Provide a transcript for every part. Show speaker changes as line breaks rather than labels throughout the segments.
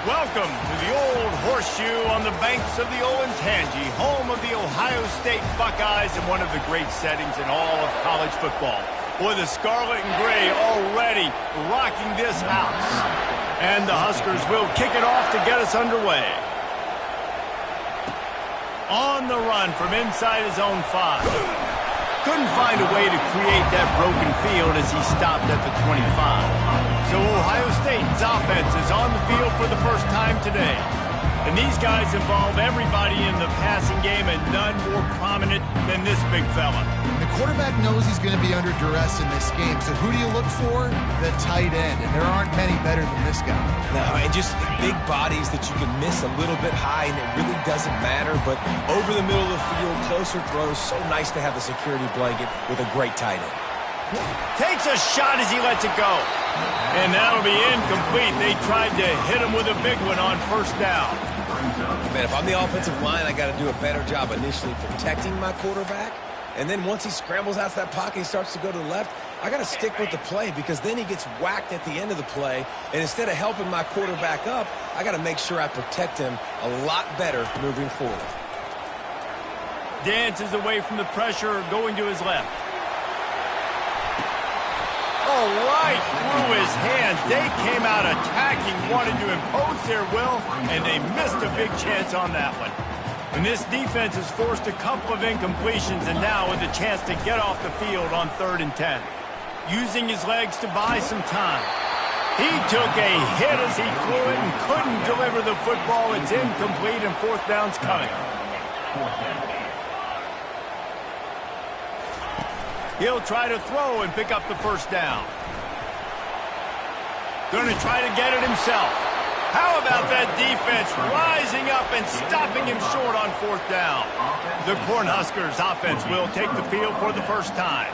Welcome to the Old Horseshoe on the banks of the Olentangy, home of the Ohio State Buckeyes and one of the great settings in all of college football. Boy, the scarlet and gray already rocking this house. And the Huskers will kick it off to get us underway. On the run from inside his own 5. Couldn't find a way to create that broken field as he stopped at the 25. So Ohio State's offense is on the field for the first time today. And these guys involve everybody in the passing game, and none more prominent than this big fella.
The quarterback knows he's going to be under duress in this game. So who do you look for? The tight end. And there aren't many better than this guy.
No, and just big bodies that you can miss a little bit high, and it really doesn't matter. But over the middle of the field, closer throws, so nice to have a security blanket with a great tight end.
Takes a shot as he lets it go. And that'll be incomplete. They tried to hit him with a big one on first down.
Man, if I'm the offensive line, I got to do a better job initially protecting my quarterback. And then once he scrambles out of that pocket, he starts to go to the left, I got to stick with the play because then he gets whacked at the end of the play. And instead of helping my quarterback up, I got to make sure I protect him a lot better moving forward.
Dances away from the pressure, going to his left. Oh, right through his hands. They came out attacking, wanted to impose their will, and they missed a big chance on that one. And this defense has forced a couple of incompletions, and now with a chance to get off the field on 3rd and 10. Using his legs to buy some time. He took a hit as he threw it and couldn't deliver the football. It's incomplete, and 4th down's coming. He'll try to throw and pick up the first down. Going to try to get it himself. How about that defense rising up and stopping him short on 4th down? The Cornhuskers offense will take the field for the first time.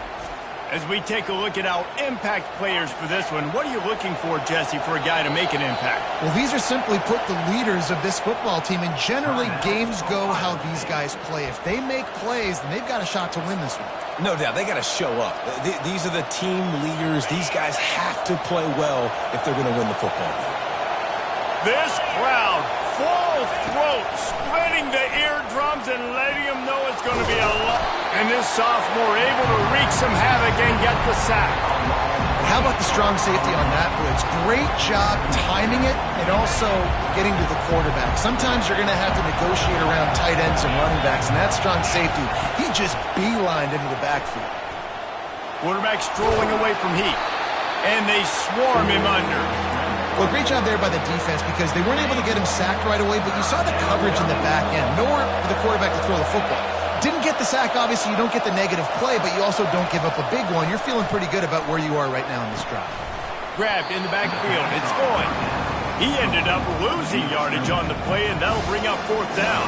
As we take a look at our impact players for this one, what are you looking for, Jesse, for a guy to make an impact?
Well, these are simply put the leaders of this football team, and generally games go how these guys play. If they make plays, then they've got a shot to win this one.
No doubt, they got to show up. These are the team leaders. These guys have to play well if they're going to win the football game.
This crowd, full throat, spreading the eardrums and letting them know it's going to be a lot. And this sophomore able to wreak some havoc and get the sack.
How about the strong safety on that blitz? Great job timing it and also getting to the quarterback. Sometimes you're going to have to negotiate around tight ends and running backs, and that strong safety, he just beelined into the backfield.
Quarterback strolling away from heat, and they swarm him under.
Well, great job there by the defense because they weren't able to get him sacked right away, but you saw the coverage in the back end. Nowhere for the quarterback to throw the football. Didn't get the sack, obviously. You don't get the negative play, but you also don't give up a big one. You're feeling pretty good about where you are right now in this drive.
Grabbed in the backfield. It's going. He ended up losing yardage on the play, and that'll bring up 4th down.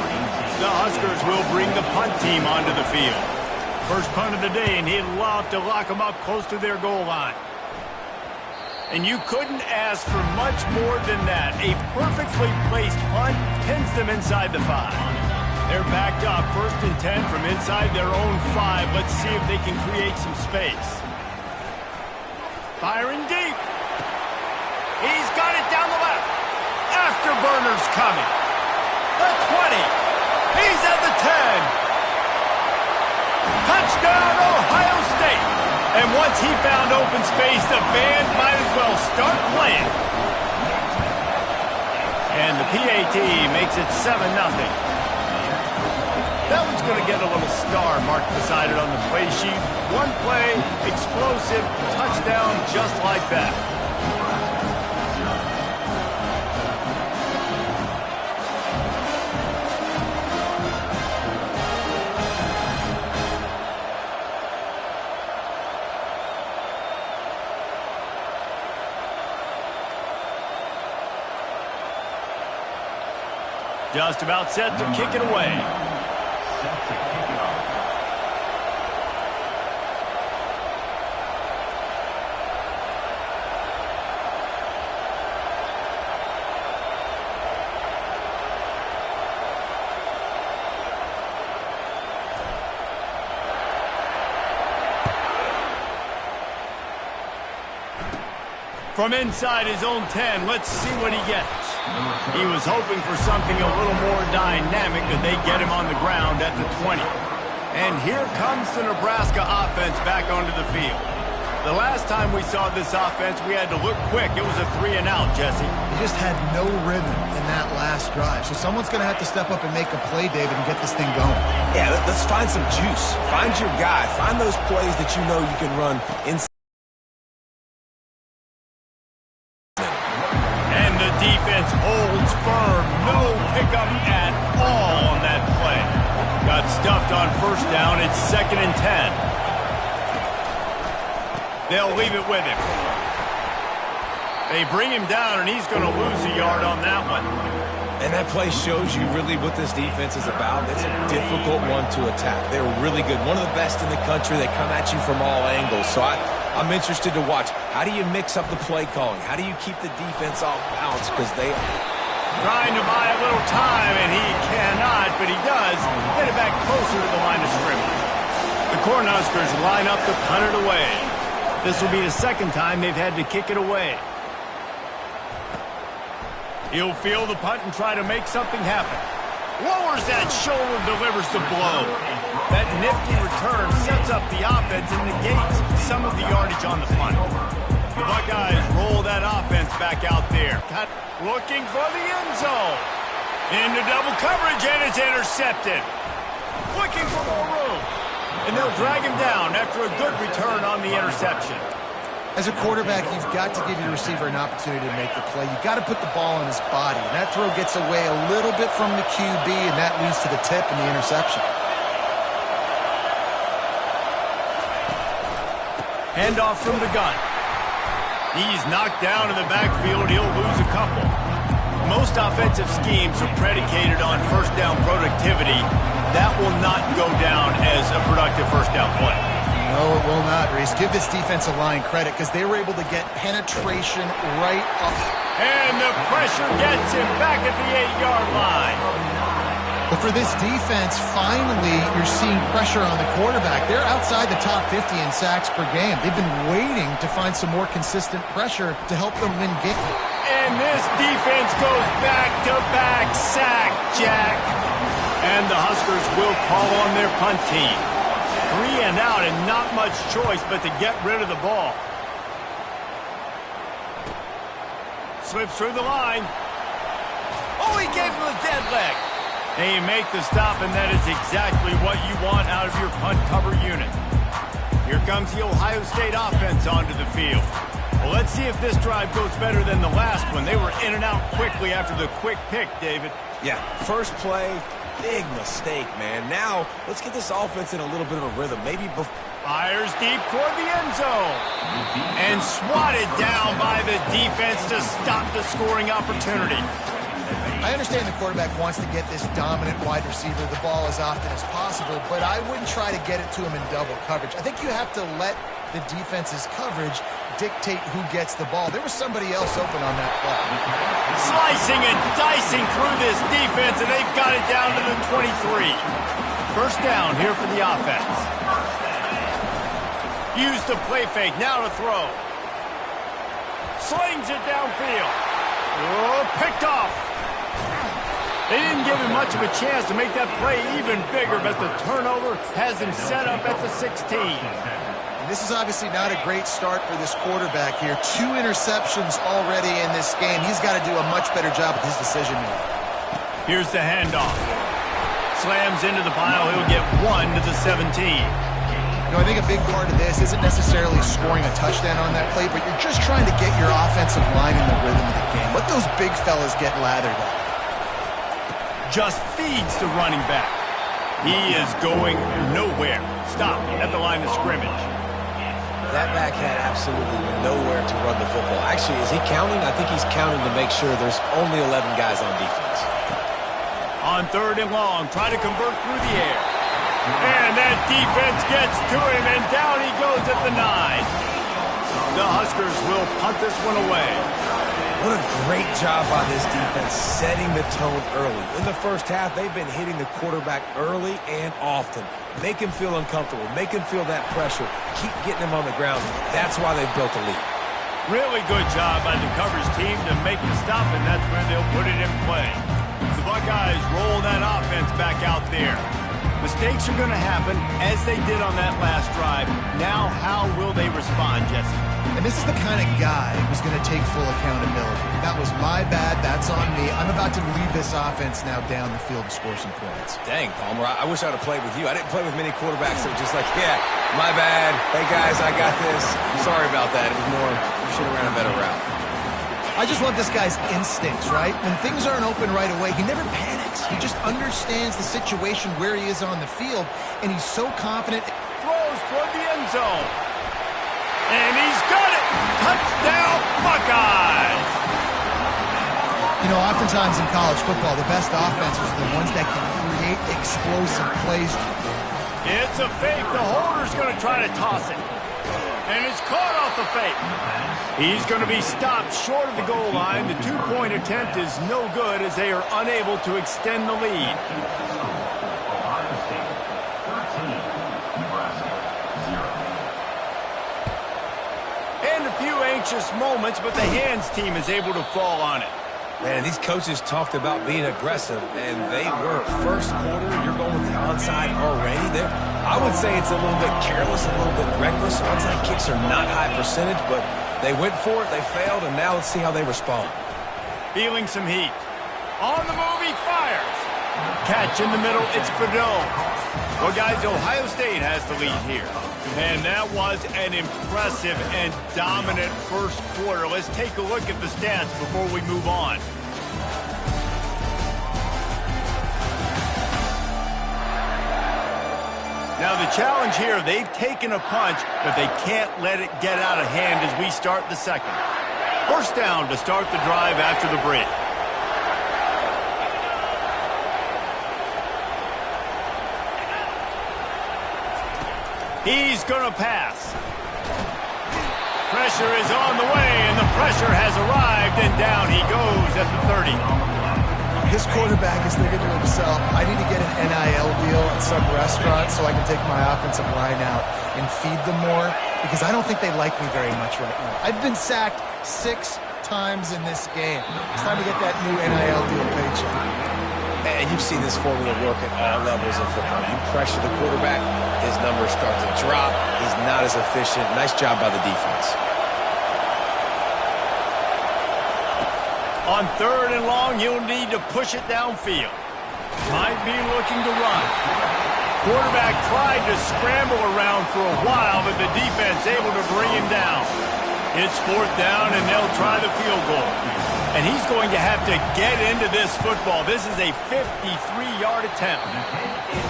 The Huskers will bring the punt team onto the field. First punt of the day, and he'd love to lock them up close to their goal line. And you couldn't ask for much more than that. A perfectly placed punt pins them inside the 5. They're backed up, 1st and 10 from inside their own 5. Let's see if they can create some space. Firing deep. He's got it down the left. Afterburner's coming. The 20. He's at the 10. Touchdown, Ohio State. And once he found open space, the band might as well start playing. And the PAT makes it 7-0. That one's going to get a little star marked beside it on the play sheet. One play, explosive, touchdown just like that. Just about set to kick it away. From inside his own 10, let's see what he gets. He was hoping for something a little more dynamic, but they get him on the ground at the 20. And here comes the Nebraska offense back onto the field. The last time we saw this offense, we had to look quick. It was a 3-and-out, Jesse.
They just had no rhythm in that last drive. So someone's going to have to step up and make a play, David, and get this thing going.
Yeah, let's find some juice. Find your guy. Find those plays that you know you can run inside.
And the defense holds firm. No pickup at all on that play. Got stuffed on first down. It's 2nd and 10. They'll leave it with him. They bring him down, and he's going to lose a yard on that one.
And that play shows you really what this defense is about. It's a difficult one to attack. They're really good. One of the best in the country. They come at you from all angles. So I'm interested to watch. How do you mix up the play calling? How do you keep the defense off balance? Because they
trying to buy a little time, and he cannot, but he does get it back closer to the line of scrimmage. The Cornhuskers line up to punt it away. This will be the second time they've had to kick it away. He'll field the punt and try to make something happen. Lowers that shoulder, delivers the blow. That nifty return sets up the offense and negates some of the yardage on the punt. The Buckeyes roll that offense back out there. Looking for the end zone. Into double coverage, and it's intercepted. Looking for more room. And they'll drag him down after a good return on the interception.
As a quarterback, you've got to give your receiver an opportunity to make the play. You've got to put the ball on his body. And that throw gets away a little bit from the QB, and that leads to the tip and the interception.
Handoff from the gun. He's knocked down in the backfield. He'll lose a couple. Most offensive schemes are predicated on first down productivity. That will not go down as a productive first down play.
No, it will not, Reese. Give this defensive line credit because they were able to get penetration right up.
And the pressure gets him back at the 8-yard line.
But for this defense, finally, you're seeing pressure on the quarterback. They're outside the top 50 in sacks per game. They've been waiting to find some more consistent pressure to help them win games.
And this defense goes back-to-back sack, Jack. And the Huskers will call on their punt team. 3-and-out and not much choice but to get rid of the ball. Slips through the line. Oh, he gave him a dead leg. They make the stop, and that is exactly what you want out of your punt cover unit. Here comes the Ohio State offense onto the field. Well, let's see if this drive goes better than the last one. They were in and out quickly after the quick pick, David.
Yeah, first play, big mistake, man. Now, let's get this offense in a little bit of a rhythm. Maybe
fires deep toward the end zone. And swatted down by the defense to stop the scoring opportunity.
I understand the quarterback wants to get this dominant wide receiver the ball as often as possible, but I wouldn't try to get it to him in double coverage. I think you have to let the defense's coverage dictate who gets the ball. There was somebody else open on that play.
Slicing and dicing through this defense, and they've got it down to the 23. First down here for the offense. Use the play fake, now to throw. Slings it downfield. Oh, picked off. They didn't give him much of a chance to make that play even bigger, but the turnover has him set up at the 16.
And this is obviously not a great start for this quarterback here. 2 interceptions already in this game. He's got to do a much better job with his decision making.
Here's the handoff. Slams into the pile. He'll get 1 to the 17.
You know, I think a big part of this isn't necessarily scoring a touchdown on that play, but you're just trying to get your offensive line in the rhythm of the game. Let those big fellas get lathered up.
Just feeds the running back. He is going nowhere. Stop at the line of scrimmage.
That back had absolutely nowhere to run the football. Actually, is he counting? I think he's counting to make sure there's only 11 guys on defense.
On 3rd and long, try to convert through the air. And that defense gets to him, and down he goes at the 9. The Huskers will punt this one away.
What a great job by this defense setting the tone early. In the first half, they've been hitting the quarterback early and often. Make him feel uncomfortable. Make him feel that pressure. Keep getting him on the ground. That's why they've built a lead.
Really good job by the coverage team to make the stop, and that's where they'll put it in play. The Buckeyes roll that offense back out there. Mistakes are going to happen, as they did on that last drive. Now, how will they respond, Jesse?
And this is the kind of guy who's going to take full accountability. That was my bad. That's on me. I'm about to lead this offense now down the field to score some points.
Dang, Palmer, I wish I would have played with you. I didn't play with many quarterbacks that were just like, yeah, my bad. Hey, guys, I got this. Sorry about that. It was more, you should have ran a better route.
I just love this guy's instincts, right? When things aren't open right away, he never panics. He just understands the situation where he is on the field, and he's so confident.
Throws toward the end zone. And he's got it! Touchdown, Buckeyes!
You know, oftentimes in college football, the best offenses are the ones that can create explosive plays.
It's a fake. The holder's going to try to toss it. And it's caught off the fake. He's going to be stopped short of the goal line. The two-point attempt is no good as they are unable to extend the lead. And a few anxious moments, but the hands team is able to fall on it.
Man, these coaches talked about being aggressive, and they were. First quarter, you're going with the onside already. I would say it's a little bit careless, a little bit reckless. Onside kicks are not high percentage, but they went for it, they failed, and now let's see how they respond.
Feeling some heat. On the move, he fires. Catch in the middle, it's Fidel. Well, guys, Ohio State has the lead here. And that was an impressive and dominant first quarter. Let's take a look at the stats before we move on. Now the challenge here, they've taken a punch, but they can't let it get out of hand as we start the second. First down to start the drive after the break. He's going to pass. Pressure is on the way, and the pressure has arrived, and down he goes at the 30.
This quarterback is thinking to himself, I need to get an NIL deal at some restaurant so I can take my offensive line out and feed them more, because I don't think they like me very much right now. I've been sacked 6 times in this game. It's time to get that new NIL deal paycheck.
And you've seen this formula work at all levels of football. You pressure the quarterback, his numbers start to drop. He's not as efficient. Nice job by the defense.
On 3rd and long, you'll need to push it downfield. Might be looking to run. Quarterback tried to scramble around for a while, but the defense able to bring him down. It's 4th down, and they'll try the field goal. And he's going to have to get into this football. This is a 53-yard attempt.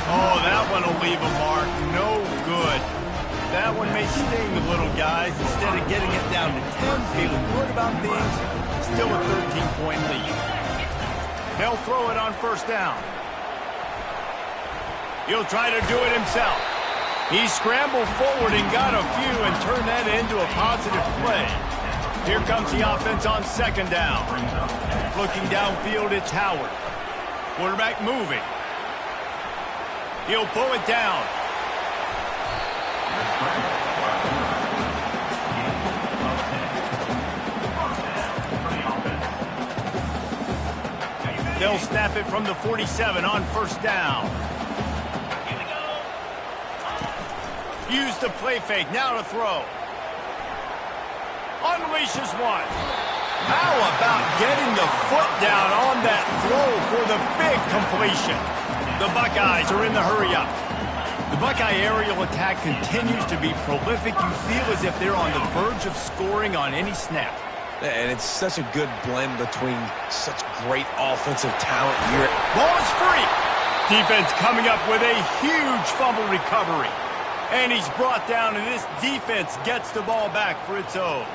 Oh, that one will leave a mark. No good. That one may sting the little guys. Instead of getting it down to 10, feeling good about things, still a 13-point lead. They'll throw it on 1st down. He'll try to do it himself. He scrambled forward and got a few and turned that into a positive play. Here comes the offense on 2nd down. Looking downfield, it's Howard. Quarterback moving. He'll pull it down. They'll snap it from the 47 on 1st down. Use the play fake, now to throw. Unleashes one. How about getting the foot down on that throw for the big completion? The Buckeyes are in the hurry-up. The Buckeye aerial attack continues to be prolific. You feel as if they're on the verge of scoring on any snap.
And it's such a good blend between such great offensive talent here.
Ball is free. Defense coming up with a huge fumble recovery. And he's brought down, and this defense gets the ball back for its own.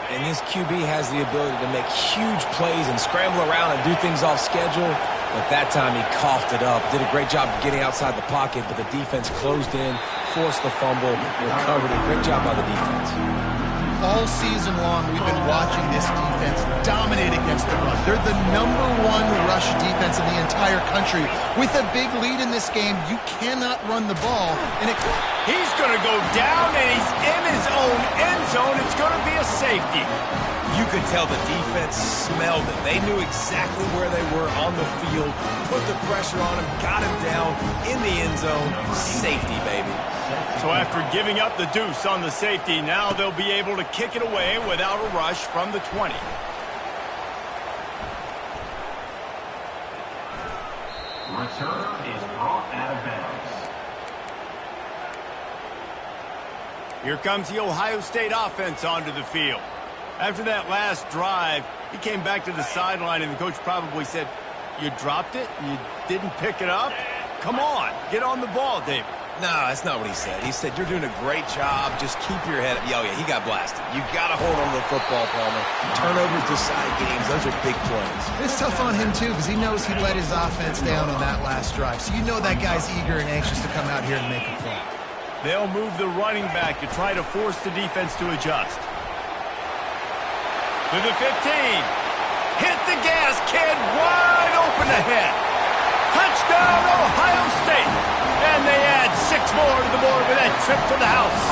And this QB has the ability to make huge plays and scramble around and do things off schedule. But that time he coughed it up. Did a great job of getting outside the pocket, but the defense closed in, forced the fumble, recovered it. Great job by the defense.
all season long we've been watching this defense dominate against the run. They're the #1 rush defense in the entire country. With a big lead in this game, you cannot run the ball. And
he's going to go down, and he's in his own end zone. It's going to be a safety.
You could tell the defense smelled it. They knew exactly where they were on the field, put the pressure on him, got him down in the end zone. Safety, baby.
So after giving up the deuce on the safety, now they'll be able to kick it away without a rush from the 20.
Return is brought out of bounds.
Here comes the Ohio State offense onto the field. After that last drive, he came back to the sideline, and the coach probably said, "You dropped it? You didn't pick it up? Come on, get on the ball, David."
No, that's not what he said. He said, "You're doing a great job. Just keep your head up." Oh, yeah, he got blasted. You got to hold on to the football, Palmer. Turnovers decide games. Those are big plays.
It's tough on him, too, because he knows he let his offense down on that last drive. So you know that guy's eager and anxious to come out here and make a play.
They'll move the running back to try to force the defense to adjust. To the 15. Hit the gas, kid. Wide open ahead. Touchdown, Ohio State. And they add 6 more to the board with that trip to the house.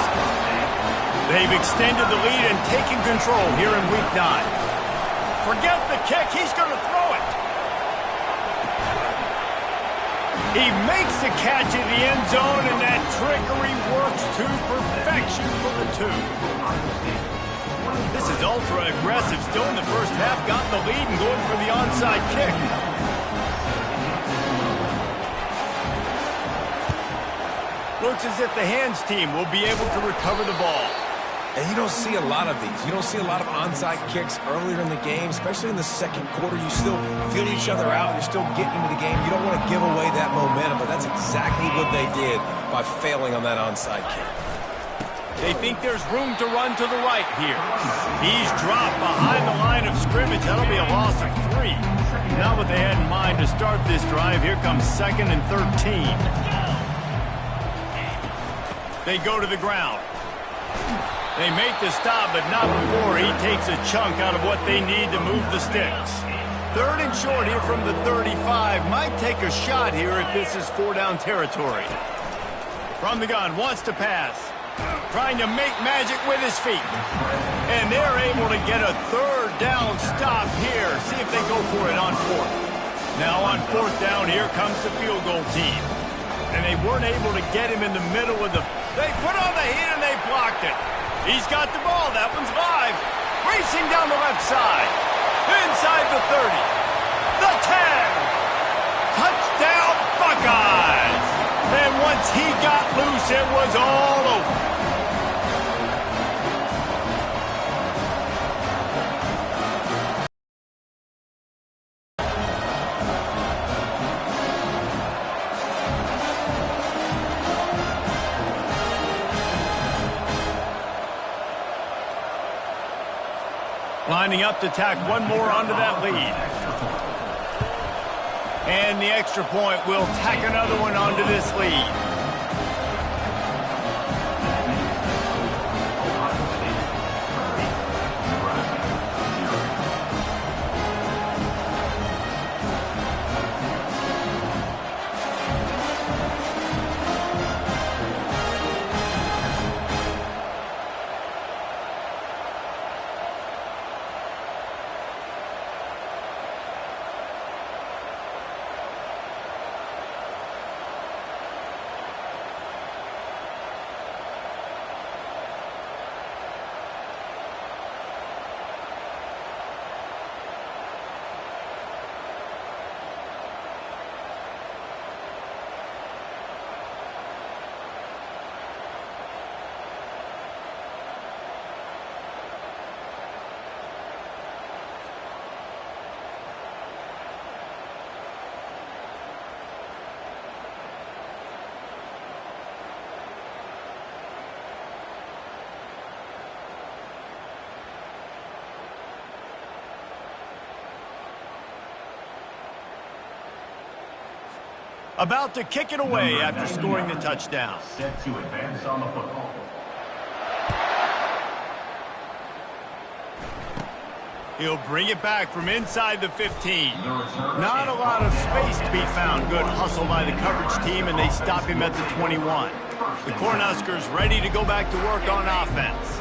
They've extended the lead and taken control here in Week 9. Forget the kick. He's going to throw it. He makes the catch in the end zone, and that trickery works to perfection for the 2. This is ultra-aggressive. Still in the first half, got the lead and going for the onside kick. Looks as if the hands team will be able to recover the ball.
And you don't see a lot of these. You don't see a lot of onside kicks earlier in the game, especially in the second quarter. You still feel each other out. You're still getting into the game. You don't want to give away that momentum, but that's exactly what they did by failing on that onside kick.
They think there's room to run to the right here. He's dropped behind the line of scrimmage. That'll be a loss of 3. Not what they had in mind to start this drive. Here comes 2nd and 13. They go to the ground. They make the stop, but not before he takes a chunk out of what they need to move the sticks. 3rd and short here from the 35. Might take a shot here if this is 4-down territory. From the gun, wants to pass. Trying to make magic with his feet. And they're able to get a 3rd down stop here. See if they go for it on 4th. Now on 4th down, here comes the field goal team. And they weren't able to get him in the middle of the... They put on the heat and they blocked it. He's got the ball. That one's live. Racing down the left side. Inside the 30. The 10. Touchdown, Buckeyes. And once he got loose, it was all over. Lining up to tack one more onto that lead. And the extra point will tack another one onto this lead. About to kick it away after scoring the touchdown.
Set to advance on the football.
He'll bring it back from inside the 15. Not a lot of space to be found. Good hustle by the coverage team, and they stop him at the 21. The Cornhuskers ready to go back to work on offense.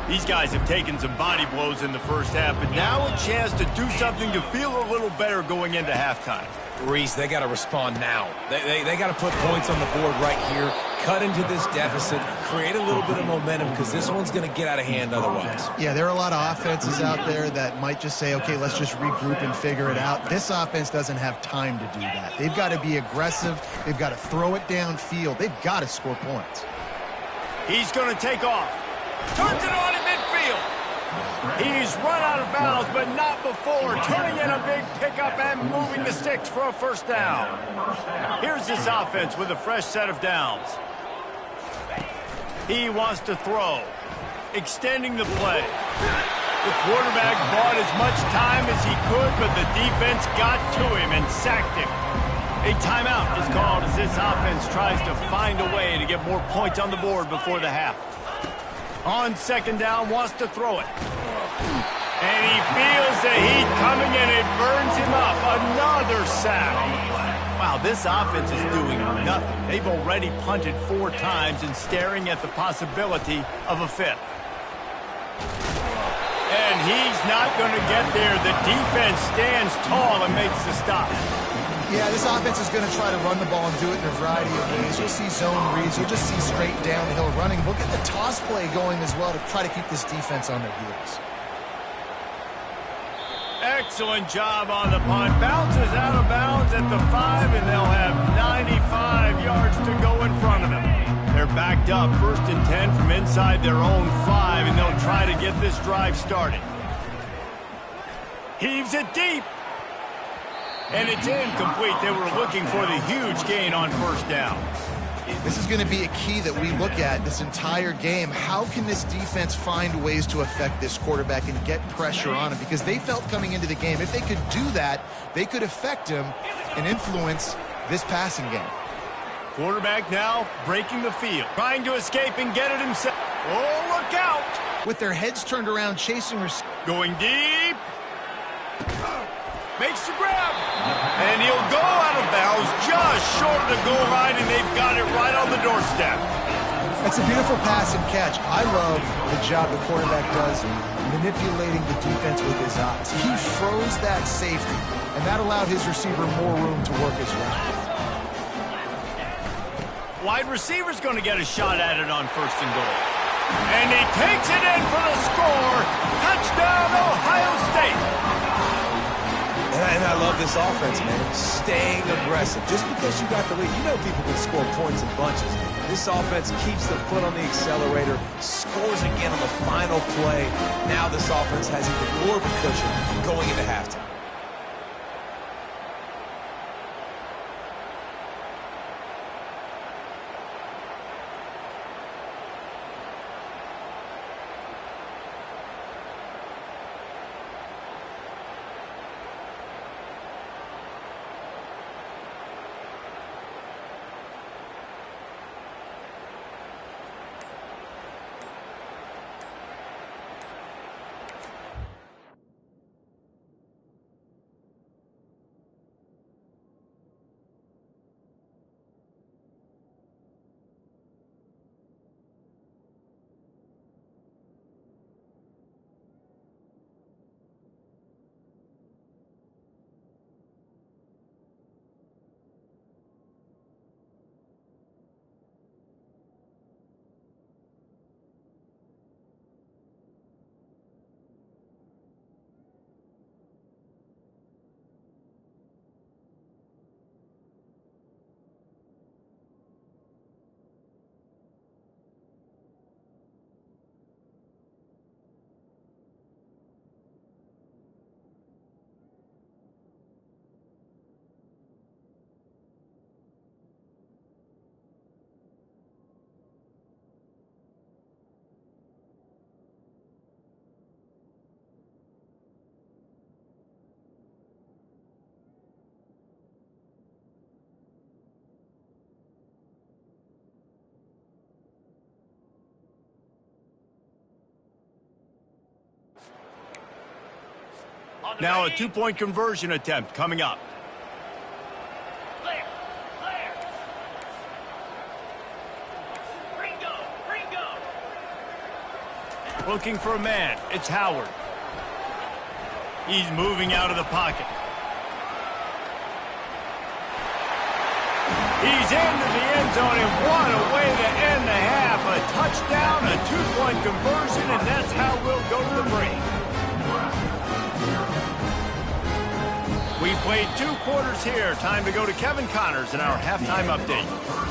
These guys have taken some body blows in the first half, but now a chance to do something to feel a little better going into halftime.
Reese, they got to respond now. They got to put points on the board right here, cut into this deficit, create a little bit of momentum, because this one's going to get out of hand otherwise.
Yeah, there are a lot of offenses out there that might just say, okay, let's just regroup and figure it out. This offense doesn't have time to do that. They've got to be aggressive. They've got to throw it downfield. They've got to score points.
He's going to take off. Turns it on in midfield. He's run out of bounds, but not before turning in a big pickup and moving the sticks for a first down. Here's this offense with a fresh set of downs. He wants to throw, extending the play. The quarterback bought as much time as he could, but the defense got to him and sacked him. A timeout is called as this offense tries to find a way to get more points on the board before the half. On second down, wants to throw it. And he feels the heat coming and it burns him up. Another sack. Wow, this offense is doing nothing. They've already punted 4 times and staring at the possibility of a 5th. And he's not going to get there. The defense stands tall and makes the stop.
Yeah, this offense is going to try to run the ball and do it in a variety of ways. You'll see zone reads. You'll just see straight downhill running. We'll get the toss play going as well to try to keep this defense on their heels.
Excellent job on the punt. Bounces out of bounds at the 5, and they'll have 95 yards to go in front of them. They're backed up, 1st and 10 from inside their own 5, and they'll try to get this drive started. Heaves it deep. And it's incomplete. They were looking for the huge gain on first down.
This is going to be a key that we look at this entire game. How can this defense find ways to affect this quarterback and get pressure on him? Because they felt coming into the game, if they could do that, they could affect him and influence this passing game.
Quarterback now breaking the field, trying to escape and get it himself. Oh, look out!
With their heads turned around, chasing receivers.
Going deep. Makes the grab. And he'll go out of bounds just short of the goal line, and they've got it right on the doorstep.
That's a beautiful pass and catch. I love the job the quarterback does manipulating the defense with his eyes. He froze that safety, and that allowed his receiver more room to work his route.
Wide receiver's going to get a shot at it on 1st and goal. And he takes it in for the score. Touchdown, Ohio State.
And I love this offense, man. Staying aggressive. Just because you got the lead, you know people can score points in bunches. This offense keeps their foot on the accelerator, scores again on the final play. Now this offense has even more of a cushion going into halftime.
Now a two-point conversion attempt coming up. Looking for a man. It's Howard. He's moving out of the pocket. He's into the end zone, and what a way to end the half. A touchdown, a two-point conversion, and that's how we'll go to the break. We played 2 quarters here. Time to go to Kevin Connors in our halftime update.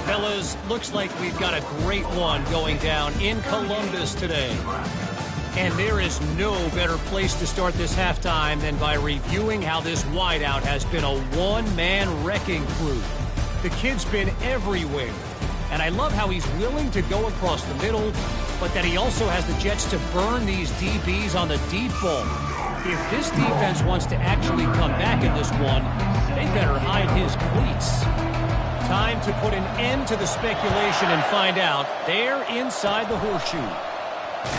Fellas, looks like we've got a great one going down in Columbus today. And there is no better place to start this halftime than by reviewing how this wideout has been a one-man wrecking crew. The kid's been everywhere. And I love how he's willing to go across the middle, but that he also has the Jets to burn these DBs on the deep ball. If this defense wants to actually come back in this one, they better hide his cleats. Time to put an end to the speculation and find out. They're inside the horseshoe.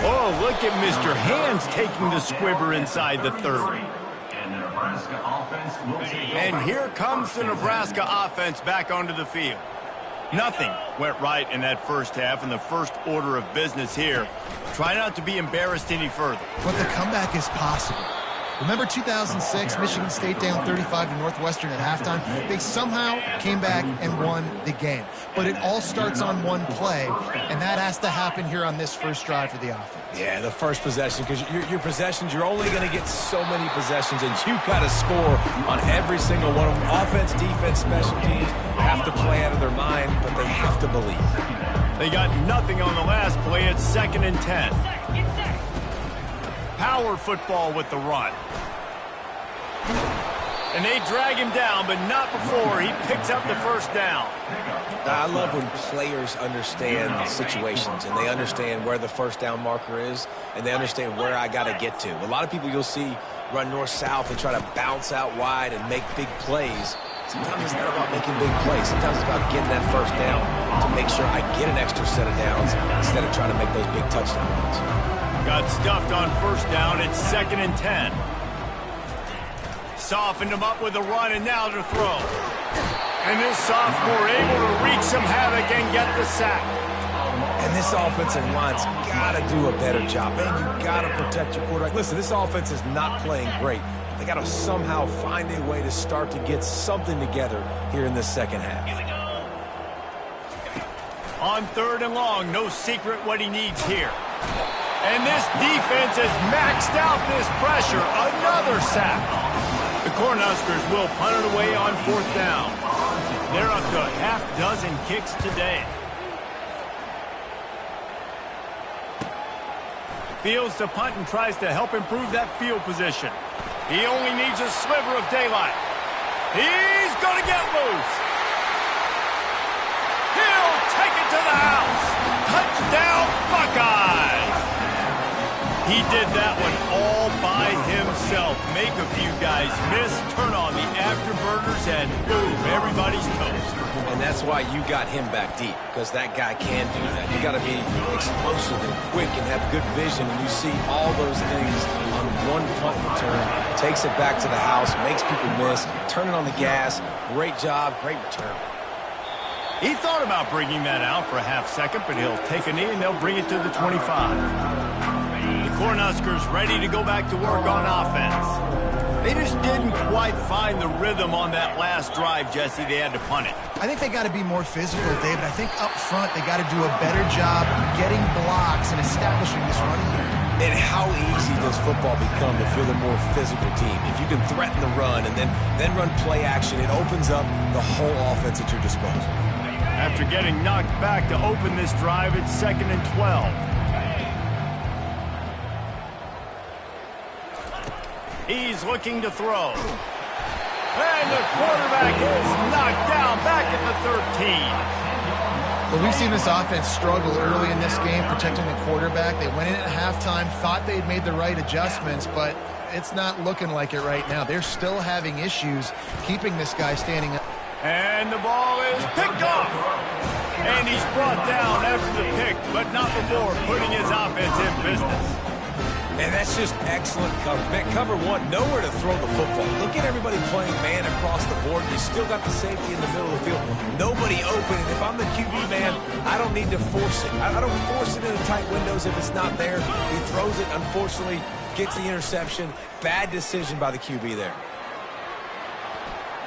Oh, look at Mr. Hands taking the squibber inside the 30. And here comes the Nebraska offense back onto the field. Nothing went right in that first half, and the first order of business here. Try not to be embarrassed any further.
But the comeback is possible. Remember 2006, Michigan State down 35 to Northwestern at halftime? They somehow came back and won the game. But it all starts on one play, and that has to happen here on this first drive for the offense.
Yeah, the first possession, because your possessions, you're only going to get so many possessions, and you've got to score on every single one of them. Offense, defense, special teams have to play out of their mind, but they have to believe.
They got nothing on the last play. It's 2nd and 10. Power football with the run. And they drag him down, but not before he picks up the first down.
I love when players understand situations and they understand where the first down marker is and they understand where I got to get to. A lot of people you'll see run north-south and try to bounce out wide and make big plays. Sometimes it's not about making big plays. Sometimes it's about getting that first down to make sure I get an extra set of downs instead of trying to make those big touchdown runs.
Got stuffed on first down. It's 2nd and 10. Softened him up with a run, and now to throw. And this sophomore able to wreak some havoc and get the sack.
And this offensive line's got to do a better job. Man, you got to protect your quarterback. Listen, this offense is not playing great. They got to somehow find a way to start to get something together here in this second half.
On 3rd and long, no secret what he needs here. And this defense has maxed out this pressure. Another sack. The Cornhuskers will punt it away on 4th down. They're up to a half-dozen kicks today. Fields to punt and tries to help improve that field position. He only needs a sliver of daylight. He's going to get loose. He'll take it to the house. Touchdown, Buckeyes. He did that one all by himself. Make a few guys miss, turn on the afterburners, and boom, everybody's toast.
And that's why you got him back deep, because that guy can do that. You got to be explosive and quick and have good vision, and you see all those things on one punt return. Takes it back to the house, makes people miss, turning on the gas. Great job, great return.
He thought about bringing that out for a half second, but he'll take a knee and they'll bring it to the 25. The Cornhuskers ready to go back to work on offense. They just didn't quite find the rhythm on that last drive, Jesse. They had to punt it.
I think they got to be more physical, David. I think up front they got to do a better job getting blocks and establishing this running game.
And how easy does football become if you're the more physical team? If you can threaten the run and then run play action, it opens up the whole offense at your disposal.
After getting knocked back to open this drive, it's 2nd and 12. He's looking to throw. And the quarterback is knocked down back at the 13.
But we've seen this offense struggle early in this game, protecting the quarterback. They went in at halftime, thought they'd made the right adjustments, but it's not looking like it right now. They're still having issues keeping this guy standing up.
And the ball is picked off. And he's brought down after the pick, but not before putting his offense in business.
And that's just excellent coverage. Man, cover one, nowhere to throw the football. Look at everybody playing man across the board. You still got the safety in the middle of the field. Nobody open. And if I'm the QB, man, I don't need to force it. I don't force it into tight windows if it's not there. He throws it, unfortunately, gets the interception. Bad decision by the QB there.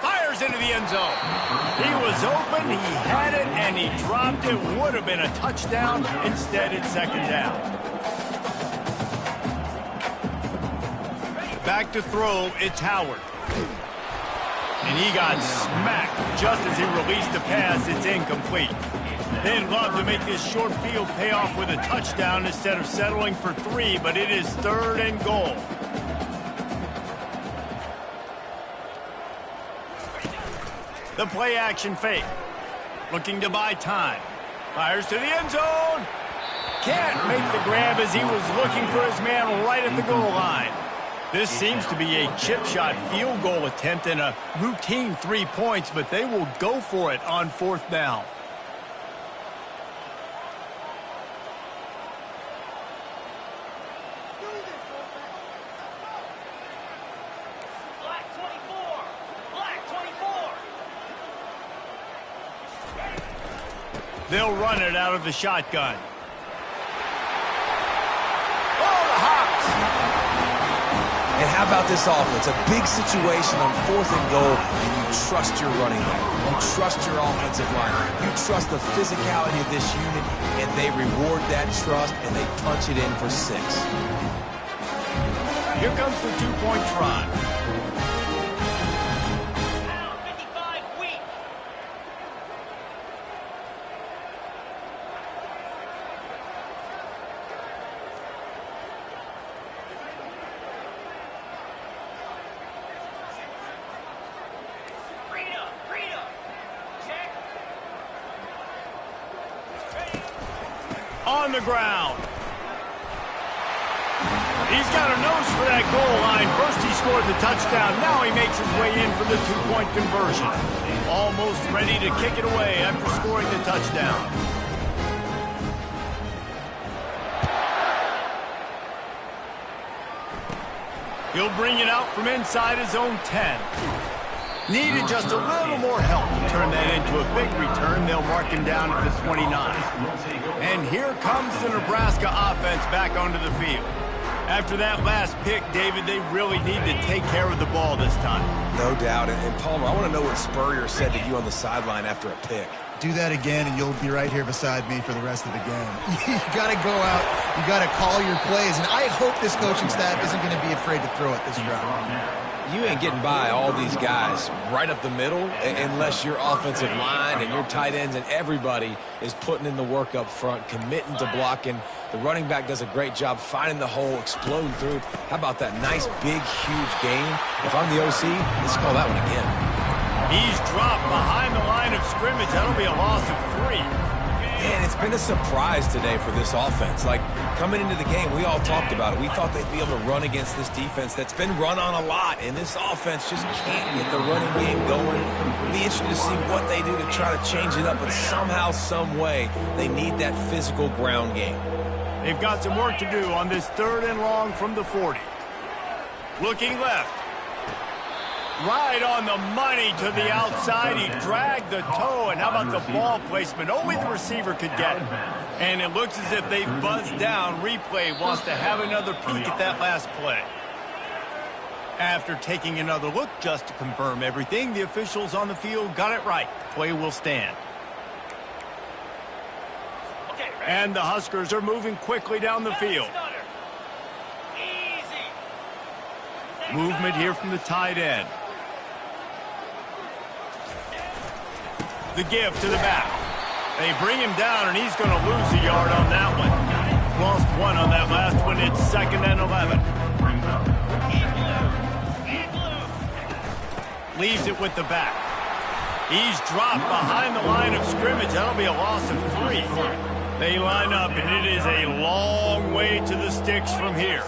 Fires into the end zone. He was open, he had it, and he dropped it. Would have been a touchdown. Instead, it's second down. Back to throw, it's Howard. And he got smacked just as he released the pass. It's incomplete. They'd love to make this short field pay off with a touchdown instead of settling for 3, but it is 3rd and goal. The play action fake. Looking to buy time. Fires to the end zone. Can't make the grab as he was looking for his man right at the goal line. This seems to be a chip shot field goal attempt and a routine 3 points, but they will go for it on 4th down. They'll run it out of the shotgun. Oh, the hops!
And how about this offense? A big situation on 4th and goal, and you trust your running back. You trust your offensive line. You trust the physicality of this unit, and they reward that trust, and they punch it in for 6.
Here comes the 2-point try. On the ground. He's got a nose for that goal line. First he scored the touchdown. Now he makes his way in for the 2-point conversion. Almost ready to kick it away after scoring the touchdown. He'll bring it out from inside his own 10. Needed just a little more help to turn that into a big return. They'll mark him down at the 29. And here comes the Nebraska offense back onto the field. After that last pick, David, they really need to take care of the ball this time.
No doubt. And Palmer, I want to know what Spurrier said to you on the sideline after a pick.
Do that again, and you'll be right here beside me for the rest of the game. You got to go out. You got to call your plays. And I hope this coaching staff isn't going to be afraid to throw it this round.
You ain't getting by all these guys right up the middle unless your offensive line and your tight ends and everybody is putting in the work up front, committing to blocking. The running back does a great job finding the hole, exploding through. How about that nice, big, huge gain? If I'm the OC, let's call that one again.
He's dropped behind the line of scrimmage. That'll be a loss of 3.
And it's been a surprise today for this offense. Like, coming into the game, we all talked about it. We thought they'd be able to run against this defense that's been run on a lot, and this offense just can't get the running game going. It'll be interesting to see what they do to try to change it up, but somehow, some way, they need that physical ground game.
They've got some work to do on this 3rd and long from the 40. Looking left. Right on the money to the outside. He dragged the toe, and how about the ball placement? Only the receiver could get it. And it looks as if they've buzzed down. Replay wants to have another peek at that last play. After taking another look just to confirm everything, the officials on the field got it right. Play will stand. And the Huskers are moving quickly down the field. Movement here from the tight end. The give to the back. They bring him down, and he's going to lose a yard on that one. Lost 1 on that last one. It's 2nd and 11. Leaves it with the back. He's dropped behind the line of scrimmage. That'll be a loss of 3. They line up, and it is a long way to the sticks from here.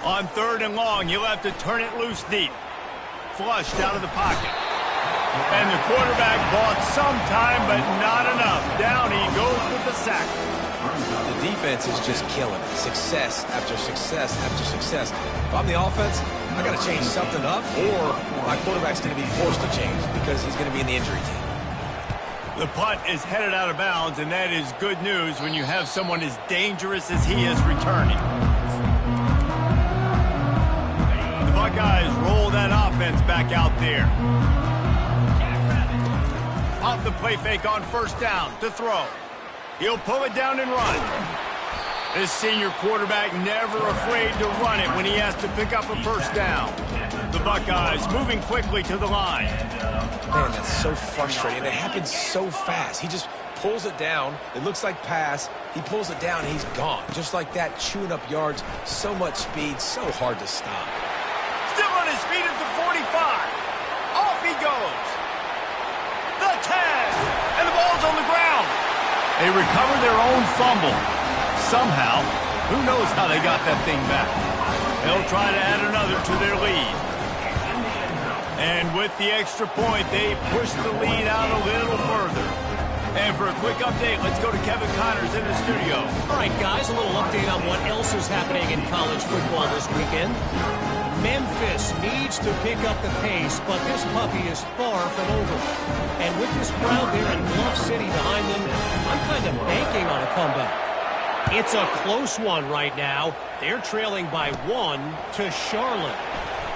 On 3rd and long, he'll have to turn it loose deep. Flushed out of the pocket. And the quarterback bought some time, but not enough. Down he goes with the sack.
The defense is just killing it. Success after success after success. If I'm the offense, I got to change something up, or my quarterback's going to be forced to change because he's going to be in the injury team.
The punt is headed out of bounds, and that is good news when you have someone as dangerous as he is returning. The Buckeyes roll that offense back out there. Off the play fake on first down to throw. He'll pull it down and run. This senior quarterback never afraid to run it when he has to pick up a first down. The Buckeyes moving quickly to the line.
Man, that's so frustrating. It happens so fast. He just pulls it down. It looks like pass. He pulls it down, and he's gone. Just like that, chewing up yards. So much speed, so hard to stop.
Still on his feet at the 45. Off he goes. The 10. And the ball's on the ground. They recover their own fumble. Somehow, who knows how they got that thing back. They'll try to add another to their lead. And with the extra point, they push the lead out a little further. And for a quick update, let's go to Kevin Connors in the studio.
All right, guys, a little update on what else is happening in college football this weekend. Memphis needs to pick up the pace, but this puppy is far from over. And with this crowd there in Bluff City behind them, I'm kind of banking on a comeback. It's a close one right now. They're trailing by 1 to Charlotte.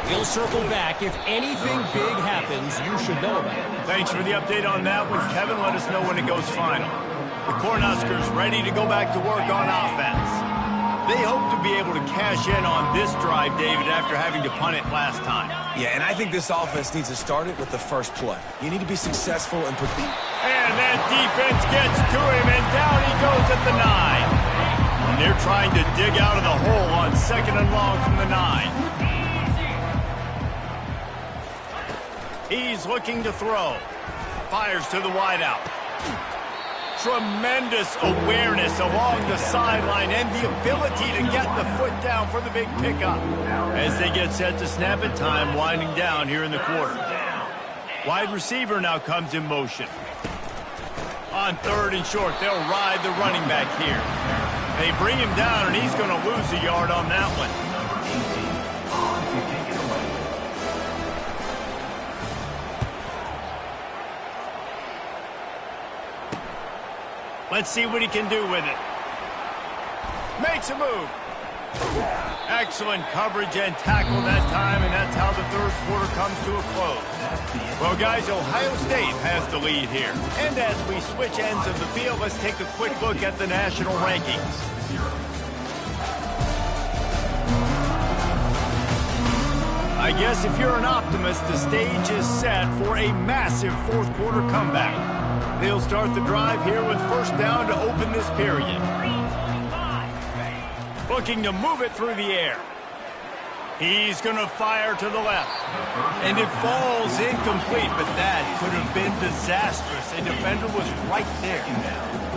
We'll circle back. If anything big happens, you should know about it.
Thanks for the update on that one, Kevin. Let us know when it goes final. The Cornhuskers ready to go back to work on offense. They hope to be able to cash in on this drive, David, after having to punt it last time.
Yeah, and I think this offense needs to start it with the first play. You need to be successful and put the...
And that defense gets to him, and down he goes at the 9. And they're trying to dig out of the hole on 2nd and long from the 9. He's looking to throw. Fires to the wideout. Tremendous awareness along the sideline and the ability to get the foot down for the big pickup. As they get set to snap it, time winding down here in the quarter. Wide receiver now comes in motion. On 3rd and short, they'll ride the running back here. They bring him down, and he's going to lose a yard on that one. Let's see what he can do with it. Makes a move. Excellent coverage and tackle that time, and that's how the 3rd quarter comes to a close. Well, guys, Ohio State has the lead here. And as we switch ends of the field, let's take a quick look at the national rankings. I guess if you're an optimist, the stage is set for a massive 4th quarter comeback. They'll start the drive here with first down to open this period. Looking to move it through the air. He's going to fire to the left. And it falls incomplete, but that could have been disastrous. A defender was right there.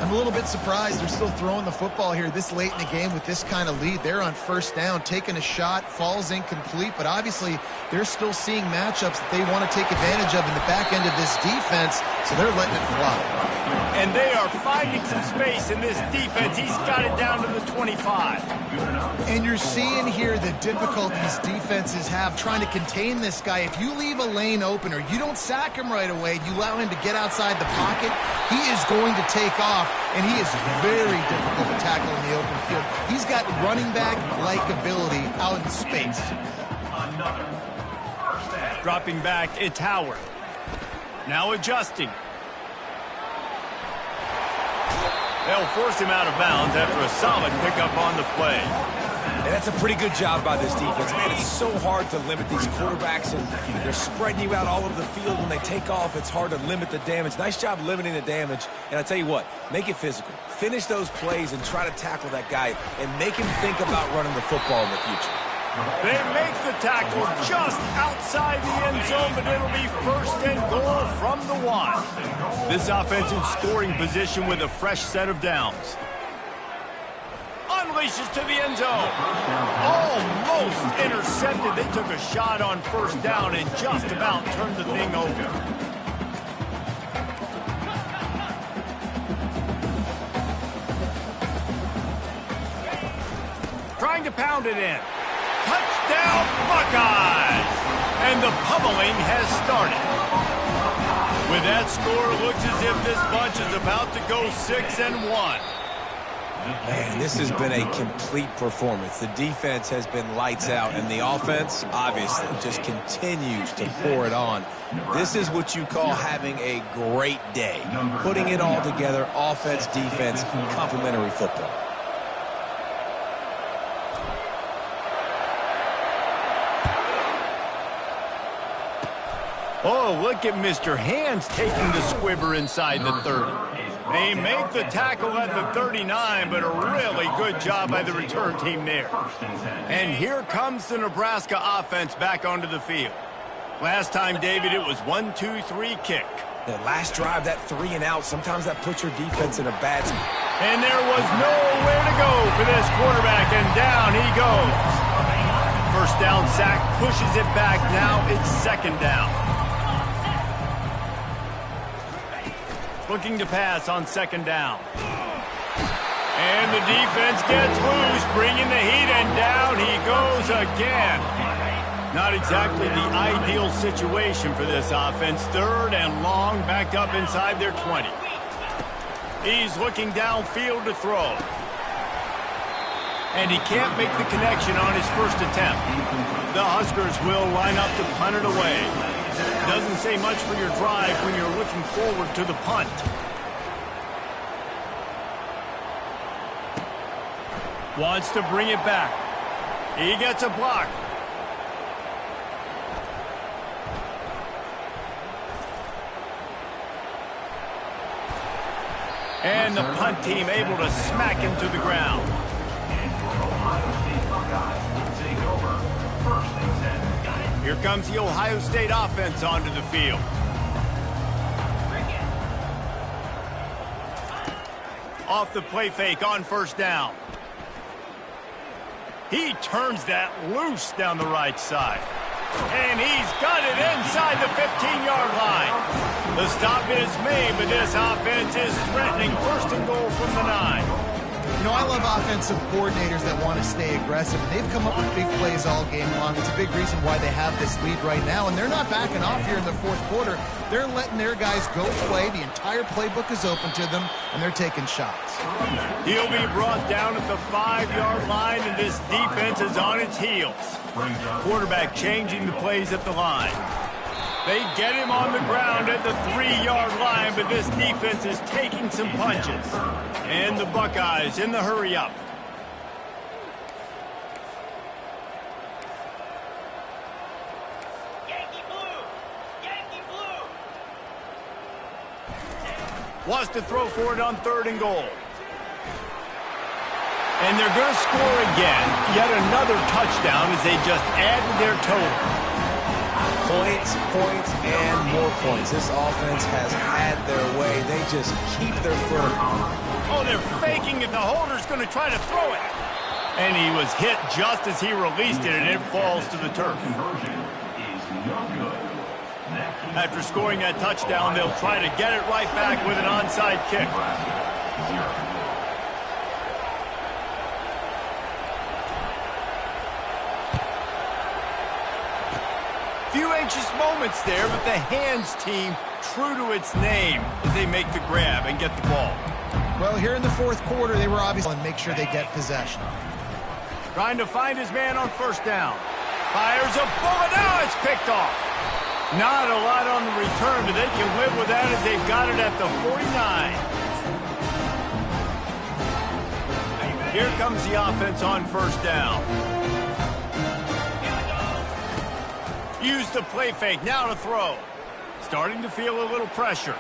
I'm a little bit surprised they're still throwing the football here this late in the game with this kind of lead. They're on first down, taking a shot, falls incomplete, but obviously they're still seeing matchups that they want to take advantage of in the back end of this defense, so they're letting it fly.
And they are finding some space in this defense. He's got it down to the 25.
And you're seeing here the difficulties defenses have trying to contain this guy. If you leave a lane open or you don't sack him right away, you allow him to get outside the pocket, he is going to take off, and he is very difficult to tackle in the open field. He's got running back-like ability out in space.
Dropping back, it's Howard. Now adjusting. They'll force him out of bounds after a solid pickup on the play.
And that's a pretty good job by this defense. Man, it's so hard to limit these quarterbacks, and they're spreading you out all over the field. When they take off, it's hard to limit the damage. Nice job limiting the damage. And I tell you what, make it physical. Finish those plays and try to tackle that guy and make him think about running the football in the future.
They make the tackle just outside the end zone, but it'll be first and goal from the 1. This offense in scoring position with a fresh set of downs. Unleashes to the end zone. Almost intercepted. They took a shot on first down and just about turned the thing over. pound it in. Touchdown, Buckeyes! And the pummeling has started. With that score, it looks as if this bunch is about to go 6-1.
Man, this has been a complete performance. The defense has been lights out, and the offense, obviously, just continues to pour it on. This is what you call having a great day. Putting it all together, offense, defense, complementary football.
Oh, look at Mr. Hands taking the squibber inside the 30. They make the tackle at the 39, but a really good job by the return team there. And here comes the Nebraska offense back onto the field. Last time, David, it was 1-2-3 kick.
That last drive, that 3-and-out, sometimes that puts your defense in a bad spot.
And there was nowhere to go for this quarterback, and down he goes. First down sack pushes it back. Now it's second down. Looking to pass on second down. And the defense gets loose, bringing the heat, and down he goes again. Not exactly the ideal situation for this offense. Third and long, backed up inside their 20. He's looking downfield to throw. And he can't make the connection on his first attempt. The Huskers will line up to punt it away. Doesn't say much for your drive when you're looking forward to the punt. Wants to bring it back. He gets a block. And the punt team able to smack him to the ground. Here comes the Ohio State offense onto the field. Off the play fake on first down. He turns that loose down the right side. And he's got it inside the 15-yard line. The stop is made, but this offense is threatening first and goal from the 9.
You know, I love offensive coordinators that want to stay aggressive, and they've come up with big plays all game long. It's a big reason why they have this lead right now, and they're not backing off here in the fourth quarter. They're letting their guys go play. The entire playbook is open to them, and they're taking shots.
He'll be brought down at the 5-yard line, and this defense is on its heels. Quarterback changing the plays at the line. They get him on the ground at the 3-yard line, but this defense is taking some punches. And the Buckeyes in the hurry-up.
Yankee blue! Yankee blue!
Wants to throw for it on third and goal. And they're going to score again. Yet another touchdown as they just add to their total.
Points, points, and more points. This offense has had their way. They just keep their foot.
Oh, they're faking it. The holder's going to try to throw it. And he was hit just as he released it, and it falls to the turf. After scoring that touchdown, they'll try to get it right back with an onside kick. Few anxious moments there, but the Hands team true to its name as they make the grab and get the ball.
Well, here in the fourth quarter, they were obviously and make sure they get possession.
Trying to find his man on first down. Fires a bullet. Now it's picked off. Not a lot on the return, but they can live with that as they've got it at the 49. Here comes the offense on first down. Use the play fake, now to throw. Starting to feel a little pressure.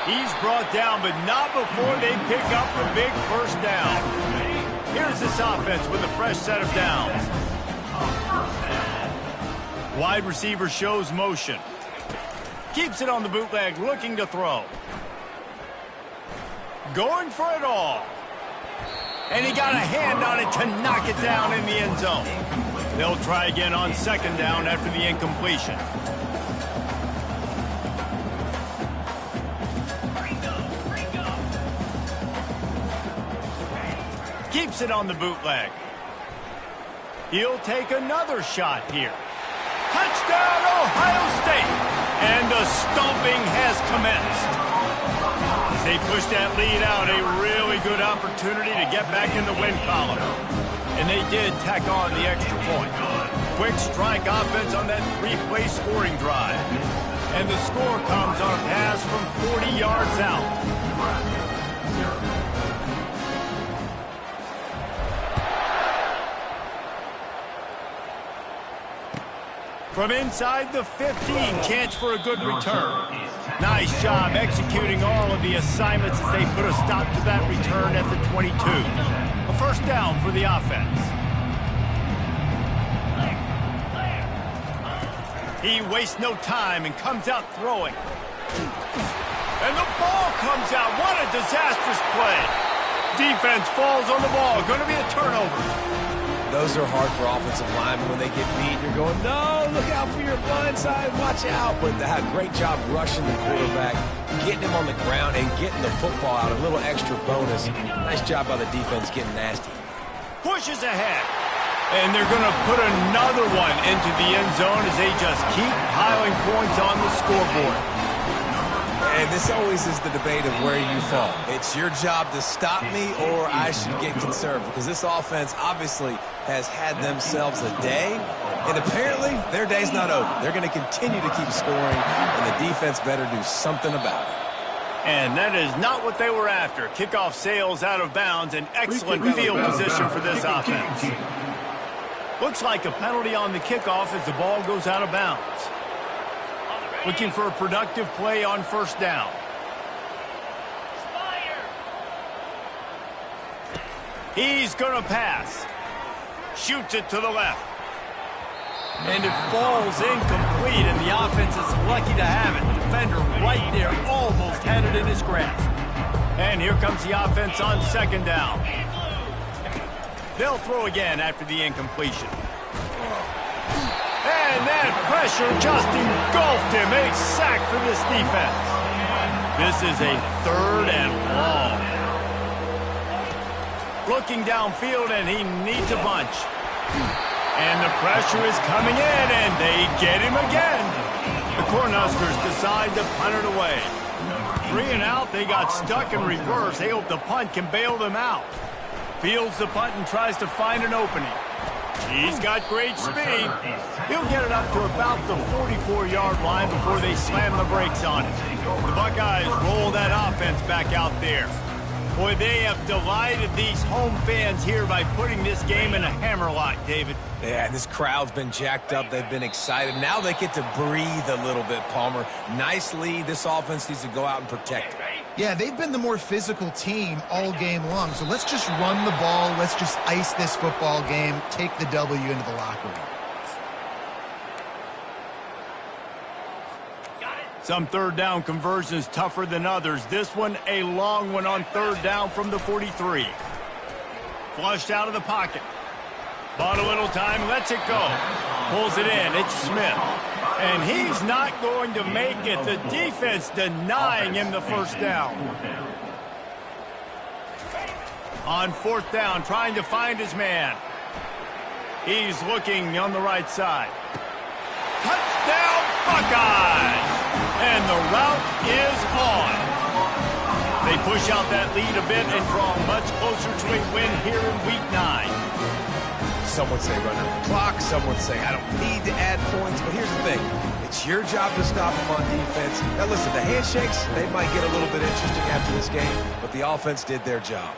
He's brought down, but not before they pick up the big first down. Here's this offense with a fresh set of downs. Wide receiver shows motion. Keeps it on the bootleg, looking to throw. Going for it all. And he got a hand on it to knock it down in the end zone. They'll try again on second down after the incompletion. Keeps it on the bootleg. He'll take another shot here. Touchdown, Ohio State! And the stomping has commenced. As they push that lead out, a really good opportunity to get back in the win column. And they did tack on the extra point. Quick strike offense on that three-play scoring drive. And the score comes on a pass from 40 yards out. From inside the 15, chance for a good return. Nice job executing all of the assignments as they put a stop to that return at the 22. A first down for the offense. He wastes no time and comes out throwing. And the ball comes out. What a disastrous play. Defense falls on the ball. Going to be a turnover.
Those are hard for offensive linemen when they get beat. You're going, no, look out for your blind side, watch out. But they had a great job rushing the quarterback, getting him on the ground, and getting the football out. A little extra bonus. Nice job by the defense getting nasty.
Pushes ahead. And they're going to put another one into the end zone as they just keep piling points on the scoreboard.
And this always is the debate of where you fall. It's your job to stop me or I should get conserved, because this offense obviously has had themselves a day, and apparently their day's not over. They're going to continue to keep scoring, and the defense better do something about it.
And that is not what they were after. Kickoff sails out of bounds, and excellent field position for this offense. Looks like a penalty on the kickoff as the ball goes out of bounds. Looking for a productive play on first down. He's going to pass. Shoots it to the left. And it falls incomplete, and the offense is lucky to have it. Defender right there almost had it in his grasp. And here comes the offense on second down. They'll throw again after the incompletion. And that pressure just engulfed him. A sack for this defense. This is a third and long. Looking downfield, and he needs a bunch. And the pressure is coming in, and they get him again. The Cornhuskers decide to punt it away. 3 and out, they got stuck in reverse. They hope the punt can bail them out. Fields the punt and tries to find an opening. He's got great speed. He'll get it up to about the 44-yard line before they slam the brakes on it. The Buckeyes roll that offense back out there. Boy, they have delighted these home fans here by putting this game in a hammerlock, David.
Yeah, this crowd's been jacked up. They've been excited. Now they get to breathe a little bit, Palmer. Nice lead. This offense needs to go out and protect it.
Yeah, they've been the more physical team all game long. So let's just run the ball. Let's just ice this football game. Take the W into the locker room.
Some third down conversions tougher than others. This one, a long one on third down from the 43. Flushed out of the pocket. Bought a little time, lets it go. Pulls it in, it's Smith. And he's not going to make it. The defense denying him the first down. On fourth down, trying to find his man. He's looking on the right side. Touchdown, Buckeyes! And the route is on. They push out that lead a bit and draw much closer to a win here in Week 9.
Some would say run out the clock. Some would say I don't need to add points. But here's the thing. It's your job to stop them on defense. Now listen, the handshakes, they might get a little bit interesting after this game, but the offense did their job.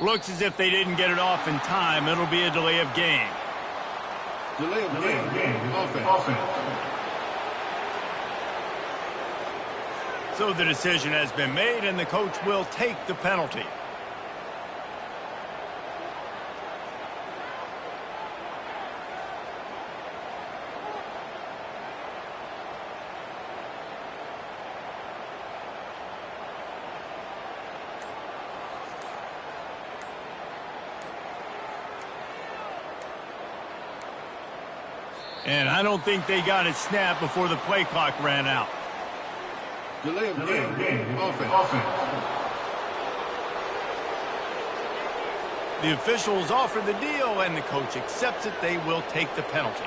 Looks as if they didn't get it off in time. It'll be a delay of game.
Delay of game. Offense.
So the decision has been made, and the coach will take the penalty. And I don't think they got it snapped before the play clock ran out.
Delay of game. Offense.
The officials offer the deal, and the coach accepts it. They will take the penalty.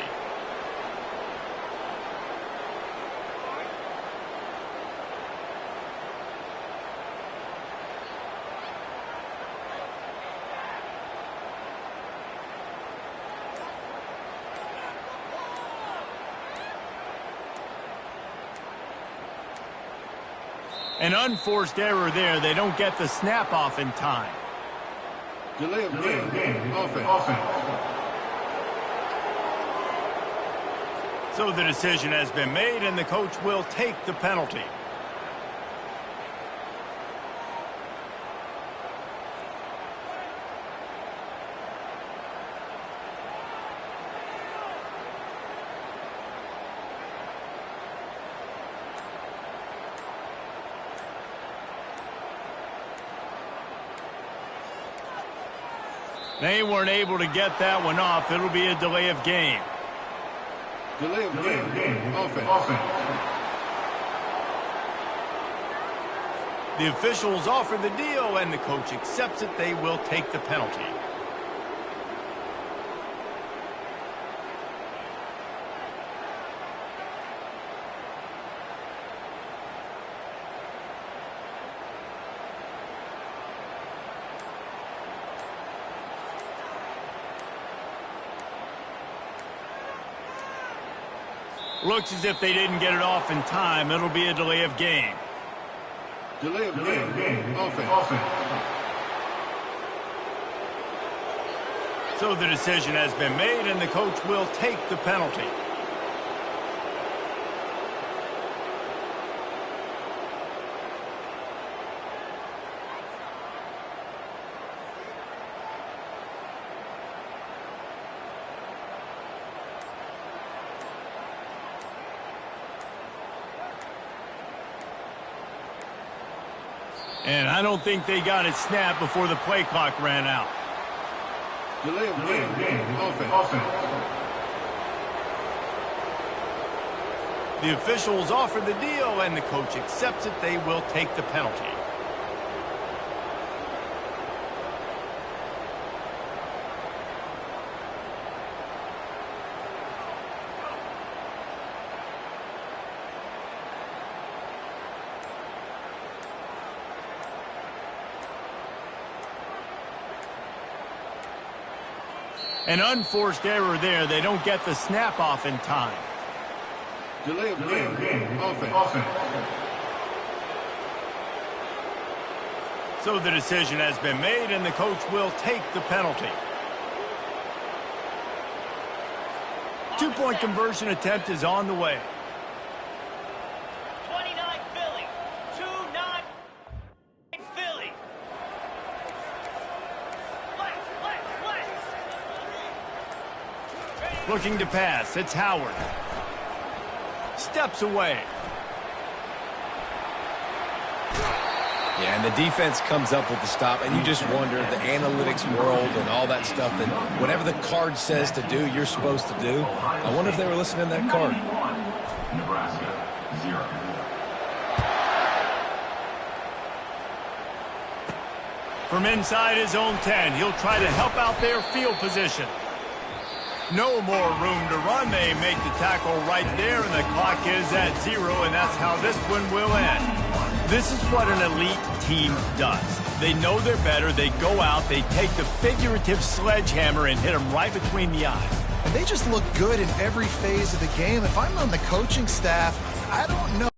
An unforced error there. They don't get the snap off in time.
Delay of game. Offense.
So the decision has been made, and the coach will take the penalty. They weren't able to get that one off. It'll be a delay of game.
Delay of game. Offense.
The officials offer the deal, and the coach accepts it. They will take the penalty. Looks as if they didn't get it off in time. It'll be a delay of game.
Delay of game. Offense.
So the decision has been made, and the coach will take the penalty. And I don't think they got it snapped before the play clock ran out.
Delay of game. Offense.
The officials offer the deal, and the coach accepts it. They will take the penalty. An unforced error there. They don't get the snap off in time.
Delay of game. Offense.
So the decision has been made, and the coach will take the penalty. 2-point conversion attempt is on the way.
29 Philly. 2-9 Philly.
Looking to pass. It's Howard. Steps away.
Yeah, and the defense comes up with the stop, and you just wonder, the analytics world and all that stuff, that whatever the card says to do, you're supposed to do. I wonder if they were listening to that card.
Nebraska, 0.
From inside his own 10, he'll try to help out their field position. No more room to run. They make the tackle right there, and the clock is at 0, and that's how this one will end. This is what an elite team does. They know they're better. They go out, they take the figurative sledgehammer and hit them right between the eyes.
And they just look good in every phase of the game. If I'm on the coaching staff, I don't know.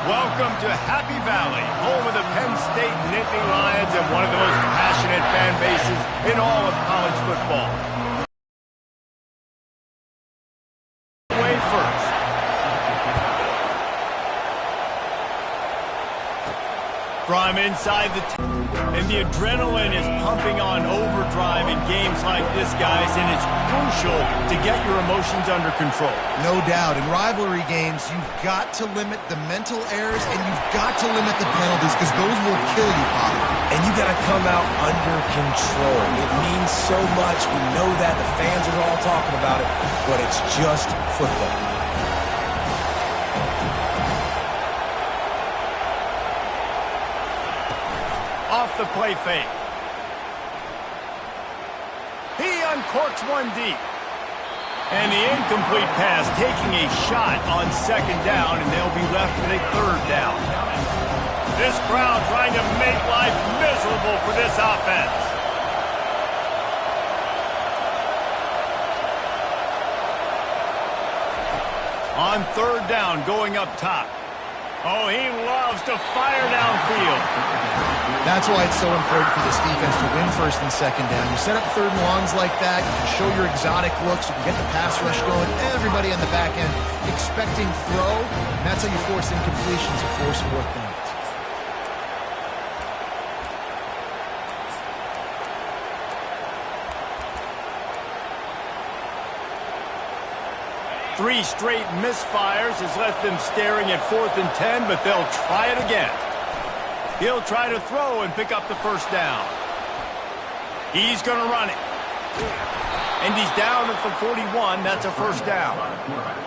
Welcome to Happy Valley, home of the Penn State Nittany Lions and one of the most passionate fan bases in all of college football. Way first. From inside the and the adrenaline is pumping on overdrive in games like this, guys, and it's crucial to get your emotions under control.
No doubt. In rivalry games, you've got to limit the mental errors and you've got to limit the penalties because those will kill you, Pollard.
And you got to come out under control. It means so much. We know that. The fans are all talking about it, but it's just football.
Off the play fake. He uncorks one deep. And the incomplete pass taking a shot on second down, and they'll be left with a third down. This crowd trying to make life miserable for this offense. On third down, going up top. Oh, he loves to fire downfield.
That's why it's so important for this defense to win first and second down. You set up third and longs like that, you can show your exotic looks, you can get the pass rush going, everybody on the back end expecting throw, and that's how you force incompletions or force fourth downs.
Three straight misfires has left them staring at 4th and 10, but they'll try it again. He'll try to throw and pick up the first down. He's going to run it. And he's down at the 41. That's a first down.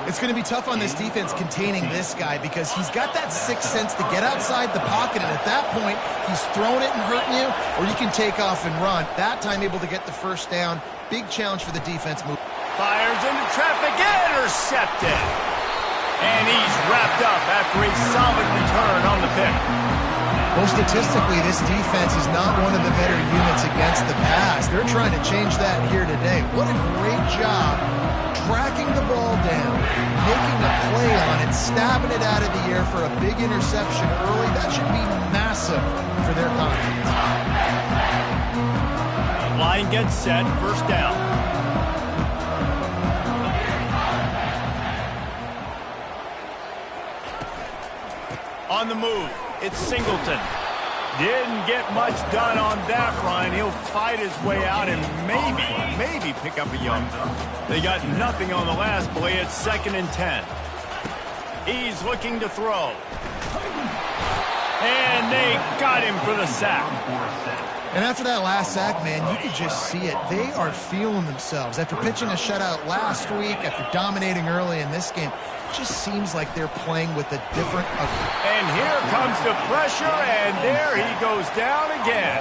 It's going to be tough on this defense containing this guy because he's got that sixth sense to get outside the pocket, and at that point, he's throwing it and hurting you, or you can take off and run. That time able to get the first down. Big challenge for the defense move.
Fires into traffic, intercepted. And he's wrapped up after a solid return on the pick.
Well, statistically, this defense is not one of the better units against the pass. They're trying to change that here today. What a great job tracking the ball down, making a play on it, stabbing it out of the air for a big interception early. That should be massive for their confidence.
Line gets set, first down. On the move, it's Singleton. Didn't get much done on that run. He'll fight his way out and maybe pick up a yard. They got nothing on the last play. It's 2nd and 10. He's looking to throw. And they got him for the sack.
And after that last sack, man, you could just see it. They are feeling themselves. After pitching a shutout last week, after dominating early in this game, it just seems like they're playing with a different...
And here comes the pressure, and there he goes down again.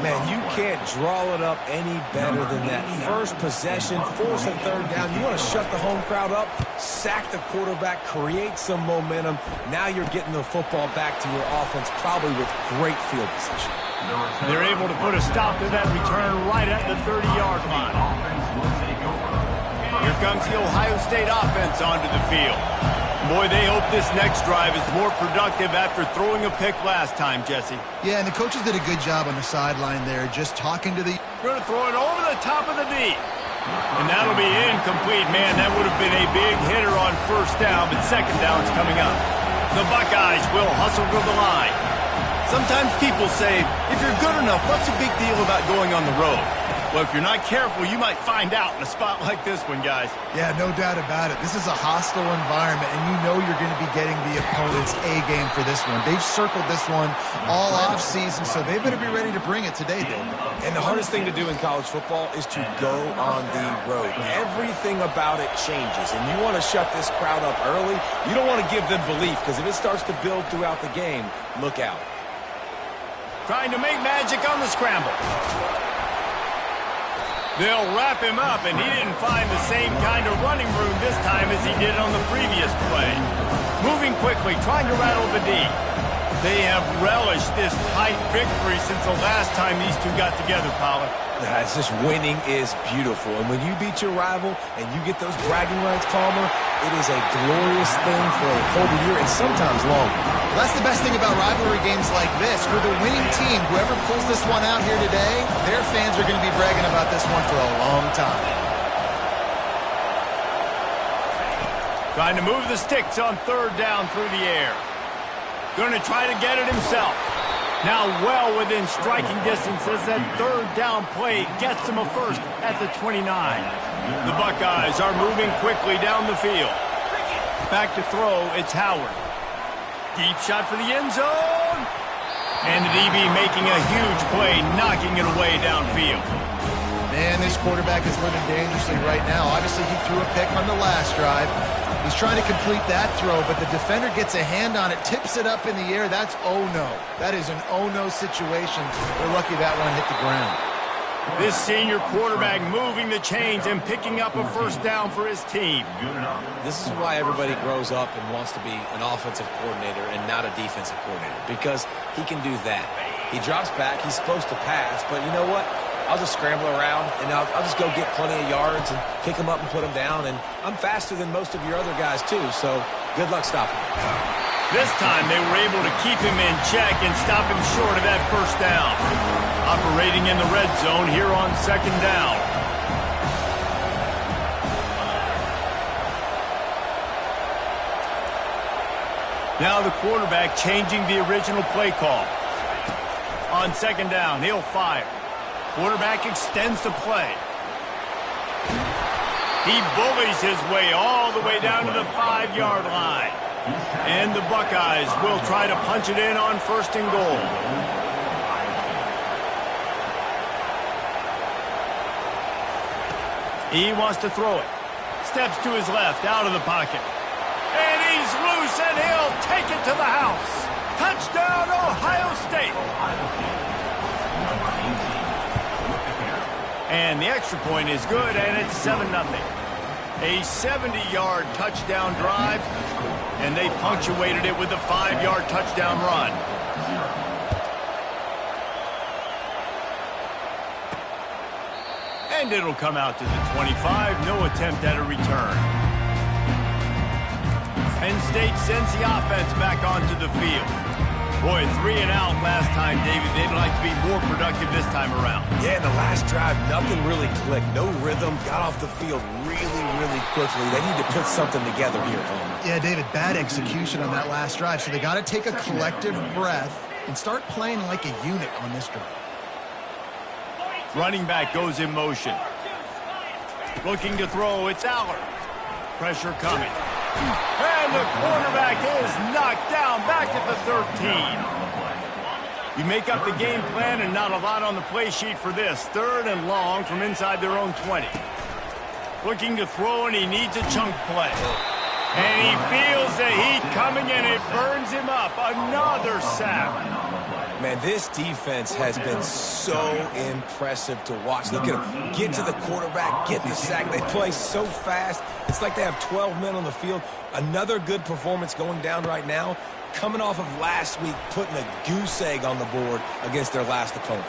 Man, you can't draw it up any better than that. First possession, 4th and 3rd down. You want to shut the home crowd up, sack the quarterback, create some momentum. Now you're getting the football back to your offense, probably with great field position.
They're able to put a stop to that return right at the 30-yard line. Here comes the Ohio State offense onto the field. Boy, they hope this next drive is more productive after throwing a pick last time, Jesse.
Yeah, and the coaches did a good job on the sideline there, just talking to the...
Going to throw it over the top of the knee. And that'll be incomplete, man. That would have been a big hitter on first down, but second down's coming up. The Buckeyes will hustle to the line. Sometimes people say, if you're good enough, what's the big deal about going on the road? Well, if you're not careful, you might find out in a spot like this one, guys.
Yeah, no doubt about it. This is a hostile environment, and you know you're going to be getting the opponent's A-game for this one. They've circled this one all off-season, so they better be ready to bring it today, Dave.
And the hardest thing to do in college football is to go on the road. Everything about it changes, and you want to shut this crowd up early. You don't want to give them belief, because if it starts to build throughout the game, look out.
Trying to make magic on the scramble. They'll wrap him up, and he didn't find the same kind of running room this time as he did on the previous play. Moving quickly, trying to rattle the D. They have relished this tight victory since the last time these two got together, Pollard.
It's just winning is beautiful. And when you beat your rival and you get those bragging rights, Palmer, it is a glorious thing for a whole year and sometimes longer.
Well, that's the best thing about rivalry games like this. For the winning team, whoever pulls this one out here today, their fans are going to be bragging about this one for a long time.
Trying to move the sticks on third down through the air. Going to try to get it himself. Now well within striking distance as that third down play gets him a first at the 29. The Buckeyes are moving quickly down the field. Back to throw, it's Howard. Deep shot for the end zone. And the DB making a huge play, knocking it away downfield.
Man, this quarterback is living dangerously right now. Obviously, he threw a pick on the last drive. He's trying to complete that throw, but the defender gets a hand on it, tips it up in the air. That's oh-no. That is an oh-no situation. They're lucky that one hit the ground.
This senior quarterback moving the chains and picking up a first down for his team.
This is why everybody grows up and wants to be an offensive coordinator and not a defensive coordinator, because he can do that. He drops back. He's supposed to pass, but you know what? I'll just scramble around, and I'll just go get plenty of yards and pick them up and put them down. And I'm faster than most of your other guys, too, so good luck stopping him.
This time they were able to keep him in check and stop him short of that first down. Operating in the red zone here on second down. Now the quarterback changing the original play call. On second down, he'll fire. Quarterback extends the play. He bullies his way all the way down to the 5-yard line. And the Buckeyes will try to punch it in on first and goal. He wants to throw it. Steps to his left, out of the pocket. And he's loose, and he'll take it to the house. Touchdown, Ohio State. And the extra point is good, and it's 7-0. A 70-yard touchdown drive, and they punctuated it with a 5-yard touchdown run. And it'll come out to the 25. No attempt at a return. Penn State sends the offense back onto the field. Boy, 3 and out last time, David. They'd like to be more productive this time around.
Yeah, in the last drive, nothing really clicked. No rhythm. Got off the field really, really quickly. They need to put something together here, Tom.
Yeah, David, bad execution on that last drive. So they got to take a collective breath and start playing like a unit on this drive.
Running back goes in motion. Looking to throw, it's Aller. Pressure coming. And the quarterback is knocked down back at the 13. You make up the game plan and not a lot on the play sheet for this. Third and long from inside their own 20. Looking to throw, and he needs a chunk play. And he feels the heat coming, and it burns him up. Another sack.
Man, this defense has been so impressive to watch. Look at them get to the quarterback, get the sack. They play so fast. It's like they have 12 men on the field. Another good performance going down right now. Coming off of last week, putting a goose egg on the board against their last opponent.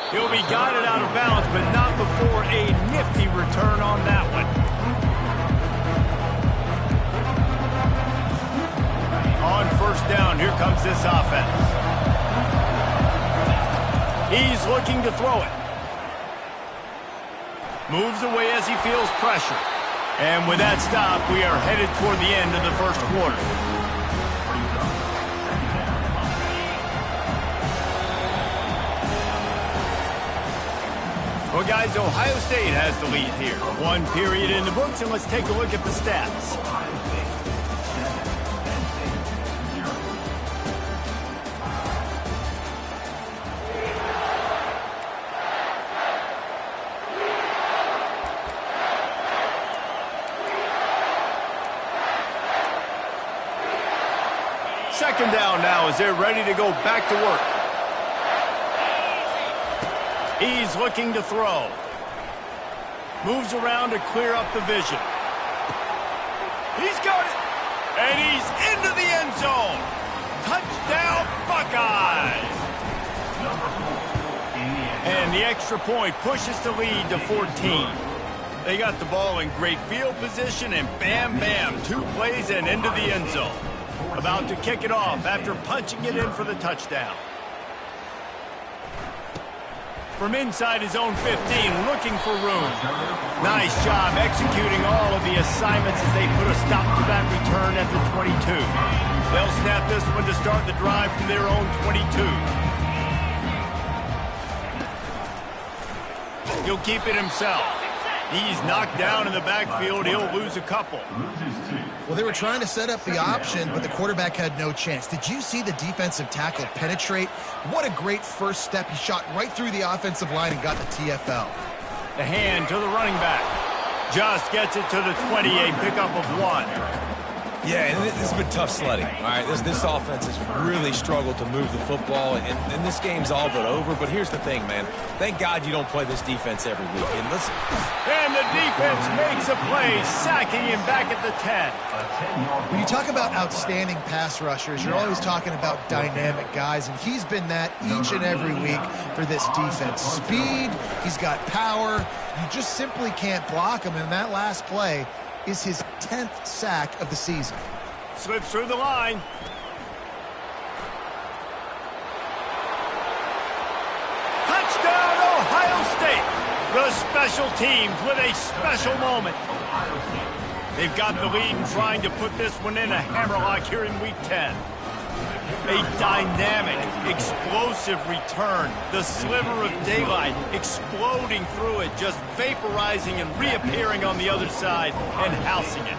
He'll be guided out of bounds, but not before a nifty return on that one. On first down, here comes this offense. He's looking to throw it. Moves away as he feels pressure. And with that stop, we are headed toward the end of the first quarter. Well, guys, Ohio State has the lead here. 1 period in the books, and let's take a look at the stats. Second down now as they're ready to go back to work. He's looking to throw. Moves around to clear up the vision. He's got it. And he's into the end zone. Touchdown, Buckeyes. And the extra point pushes the lead to 14. They got the ball in great field position, and bam, bam, 2 plays and into the end zone. About to kick it off after punching it in for the touchdown. From inside his own 15, looking for room. Nice job executing all of the assignments as they put a stop to that return at the 22. They'll snap this one to start the drive from their own 22. He'll keep it himself. He's knocked down in the backfield. He'll lose a couple.
Well, they were trying to set up the option, but the quarterback had no chance. Did you see the defensive tackle penetrate? What a great first step. He shot right through the offensive line and got the TFL.
The hand to the running back. Just gets it to the 20, a pickup of 1.
Yeah, and this has been tough sledding. All right, this offense has really struggled to move the football, and this game's all but over. But here's the thing, man. Thank God you don't play this defense every week.
And the defense makes a play, sacking him back at the 10.
When you talk about outstanding pass rushers, you're always talking about dynamic guys, and he's been that each and every week for this defense. Speed, he's got power. You just simply can't block him, and that last play is his 10th sack of the season.
Slips through the line. Touchdown, Ohio State. The special teams with a special moment. They've got the lead and trying to put this one in a hammerlock here in Week 10. A dynamic, explosive return. The sliver of daylight exploding through it, just vaporizing and reappearing on the other side and housing it.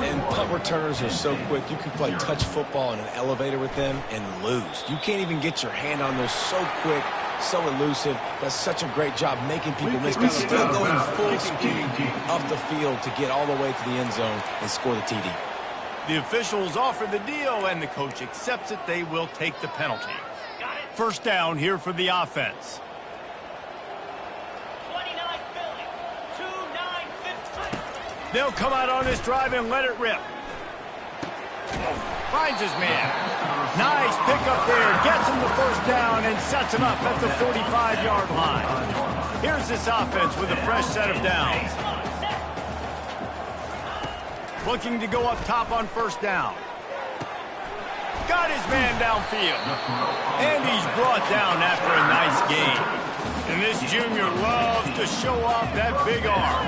And punt returners are so quick. You can play touch football in an elevator with them and lose. You can't even get your hand on those. So quick, so elusive. Does such a great job making people miss, but still going full speed up the field to get all the way to the end zone and score the TD.
The officials offer the deal, and the coach accepts it. They will take the penalty. First down here for the offense.
29 Philly, 2-9-15.
They'll come out on this drive and let it rip. Finds his man. Nice pickup there. Gets him the first down and sets him up at the 45-yard line. Here's this offense with a fresh set of downs. Looking to go up top on first down. Got his man downfield. And he's brought down after a nice gain. And this junior loves to show off that big arm.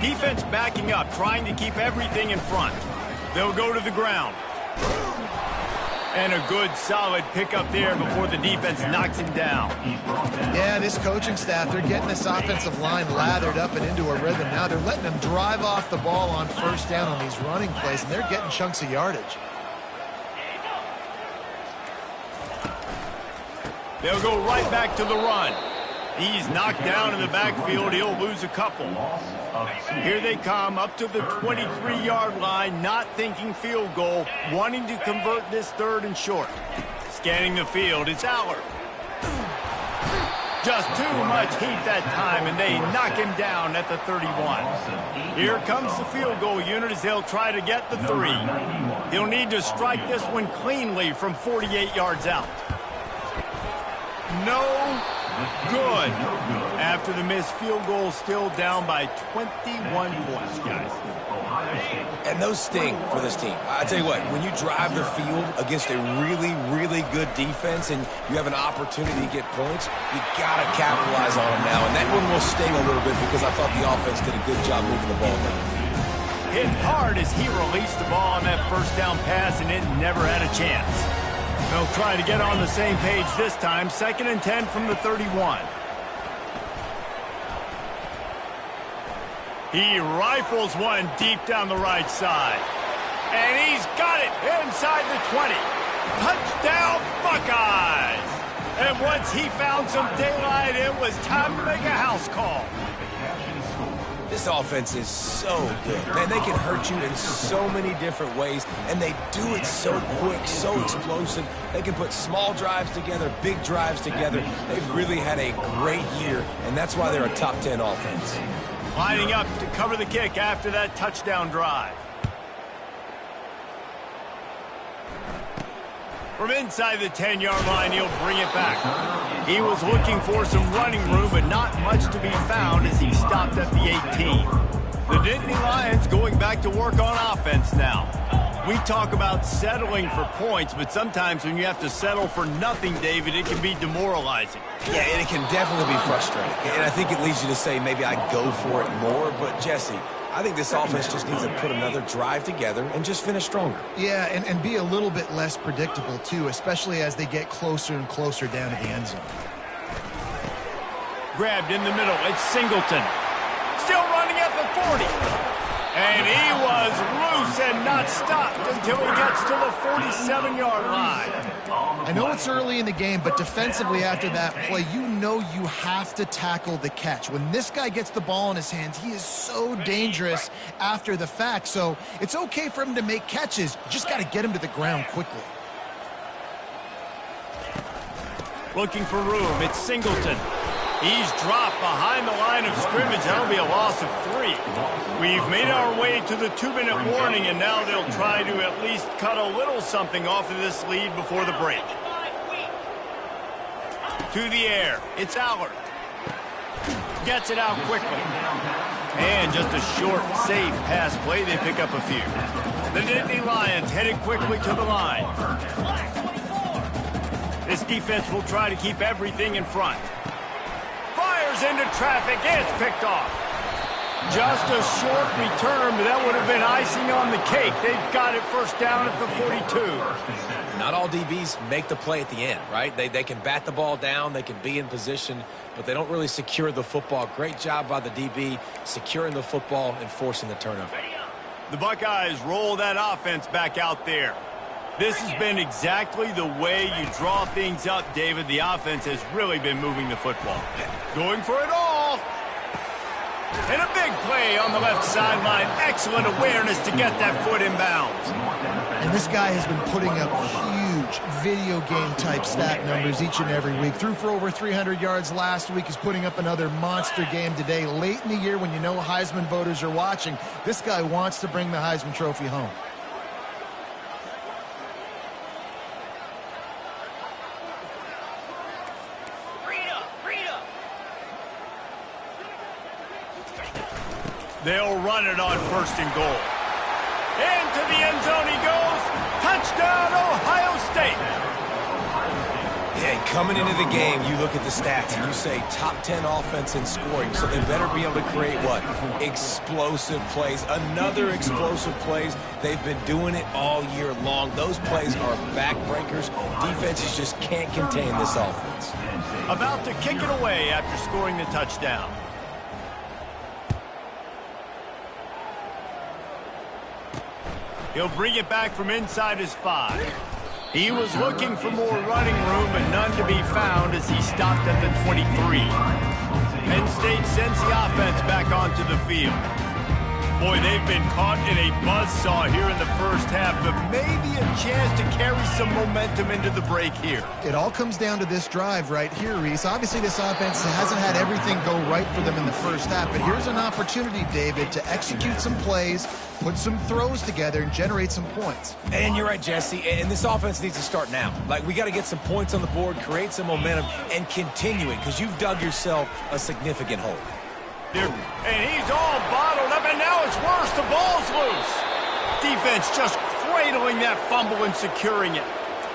Defense backing up, trying to keep everything in front. They'll go to the ground. And a good, solid pickup there before the defense knocks him down.
Yeah, this coaching staff, they're getting this offensive line lathered up and into a rhythm. Now they're letting them drive off the ball on first down on these running plays, and they're getting chunks of yardage.
They'll go right back to the run. He's knocked down in the backfield. He'll lose a couple. Here they come up to the 23-yard line, not thinking field goal, wanting to convert this third and short. Scanning the field, it's Allard. Just too much heat that time, and they knock him down at the 31. Here comes the field goal unit as they'll try to get the 3. He'll need to strike this one cleanly from 48 yards out. No good. After the missed field goal, still down by 21 points, guys.
And those sting for this team. I tell you what, when you drive the field against a really, really good defense and you have an opportunity to get points, you got to capitalize on them now. And that one will sting a little bit because I thought the offense did a good job moving the ball down.
Hit hard as he released the ball on that first down pass, and it never had a chance. They'll try to get on the same page this time. 2nd and 10 from the 31. He rifles one deep down the right side. And he's got it inside the 20. Touchdown, Buckeyes! And once he found some daylight, it was time to make a house call.
This offense is so good. Man, they can hurt you in so many different ways, and they do it so quick, so explosive. They can put small drives together, big drives together. They've really had a great year, and that's why they're a top 10 offense.
Lining up to cover the kick after that touchdown drive. From inside the 10-yard line, he'll bring it back. He was looking for some running room, but not much to be found as he stopped at the 18. The Nittany Lions going back to work on offense now. We talk about settling for points, but sometimes when you have to settle for nothing, David, it can be demoralizing.
Yeah, and it can definitely be frustrating. And I think it leads you to say maybe I go for it more. But, Jesse, I think this offense just needs to put another drive together and just finish stronger.
Yeah, and be a little bit less predictable, too, especially as they get closer and closer down to the end zone.
Grabbed in the middle. It's Singleton. Still running at the 40. And he was loose and not stopped until he gets to the 47-yard line.
I know it's early in the game, but defensively after that play, you know you have to tackle the catch. When this guy gets the ball in his hands, he is so dangerous after the fact. So it's okay for him to make catches. You just got to get him to the ground quickly.
Looking for room. It's Singleton. He's dropped behind the line of scrimmage. That'll be a loss of 3. We've made our way to the 2-minute warning, and now they'll try to at least cut a little something off of this lead before the break. To the air. It's Allard. Gets it out quickly. And just a short, safe pass play. They pick up a few. The Nittany Lions headed quickly to the line. This defense will try to keep everything in front. Fires into traffic. It's picked off. Just a short return, but that would have been icing on the cake. They've got it first down at the 42.
Not all DBs make the play at the end, right? They can bat the ball down, they can be in position, but they don't really secure the football. Great job by the DB securing the football and forcing the turnover.
The Buckeyes roll that offense back out there. This has been exactly the way you draw things up, David. The offense has really been moving the football. Going for it all. And a big play on the left sideline. Excellent awareness to get that foot in bounds.
And this guy has been putting up huge video game type stat numbers each and every week. Threw for over 300 yards last week. He's putting up another monster game today. Late in the year when you know Heisman voters are watching, this guy wants to bring the Heisman Trophy home.
They'll run it on 1st and goal. Into the end zone he goes. Touchdown, Ohio State.
Yeah, coming into the game, you look at the stats and you say top 10 offense in scoring, so they better be able to create what? Explosive plays. Another explosive plays. They've been doing it all year long. Those plays are backbreakers. Defenses just can't contain this offense.
About to kick it away after scoring the touchdown. He'll bring it back from inside his 5. He was looking for more running room, but none to be found as he stopped at the 23. Penn State sends the offense back onto the field. Boy, they've been caught in a buzzsaw here in the first half, but maybe a chance to carry some momentum into the break here.
It all comes down to this drive right here, Reese. Obviously, this offense hasn't had everything go right for them in the first half, but here's an opportunity, David, to execute some plays, put some throws together, and generate some points.
And you're right, Jesse, and this offense needs to start now. Like, we got to get some points on the board, create some momentum, and continue it, because you've dug yourself a significant hole.
And he's all bottled up, and now it's worse. The ball's loose. Defense just cradling that fumble and securing it.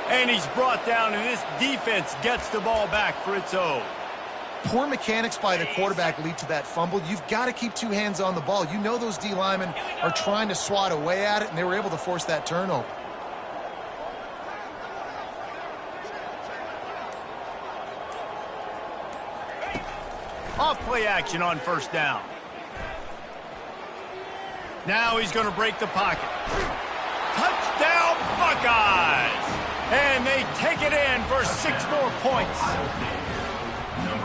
And he's brought down, and this defense gets the ball back for its own.
Poor mechanics by the quarterback lead to that fumble. You've got to keep 2 hands on the ball. You know those D linemen are trying to swat away at it, and they were able to force that turnover.
Off play action on 1st down. Now he's going to break the pocket. Touchdown, Buckeyes! And they take it in for 6 more points.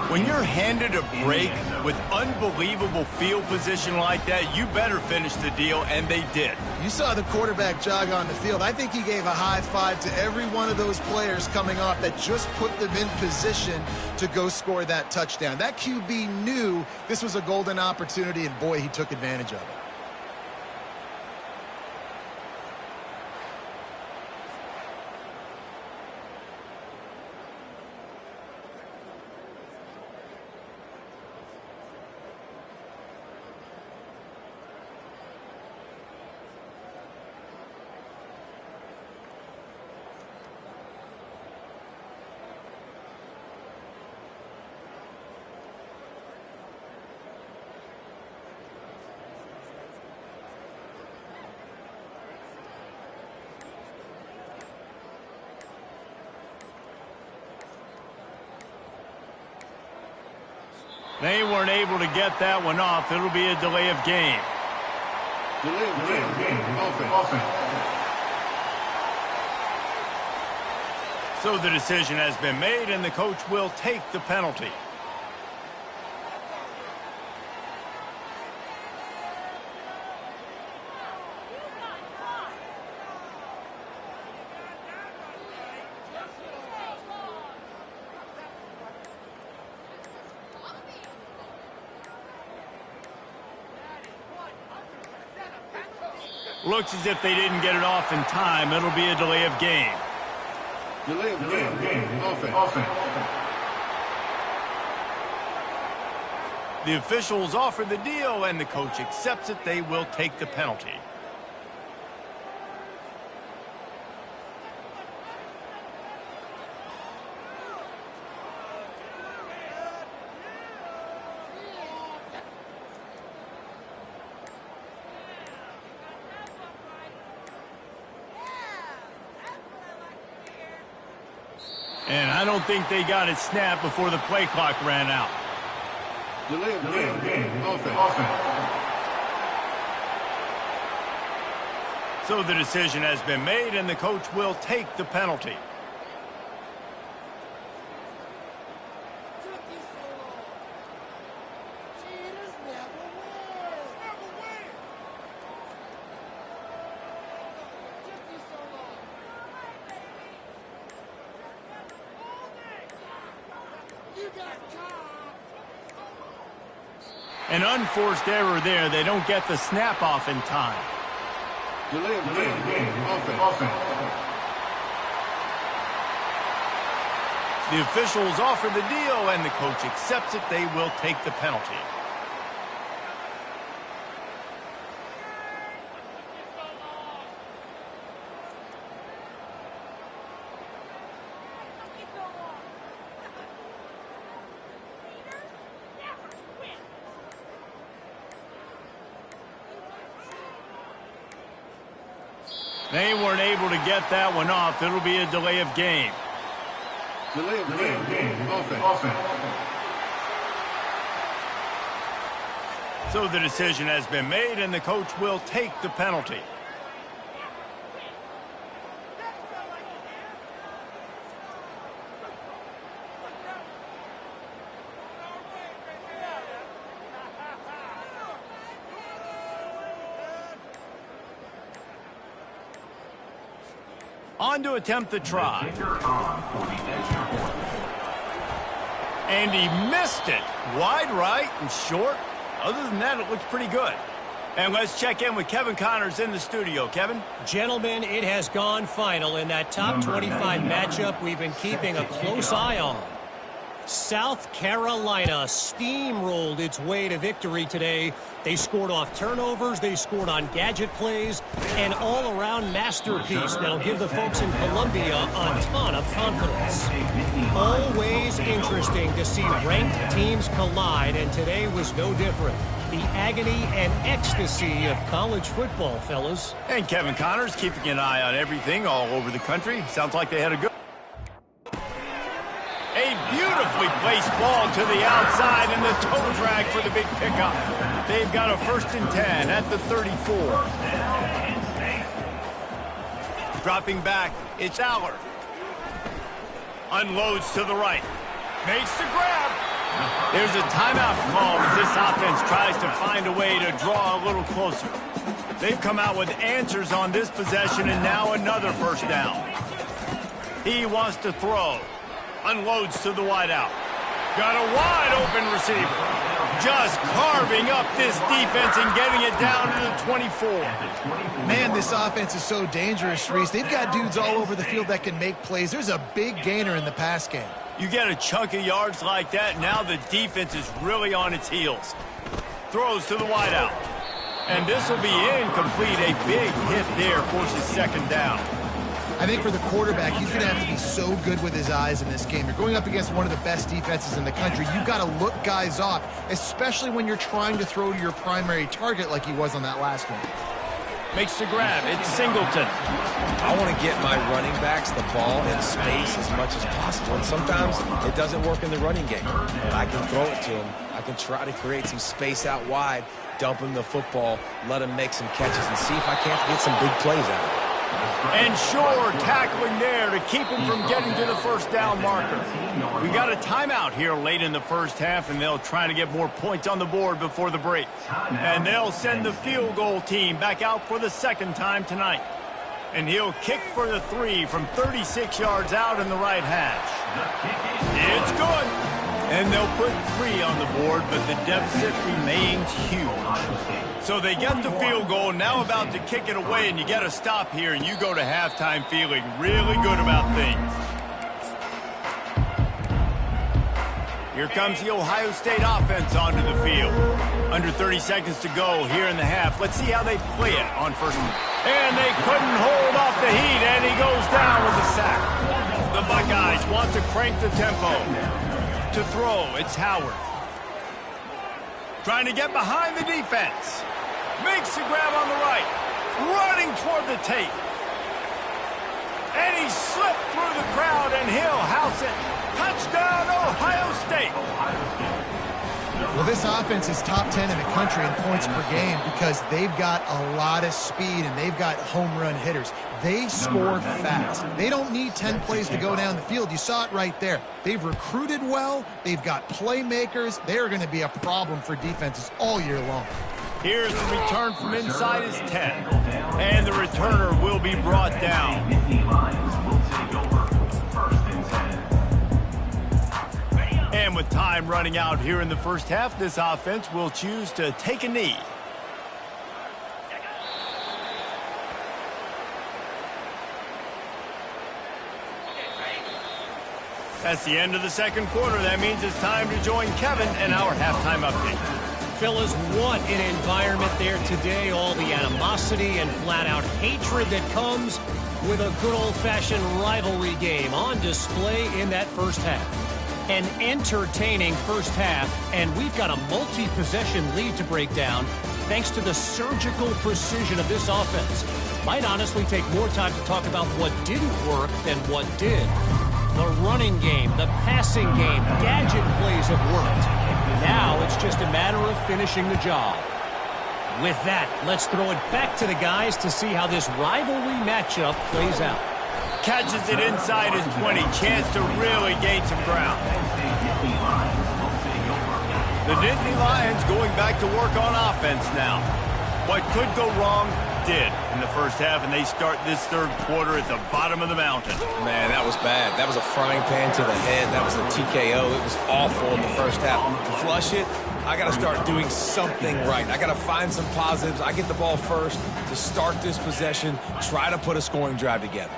When you're handed a break with unbelievable field position like that, you better finish the deal, and they did.
You saw the quarterback jog on the field. I think he gave a high five to every one of those players coming off that just put them in position to go score that touchdown. That QB knew this was a golden opportunity, and boy, he took advantage of it.
They weren't able to get that one off. It'll be a delay of game.
Delay of game. Offense.
So the decision has been made, and the coach will take the penalty. Looks as if they didn't get it off in time. It'll be a delay of game.
Delay of game. Offense.
The officials offer the deal, and the coach accepts it. They will take the penalty. And I don't think they got it snapped before the play clock ran out.
Delay of game. Offense.
So the decision has been made, and the coach will take the penalty. An unforced error there. They don't get the snap off in time.
Delay of game. Offense.
The officials offer the deal, and the coach accepts it. They will take the penalty. They weren't able to get that one off. It'll be a delay of game.
Delay of game. Offense.
So the decision has been made, and the coach will take the penalty. On to attempt the try. And he missed it. Wide right and short. Other than that, it looks pretty good. And let's check in with Kevin Connors in the studio. Kevin?
Gentlemen, it has gone final in that top 25 matchup we've been keeping a close eye on. South Carolina steamrolled its way to victory today. They scored off turnovers, they scored on gadget plays, an all-around masterpiece that'll give the folks in Columbia a ton of confidence. Always interesting to see ranked teams collide, and today was no different. The agony and ecstasy of college football, fellas.
And Kevin Connors keeping an eye on everything all over the country. Sounds like they had a good... A beautifully placed ball to the outside, and the toe drag for the big pickup. They've got a 1st and 10 at the 34. Dropping back, it's Aller. Unloads to the right. Makes the grab. There's a timeout call as this offense tries to find a way to draw a little closer. They've come out with answers on this possession, and now another 1st down. He wants to throw. Unloads to the wideout. Got a wide open receiver. Just carving up this defense and getting it down to the 24.
Man, this offense is so dangerous, Reese. They've got dudes all over the field that can make plays. There's a big gainer in the pass game.
You get a chunk of yards like that, now the defense is really on its heels. Throws to the wideout. And this will be incomplete. A big hit there forces 2nd down.
I think for the quarterback, he's going to have to be so good with his eyes in this game. You're going up against one of the best defenses in the country. You've got to look guys off, especially when you're trying to throw to your primary target like he was on that last one.
Makes the grab. It's Singleton.
I want to get my running backs the ball in space as much as possible. And sometimes it doesn't work in the running game. But I can throw it to them. I I can try to create some space out wide, dump him the football, let him make some catches, and see if I can't get some big plays out of it.
And sure, tackling there to keep him from getting to the first down marker. We got a timeout here late in the first half, and they'll try to get more points on the board before the break. And they'll send the field goal team back out for the second time tonight. And he'll kick for the 3 from 36 yards out in the right hash. It's good. And they'll put 3 on the board, but the deficit remains huge. So they get the field goal, now about to kick it away, and you get a stop here, and you go to halftime feeling really good about things. Here comes the Ohio State offense onto the field. Under 30 seconds to go here in the half. Let's see how they play it on first. And they couldn't hold off the heat, and he goes down with a sack. The Buckeyes want to crank the tempo. To throw, it's Howard. Trying to get behind the defense. Makes the grab on the right. Running toward the tape. And he slipped through the crowd, and he'll house it. Touchdown, Ohio State.
Well, this offense is top 10 in the country in points per game because they've got a lot of speed and they've got home run hitters. They score fast. They don't need 10 plays to go down the field. You saw it right there. They've recruited well. They've got playmakers. They're going to be a problem for defenses all year long.
Here's the return from inside his 10. And the returner will be brought down. And with time running out here in the first half, this offense will choose to take a knee. That's the end of the second quarter. That means it's time to join Kevin and our halftime update.
Fellas, what an environment there today. All the animosity and flat-out hatred that comes with a good old-fashioned rivalry game on display in that first half. An entertaining first half, and we've got a multi-possession lead to break down thanks to the surgical precision of this offense. Might honestly take more time to talk about what didn't work than what did. The running game, the passing game, gadget plays have worked. Now it's just a matter of finishing the job. With that, let's throw it back to the guys to see how this rivalry matchup plays out.
Catches it inside his 20. Chance to really gain some ground. The Nittany Lions going back to work on offense now. What could go wrong did in the first half, and they start this third quarter at the bottom of the mountain.
Man, that was bad. That was a frying pan to the head. That was a TKO. It was awful in the first half. To flush it, I got to start doing something right. I got to find some positives. I get the ball first to start this possession, try to put a scoring drive together.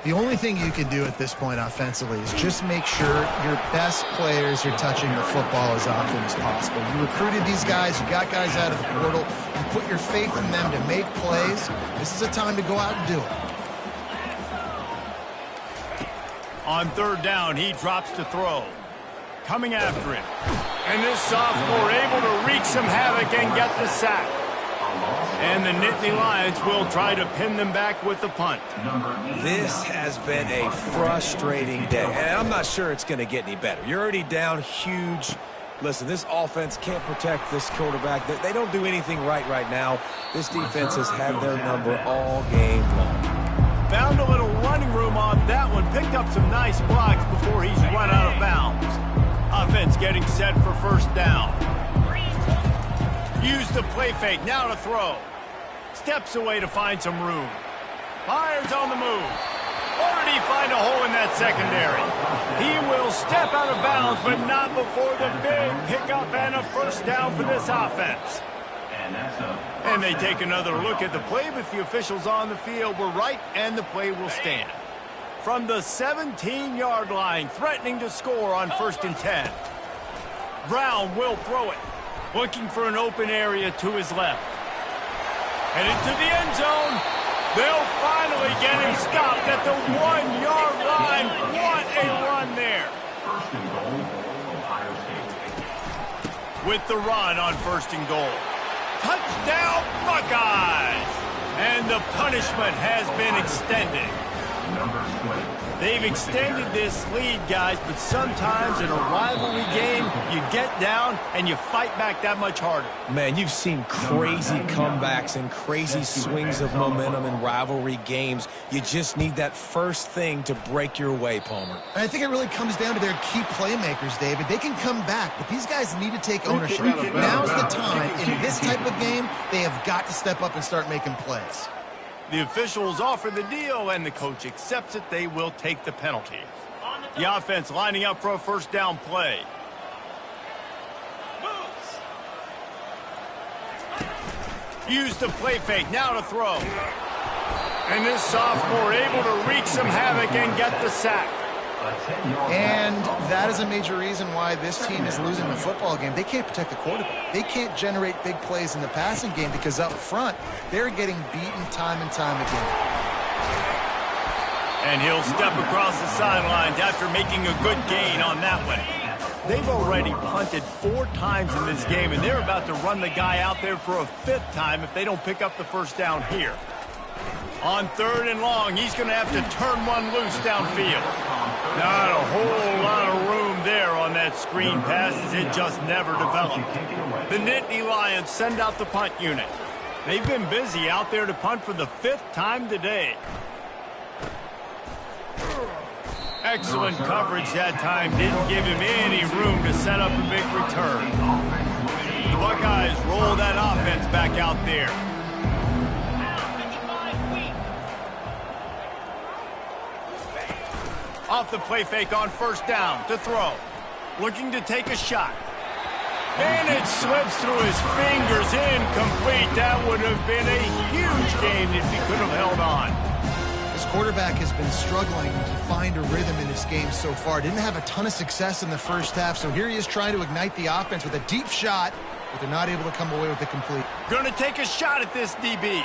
The only thing you can do at this point offensively is just make sure your best players are touching the football as often as possible. You recruited these guys, you got guys out of the portal, you put your faith in them to make plays. This is a time to go out and do it.
On third down, he drops to throw. Coming after it. And this sophomore able to wreak some havoc and get the sack. And the Nittany Lions will try to pin them back with the punt.
This has been a frustrating day, and I'm not sure it's going to get any better. You're already down huge. Listen, this offense can't protect this quarterback. They don't do anything right now. This defense has had their number all game long.
Found a little running room on that one. Picked up some nice blocks before he's run out of bounds. Offense getting set for first down. Use the play fake, now to throw. Steps away to find some room. Fires on the move. Or did he find a hole in that secondary? He will step out of bounds, but not before the big pickup and a first down for this offense. And they take another look at the play, but the officials on the field were right, and the play will stand. From the 17-yard line, threatening to score on 1st and 10. Brown will throw it. Looking for an open area to his left. Headed to the end zone. They'll finally get him stopped at the 1-yard line. What a run there. With the run on 1st and goal. Touchdown, Buckeyes! And the punishment has been extended.
number 20.
They've extended this lead, guys, but sometimes in a rivalry game, you get down and you fight back that much harder.
Man, you've seen crazy comebacks and crazy swings of momentum in rivalry games. You just need that first thing to break your way, Palmer.
And I think it really comes down to their key playmakers, David. They can come back, but these guys need to take ownership. Now's the time. In this type of game, they have got to step up and start making plays.
The officials offer the deal, and the coach accepts it. They will take the penalty. The offense lining up for a first down play. Use the play fake, now to throw. And this sophomore able to wreak some havoc and get the sack.
And that is a major reason why this team is losing the football game. They can't protect the quarterback. They can't generate big plays in the passing game because up front, they're getting beaten time and time again.
And he'll step across the sidelines after making a good gain on that one. They've already punted 4 times in this game, and they're about to run the guy out there for a 5th time if they don't pick up the first down here. On 3rd and long, he's going to have to turn one loose downfield. Not a whole lot of room there on that screen pass as it just never developed. The Nittany Lions send out the punt unit. They've been busy out there to punt for the 5th time today. Excellent coverage that time. Didn't give him any room to set up a big return. The Buckeyes roll that offense back out there. Off the play fake on first down to throw. Looking to take a shot. And it slips through his fingers, incomplete. That would have been a huge gain if he could have held on.
This quarterback has been struggling to find a rhythm in this game so far. Didn't have a ton of success in the first half, so here he is trying to ignite the offense with a deep shot, but they're not able to come away with it complete.
Going to take a shot at this DB.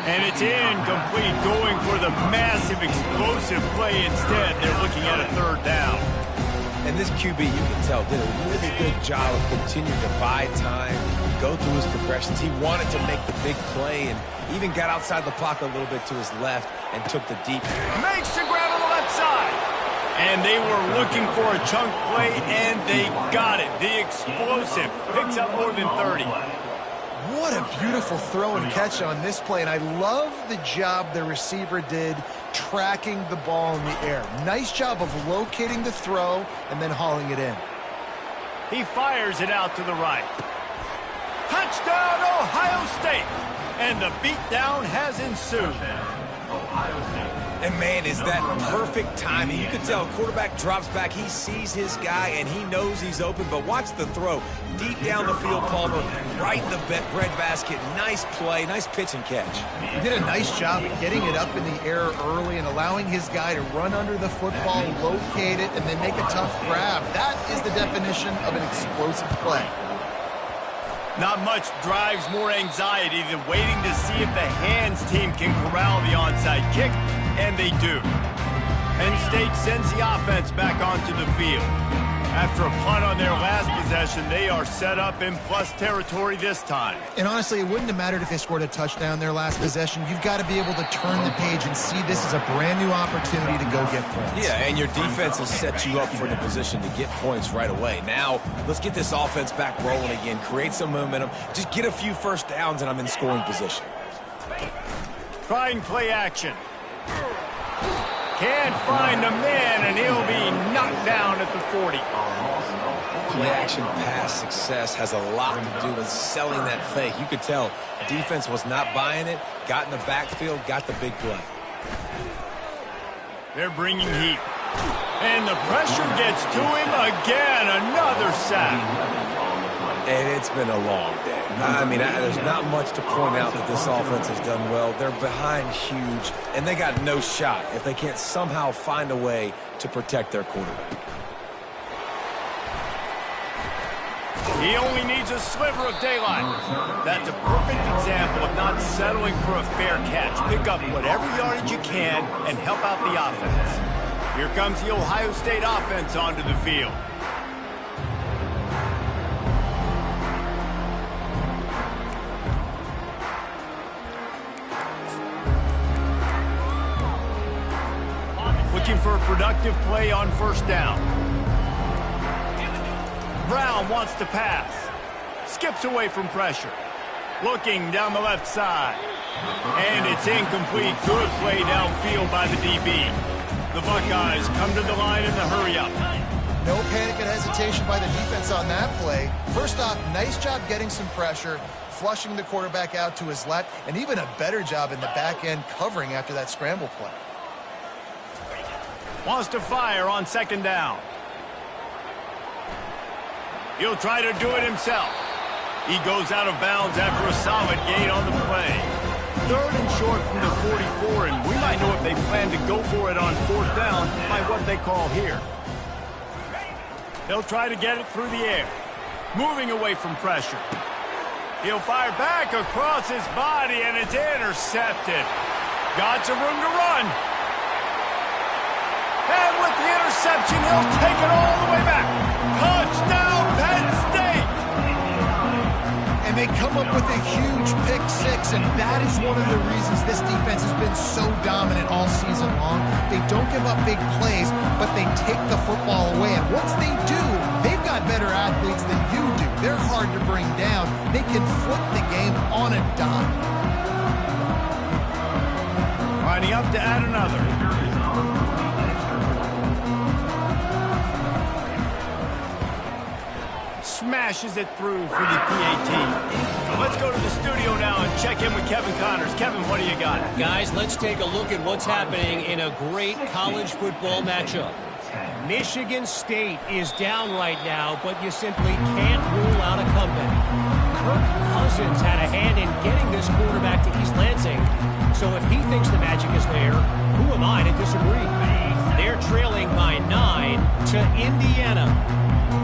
And it's incomplete, going for the massive explosive play instead. They're looking at a 3rd down.
And this QB, you can tell, did a really good job of continuing to buy time, go through his progressions. He wanted to make the big play and even got outside the pocket a little bit to his left and took the deep.
Makes the grab on the left side. And they were looking for a chunk play, and they got it. The explosive picks up more than 30.
What a beautiful throw and catch on this play, and I love the job the receiver did tracking the ball in the air. Nice job of locating the throw and then hauling it in.
He fires it out to the right. Touchdown, Ohio State! And the beatdown has ensued.
And, man, is that perfect timing. You can tell quarterback drops back. He sees his guy, and he knows he's open. But watch the throw. Deep down the field, Palmer, right in the breadbasket. Nice play, nice pitch and catch.
He did a nice job of getting it up in the air early and allowing his guy to run under the football, locate it, and then make a tough grab. That is the definition of an explosive play.
Not much drives more anxiety than waiting to see if the hands team can corral the onside kick, and they do. Penn State sends the offense back onto the field. After a punt on their last possession, they are set up in plus territory this time.
And honestly, it wouldn't have mattered if they scored a touchdown their last possession. You've got to be able to turn the page and see this as a brand new opportunity to go get points.
Yeah, and your defense has set you up for the position to get points right away. Now, let's get this offense back rolling again, create some momentum, just get a few first downs, and I'm in scoring position.
Trying play action. Can't find a man, and he'll be knocked down at the 40.
Play-action pass success has a lot to do with selling that fake. You could tell defense was not buying it, got in the backfield, got the big play.
They're bringing heat. And the pressure gets to him again. Another sack.
And it's been a long day. I mean, there's not much to point out that this offense has done well. They're behind huge, and they got no shot if they can't somehow find a way to protect their quarterback.
He only needs a sliver of daylight. That's a perfect example of not settling for a fair catch. Pick up whatever yardage you can and help out the offense. Here comes the Ohio State offense onto the field. looking for a productive play on first down. Brown wants to pass. Skips away from pressure. Looking down the left side. And it's incomplete. Good play downfield by the DB. The Buckeyes come to the line in the hurry-up.
No panic and hesitation by the defense on that play. First off, nice job getting some pressure, flushing the quarterback out to his left, and even a better job in the back end covering after that scramble play.
Wants to fire on second down. He'll try to do it himself. He goes out of bounds after a solid gain on the play. Third and short from the 44, and we might know if they plan to go for it on fourth down by what they call here. He'll try to get it through the air, moving away from pressure. He'll fire back across his body, and it's intercepted. Got some room to run. And with the interception, he'll take it all the way back. Touchdown, Penn State!
And they come up with a huge pick six, and that is one of the reasons this defense has been so dominant all season long. They don't give up big plays, but they take the football away. And once they do, they've got better athletes than you do. They're hard to bring down. They can flip the game on a dime.
Lining up to add another. Smashes it through for the PAT. Let's go to the studio now and check in with Kevin Connors. Kevin, what do you got?
Guys, let's take a look at what's happening in a great college football matchup. Michigan State is down right now, but you simply can't rule out a comeback. Kirk Cousins had a hand in getting this quarterback to East Lansing, so if he thinks the magic is there, who am I to disagree? They're trailing by 9 to Indiana.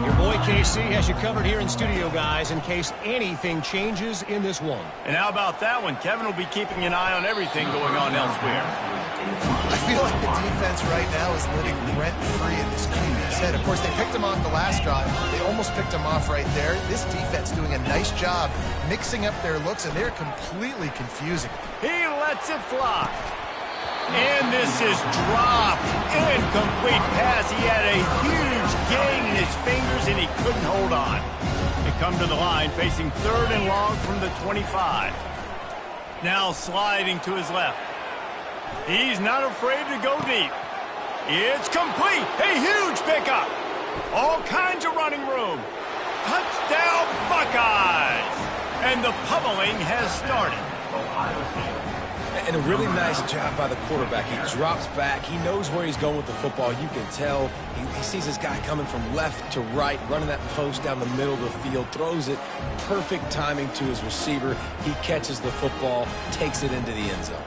Your boy KC has you covered here in studio, guys, in case anything changes in this one.
And how about that one? Kevin will be keeping an eye on everything going on elsewhere.
I feel like the defense right now is living rent-free in this QB's head. Of course, they picked him off the last drive. They almost picked him off right there. This defense doing a nice job mixing up their looks, and they're completely confusing.
He lets it fly. And this is dropped. Incomplete pass. He had a huge gain in his fingers, and he couldn't hold on. They come to the line, facing third and long from the 25. Now sliding to his left. He's not afraid to go deep. It's complete. A huge pickup. All kinds of running room. Touchdown, Buckeyes. And the pummeling has started.
And a really nice job by the quarterback. He drops back. He knows where he's going with the football. You can tell he sees his guy coming from left to right, running that post down the middle of the field, throws it, perfect timing to his receiver. He catches the football, takes it into the end zone.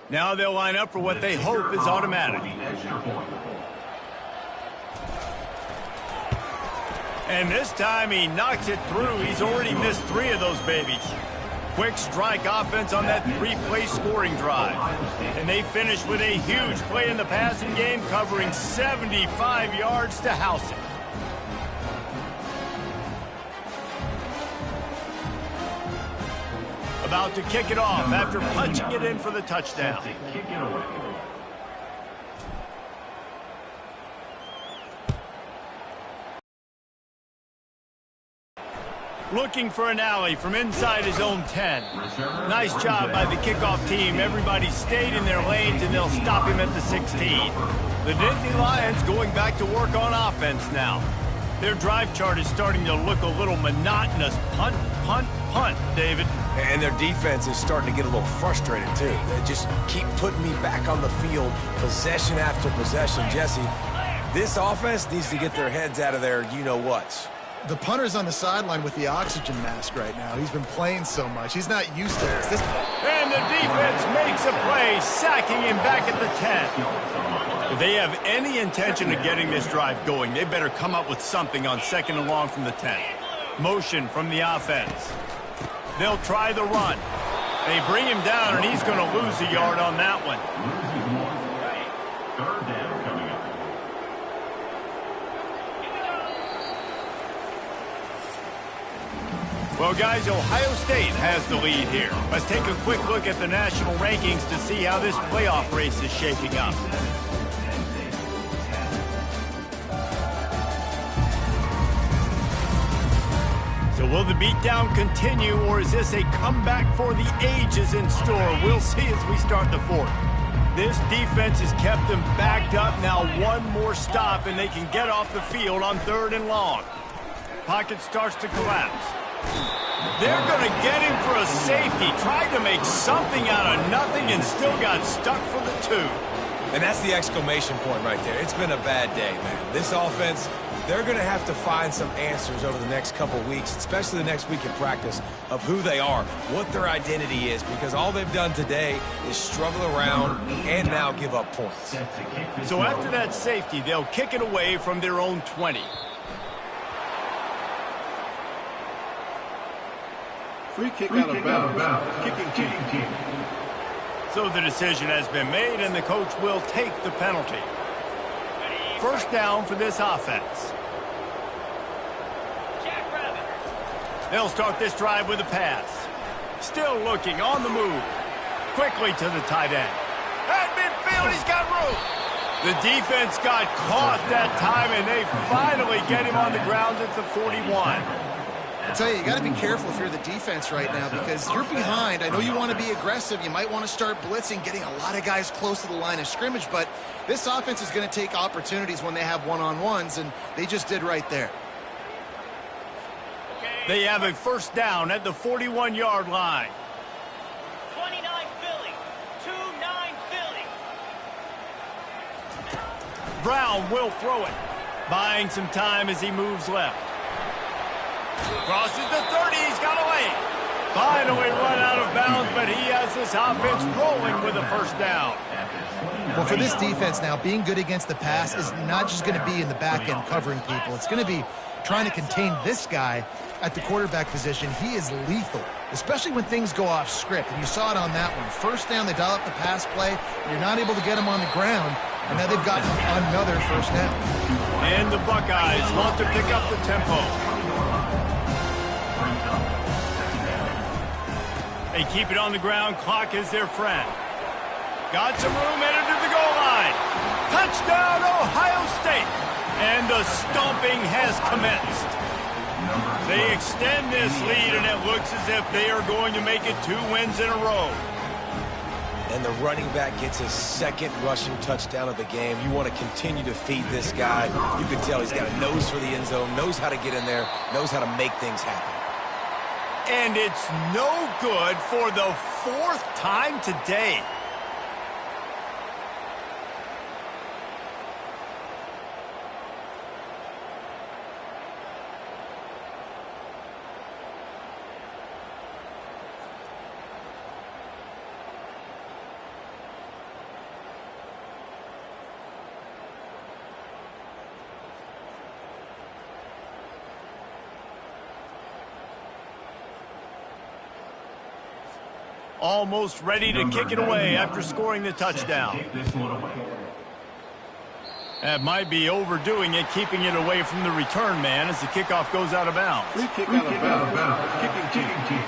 Now they'll line up for what they hope is automatic. And this time he knocks it through. He's already missed 3 of those babies. Quick strike offense on that 3-play scoring drive. And they finish with a huge play in the passing game, covering 75 yards to house it. About to kick it off after punching it in for the touchdown. Looking for an alley from inside his own 10. Nice job by the kickoff team. Everybody stayed in their lanes, and they'll stop him at the 16. The Nittany Lions going back to work on offense now. Their drive chart is starting to look a little monotonous. Punt, punt, punt, David.
And their defense is starting to get a little frustrated, too. They just keep putting me back on the field, possession after possession. Jesse, this offense needs to get their heads out of their you-know-whats.
The punter's on the sideline with the oxygen mask right now. He's been playing so much. He's not used to this.
And the defense makes a play, sacking him back at the 10. If they have any intention of getting this drive going, they better come up with something on second and long from the 10. Motion from the offense. They'll try the run. They bring him down, and he's going to lose a yard on that one. Well, guys, Ohio State has the lead here. Let's take a quick look at the national rankings to see how this playoff race is shaping up. So will the beatdown continue, or is this a comeback for the ages in store? We'll see as we start the fourth. This defense has kept them backed up. Now one more stop, and they can get off the field on 3rd and long. Pocket starts to collapse. They're going to get him for a safety. Tried to make something out of nothing and still got stuck for the 2.
And that's the exclamation point right there. It's been a bad day, man. This offense, they're going to have to find some answers over the next couple weeks, especially the next week in practice, of who they are, what their identity is, because all they've done today is struggle around and now give up points.
So after that safety, they'll kick it away from their own 20.
Free kick out of bounds. Kicking team.
So the decision has been made, and the coach will take the penalty. First down for this offense. They'll start this drive with a pass. Still looking on the move. Quickly to the tight end. At midfield, he's got room. The defense got caught that time, and they finally get him on the ground at the 41.
I tell you, you got to be careful if you're the defense right now because you're behind. I know you want to be aggressive. You might want to start blitzing, getting a lot of guys close to the line of scrimmage, but this offense is going to take opportunities when they have one-on-ones, and they just did right there.
They have a first down at the 41-yard line.
29 Philly. 2-9 Philly.
Brown will throw it, buying some time as he moves left. Crosses the 30, he's got away. Finally run out of bounds, but he has this offense rolling with a first down.
Well, for this defense now, being good against the pass is not just going to be in the back end covering people. It's going to be trying to contain this guy at the quarterback position. He is lethal, especially when things go off script. And you saw it on that one. First down, they dial up the pass play. You're not able to get him on the ground, and now they've gotten another first down.
And the Buckeyes want to pick up the tempo. They keep it on the ground. Clock is their friend. Got some room, headed to the goal line. Touchdown, Ohio State. And the stomping has commenced. They extend this lead, and it looks as if they are going to make it 2 wins in a row.
And the running back gets his 2nd rushing touchdown of the game. You want to continue to feed this guy. You can tell he's got a nose for the end zone, knows how to get in there, knows how to make things happen.
And it's no good for the 4th time today. Almost ready to kick it away after scoring the touchdown. That might be overdoing it, keeping it away from the return man as the kickoff goes out of bounds.
Free kick out of bounds. Kicking team.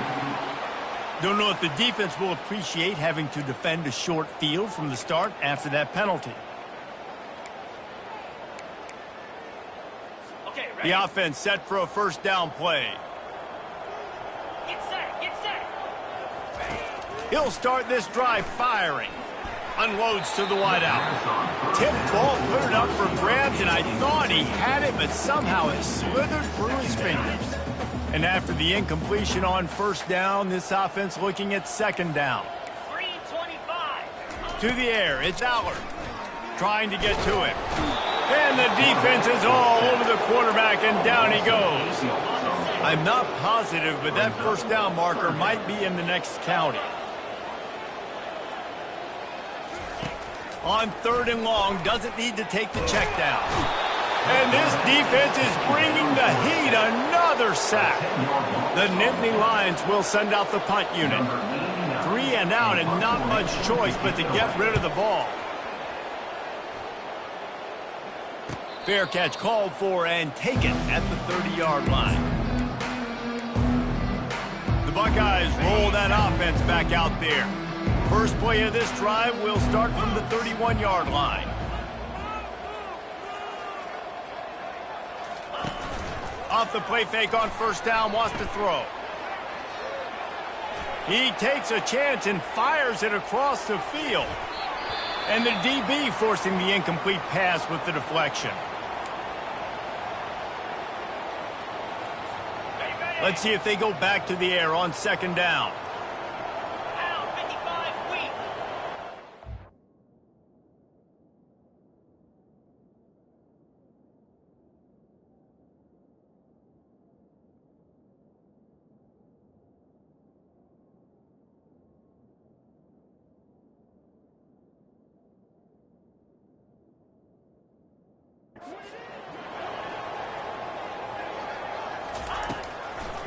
Don't know if the defense will appreciate having to defend a short field from the start after that penalty.
Okay, ready?
The offense set for a first down play.
Get set. Get set.
He'll start this drive firing. Unloads to the wideout. Tip ball, put it up for grabs, and I thought he had it, but somehow it slithered through his fingers. And after the incompletion on first down, this offense looking at second down.
3:25.
To the air, it's Allard. Trying to get to it. And the defense is all over the quarterback, and down he goes. I'm not positive, but that first down marker might be in the next county. On 3rd and long, doesn't need to take the check down. And this defense is bringing the heat. Another sack. The Nittany Lions will send out the punt unit. 3 and out, and not much choice but to get rid of the ball. Fair catch called for and taken at the 30-yard line. The Buckeyes roll that offense back out there. First play of this drive will start from the 31-yard line. Off the play fake on first down, wants to throw. He takes a chance and fires it across the field. And the DB forcing the incomplete pass with the deflection. Let's see if they go back to the air on second down.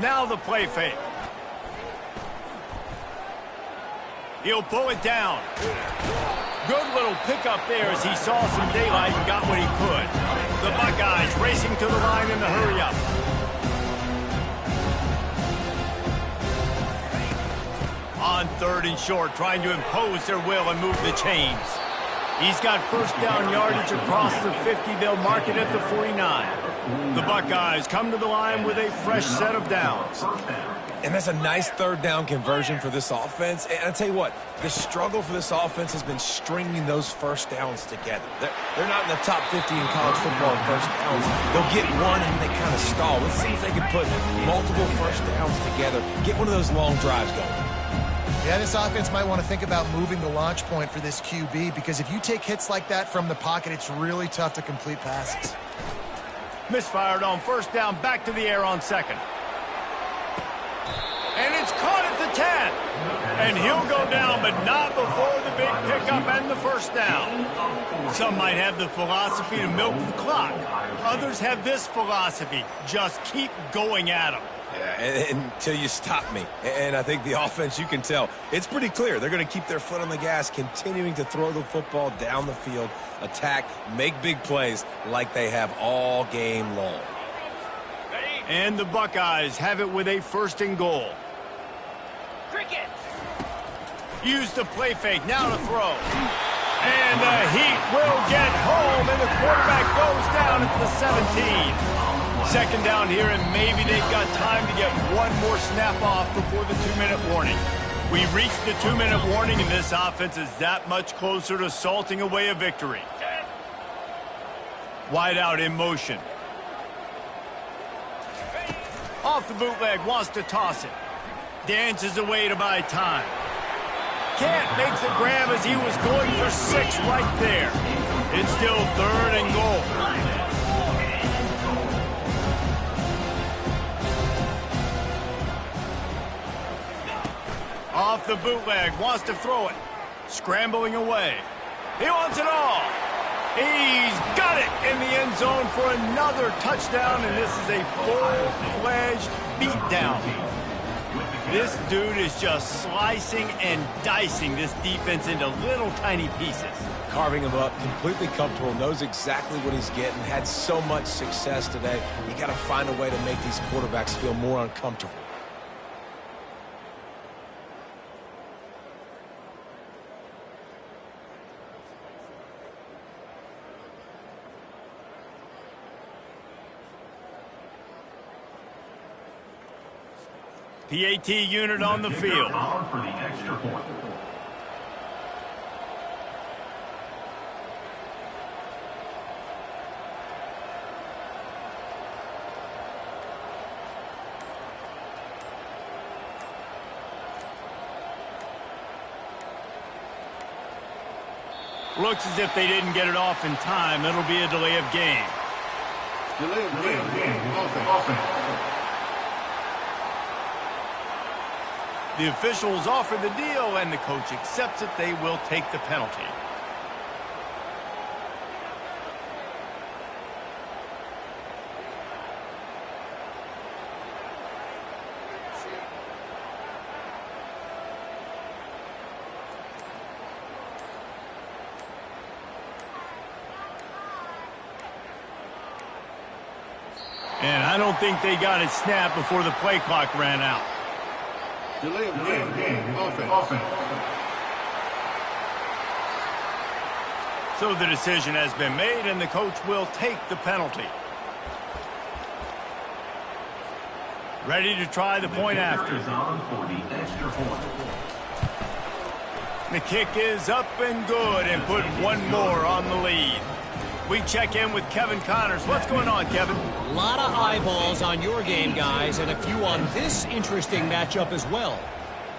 Now the play fake. He'll pull it down. Good little pickup there as he saw some daylight and got what he could. The Buckeyes racing to the line in the hurry-up. On third and short, trying to impose their will and move the chains. He's got first down yardage across the 50. They'll mark it at the 49. The Buckeyes come to the line with a fresh set of downs.
And that's a nice third down conversion for this offense. And I tell you what, the struggle for this offense has been stringing those first downs together. They're not in the top 50 in college football in first downs. They'll get one and they kind of stall. Let's see if they can put multiple first downs together, get one of those long drives going.
Yeah, this offense might want to think about moving the launch point for this QB, because if you take hits like that from the pocket, it's really tough to complete passes.
Misfired on first down, back to the air on second. And it's caught at the 10. And he'll go down, but not before the big pickup and the first down. Some might have the philosophy to milk the clock. Others have this philosophy: just keep going at them.
Yeah, until you stop me. And I think the offense, you can tell, it's pretty clear. They're going to keep their foot on the gas, continuing to throw the football down the field, attack, make big plays like they have all game long.
And the Buckeyes have it with a first and goal.
Cricket.
Use the play fake, now to throw. And the heat will get home, and the quarterback goes down at the 17. Second down here, and maybe they've got time to get one more snap off before the 2-minute warning. We reached the 2-minute warning, and this offense is that much closer to salting away a victory. Wide out in motion. Off the bootleg, wants to toss it. Dances away to buy time. Can't make the grab as he was going for 6 right there. It's still third and goal. Off the bootleg, wants to throw it. Scrambling away. He wants it all. He's got it in the end zone for another touchdown, and this is a full-fledged beatdown. This dude is just slicing and dicing this defense into little tiny pieces.
Carving him up, completely comfortable, knows exactly what he's getting, had so much success today. You got to find a way to make these quarterbacks feel more uncomfortable.
PAT unit on the field.
For the extra point.
Looks as if they didn't get it off in time. It'll be a delay of game.
Delay of game. Offense.
The officials offer the deal, and the coach accepts it. They will take the penalty. And I don't think they got it snapped before the play clock ran out.
Delay of game. Offense.
So the decision has been made, and the coach will take the penalty. Ready to try the point after. The kick is up and good, and put one more on the lead. We check in with Kevin Connors. What's going on, Kevin?
A lot of eyeballs on your game, guys, and a few on this interesting matchup as well.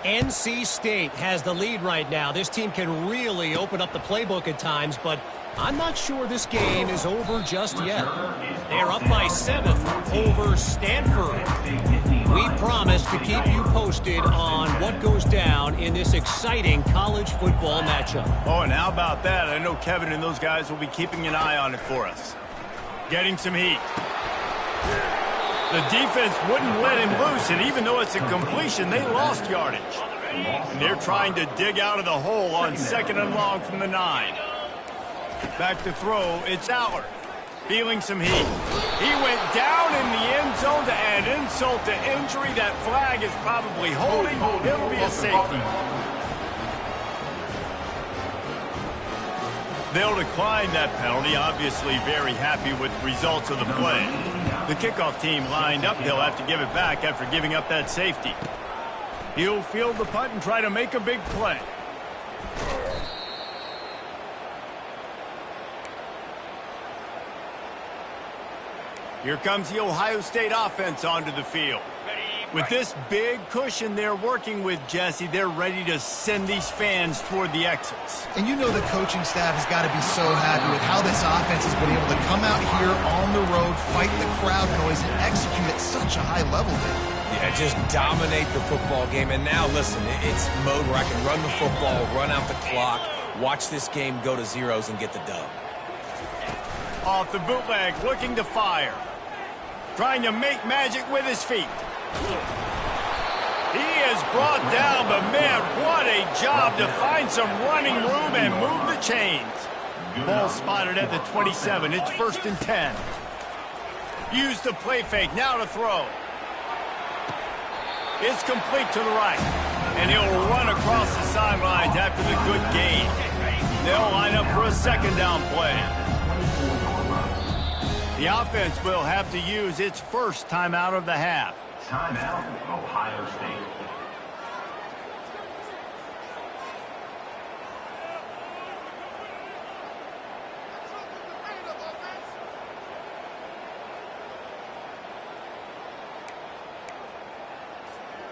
NC State has the lead right now. This team can really open up the playbook at times, but I'm not sure this game is over just yet. They're up by 7 over Stanford. We promise to keep you posted on what goes down in this exciting college football matchup.
Oh, and how about that? I know Kevin and those guys will be keeping an eye on it for us. Getting some heat. The defense wouldn't let him loose, and even though it's a completion, they lost yardage. And they're trying to dig out of the hole on 2nd and long from the 9. Back to throw, it's Aller. Feeling some heat. He went down in the end zone to add insult to injury. That flag is probably holding. It'll be a safety. They'll decline that penalty, obviously very happy with the results of the play. The kickoff team lined up. They'll have to give it back after giving up that safety. He'll field the punt and try to make a big play. Here comes the Ohio State offense onto the field. With this big cushion they're working with, Jesse, they're ready to send these fans toward the exits.
And you know the coaching staff has got to be so happy with how this offense has been able to come out here on the road, fight the crowd noise, and execute at such a high level there.
Yeah, just dominate the football game. And now, listen, it's mode where I can run the football, run out the clock, watch this game go to zeros and get the dub.
Off the bootleg, looking to fire. Trying to make magic with his feet. He is brought down, but man, what a job to find some running room and move the chains. Ball spotted at the 27. It's 1st and 10. Use the play fake, now to throw. It's complete to the right. And he'll run across the sidelines after the good gain. They'll line up for a 2nd down play. The offense will have to use its first timeout of the half.
Timeout, Ohio State.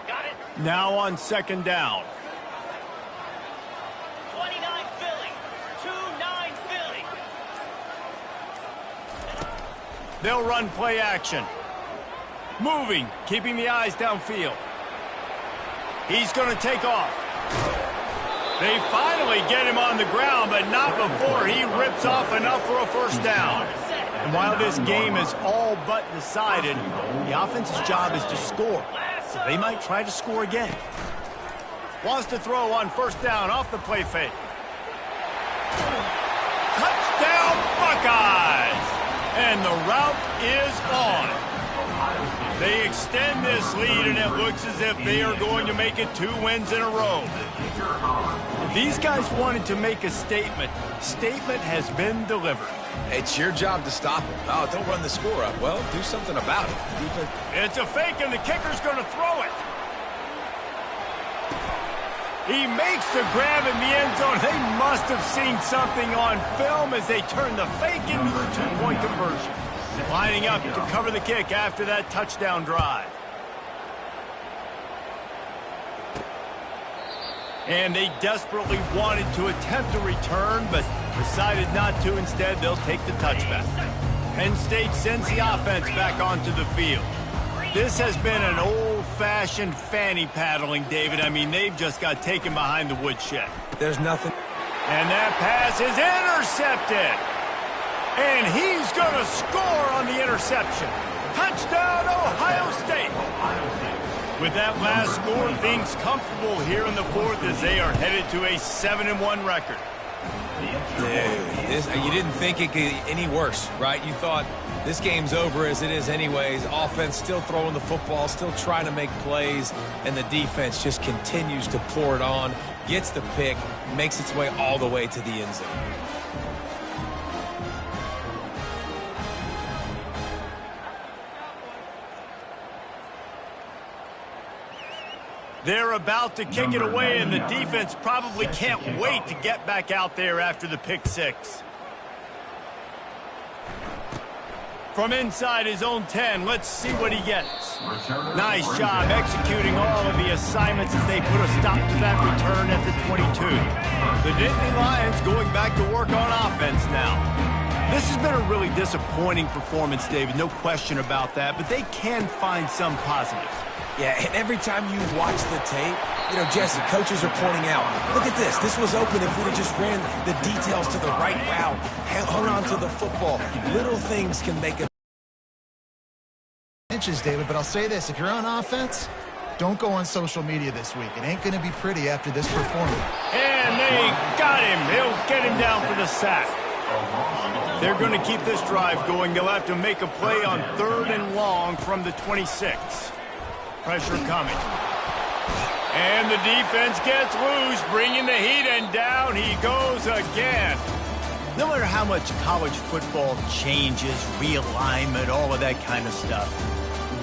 Got it.
Now on 2nd down.
29 Philly. 2-9 Philly.
They'll run play action. Moving, keeping the eyes downfield. He's going to take off. They finally get him on the ground, but not before he rips off enough for a 1st down. And while this game is all but decided, the offense's job is to score. So they might try to score again. Wants to throw on 1st down off the play fake. Touchdown, Buckeyes! And the route is on. They extend this lead, and it looks as if they are going to make it 2 wins in a row. These guys wanted to make a statement. Statement has been delivered.
It's your job to stop him. Oh, don't run the score up. Well, do something about it.
It's a fake, and the kicker's going to throw it. He makes the grab in the end zone. They must have seen something on film as they turn the fake into the 2-point conversion. Lining up to cover the kick after that touchdown drive. And they desperately wanted to attempt a return, but decided not to. Instead, they'll take the touchback. Penn State sends the offense back onto the field. This has been an old-fashioned fanny paddling, David. I mean, they've just got taken behind the woodshed.
There's nothing.
And that pass is intercepted. And he's going to score on the interception. Touchdown, Ohio State. With that last score, things comfortable here in the 4th as they are headed to a 7-1 record.
Dude, you didn't think it could get any worse, right? You thought this game's over as it is anyways. Offense still throwing the football, still trying to make plays, and the defense just continues to pour it on, gets the pick, makes its way all the way to the end zone.
They're about to kick it away, and the defense probably can't wait to get back out there after the pick six. From inside his own 10, let's see what he gets. Nice job executing all of the assignments as they put a stop to that return at the 22. The Nittany Lions going back to work on offense now. This has been a really disappointing performance, David, no question about that, but they can find some positives.
Yeah, and every time you watch the tape, you know, Jesse, coaches are pointing out, look at this. This was open if we'd have just ran the details to the right route, hung on to the football. Little things can make a
inches, David, but I'll say this. If you're on offense, don't go on social media this week. It ain't going to be pretty after this performance.
And they got him. They'll get him down for the sack. They're going to keep this drive going. They'll have to make a play on 3rd and long from the 26. Pressure coming. And the defense gets loose, bringing the heat, and down he goes again. No matter how much college football changes, realignment, all of that kind of stuff,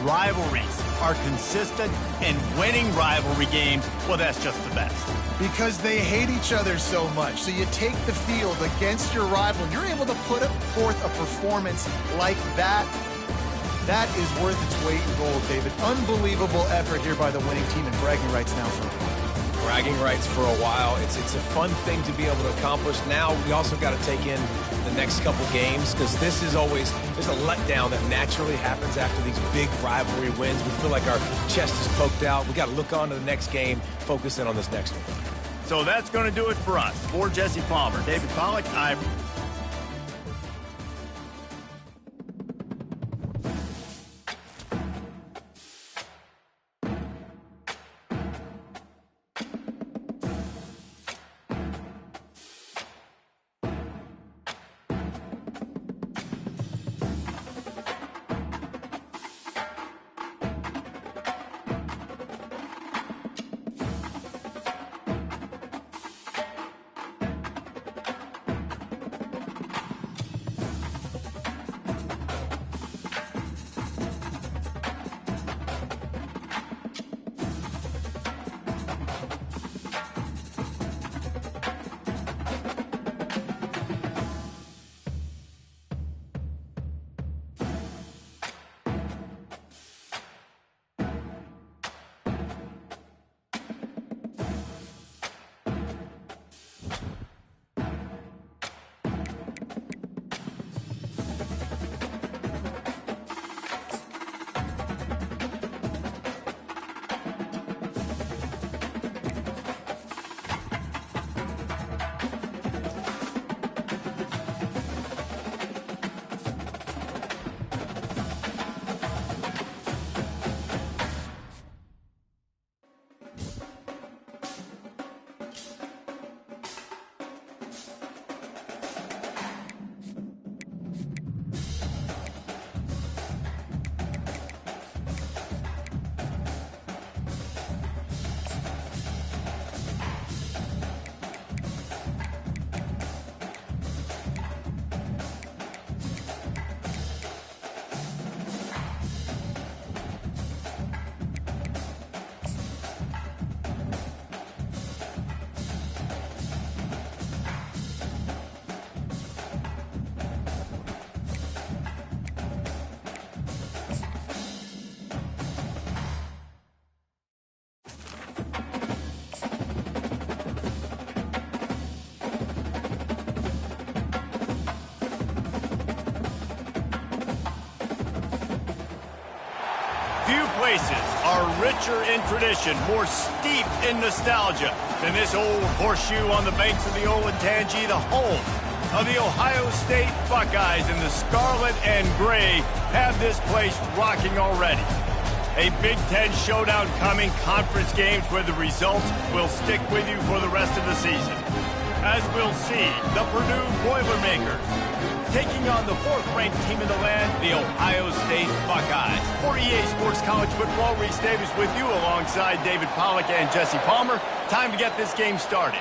rivalries are consistent, and winning rivalry games, well, that's just the best.
Because they hate each other so much. So you take the field against your rival, and you're able to put forth a performance like that. That is worth its weight in gold, David. Unbelievable effort here by the winning team, and bragging rights now for them.
Bragging rights for a while. It's a fun thing to be able to accomplish. Now we also got to take in the next couple games, because this is always, there's a letdown that naturally happens after these big rivalry wins. We feel like our chest is poked out. We got to look on to the next game, focus in on this next one.
So that's going to do it for us. For Jesse Palmer, David Pollack, I'm... Few places are richer in tradition, more steep in nostalgia than this old horseshoe on the banks of the Olentangy, the home of the Ohio State Buckeyes, and the scarlet and gray have this place rocking already. A Big Ten showdown coming, conference games where the results will stick with you for the rest of the season. As as we'll see the Purdue Boilermakers taking on the 4th-ranked team in the land, the Ohio State Buckeyes. For EA Sports College Football, Reese Davis with you alongside David Pollack and Jesse Palmer. Time to get this game started.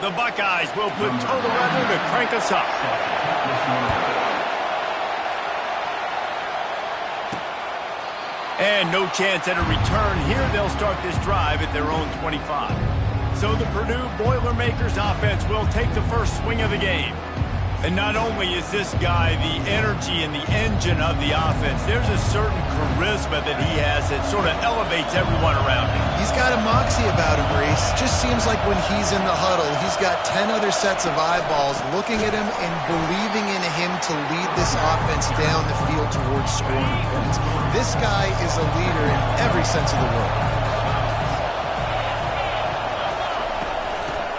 The Buckeyes will put total weather to crank us up. And no chance at a return here. They'll start this drive at their own 25. So the Purdue Boilermakers offense will take the first swing of the game. And not only is this guy the energy and the engine of the offense, there's a certain charisma that he has that sort of elevates everyone around him.
He's got a moxie about him, Reese. Just seems like when he's in the huddle, he's got 10 other sets of eyeballs looking at him and believing in him to lead this offense down the field towards scoring points. This guy is a leader in every sense of the word.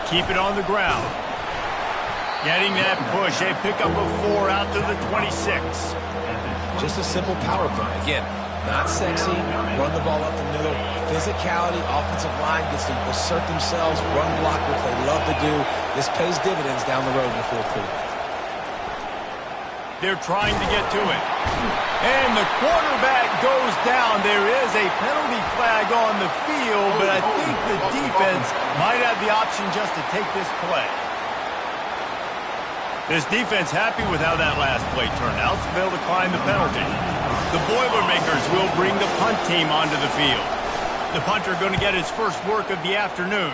Keep it on the ground. Getting that push, a pickup of 4 out to the 26.
Just a simple power play. Again, not sexy, run the ball up the middle. Physicality, offensive line gets to assert themselves, run block, which they love to do. This pays dividends down the road in the 4th quarter.
They're trying to get to it. And the quarterback goes down. There is a penalty flag on the field, but I think the defense might have the option just to take this play. This defense happy with how that last play turned out, so they'll decline the penalty. The Boilermakers will bring the punt team onto the field. The punter going to get his first work of the afternoon.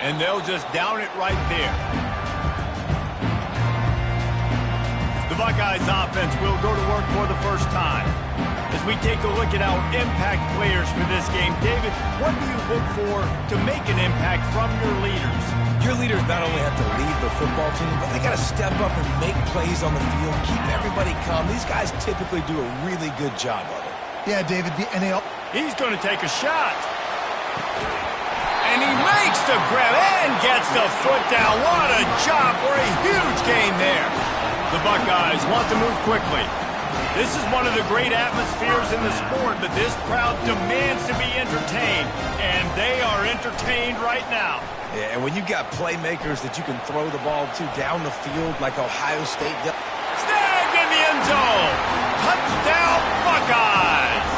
And they'll just down it right there. The Buckeyes offense will go to work for the first time. As we take a look at our impact players for this game, David, what do you look for to make an impact from your leaders?
Your leaders not only have to lead the football team, but they got to step up and make plays on the field, keep everybody calm. These guys typically do a really good job of it.
Yeah, David,
he's going to take a shot. And he makes the grab and gets the foot down. What a job for a huge gain there. The Buckeyes want to move quickly. This is one of the great atmospheres in the sport, but this crowd demands to be entertained, and they are entertained right now.
Yeah, and when you've got playmakers that you can throw the ball to down the field like Ohio State does.
Snagged in the end zone. Touchdown, Buckeyes.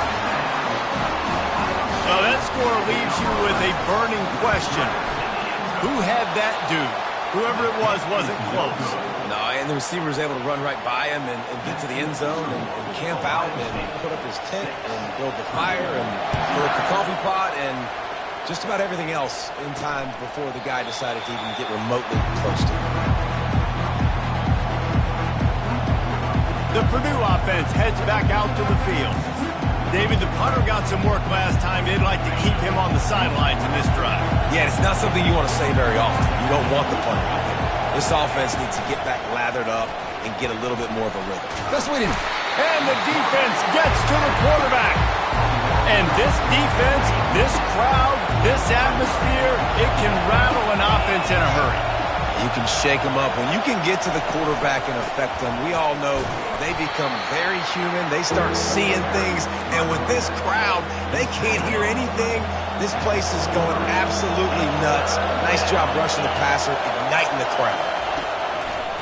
Well, that score leaves you with a burning question. Who had that dude? Whoever it was wasn't close.
No, and the receiver was able to run right by him and get to the end zone and camp out and put up his tent and build the fire and throw up the coffee pot and just about everything else in time before the guy decided to even get remotely close to him.
The Purdue offense heads back out to the field. David, the punter got some work last time. They'd like to keep him on the sidelines in this drive.
Yeah, it's not something you want to say very often. You don't want the punter out there. This offense needs to get back lathered up and get a little bit more of a rhythm.
Best way to...
And the defense gets to the quarterback. And this defense, this crowd, this atmosphere, it can rattle an offense in a hurry.
You can shake them up. When you can get to the quarterback and affect them, we all know they become very human. They start seeing things. And with this crowd, they can't hear anything. This place is going absolutely nuts. Nice job rushing the passer, igniting the crowd.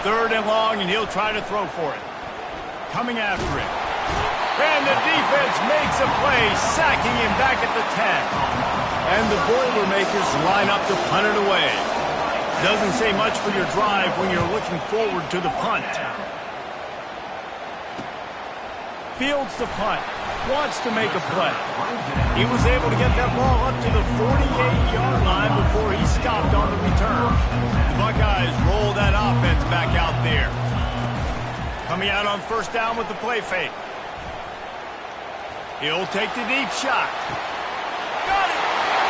3rd and long, and he'll try to throw for it. Coming after it. And the defense makes a play, sacking him back at the 10. And the Boilermakers line up to punt it away. Doesn't say much for your drive when you're looking forward to the punt. Fields the punt. Wants to make a play. He was able to get that ball up to the 48-yard line before he stopped on the return. The Buckeyes roll that offense back out there. Coming out on 1st down with the play fake. He'll take the deep shot. Got it!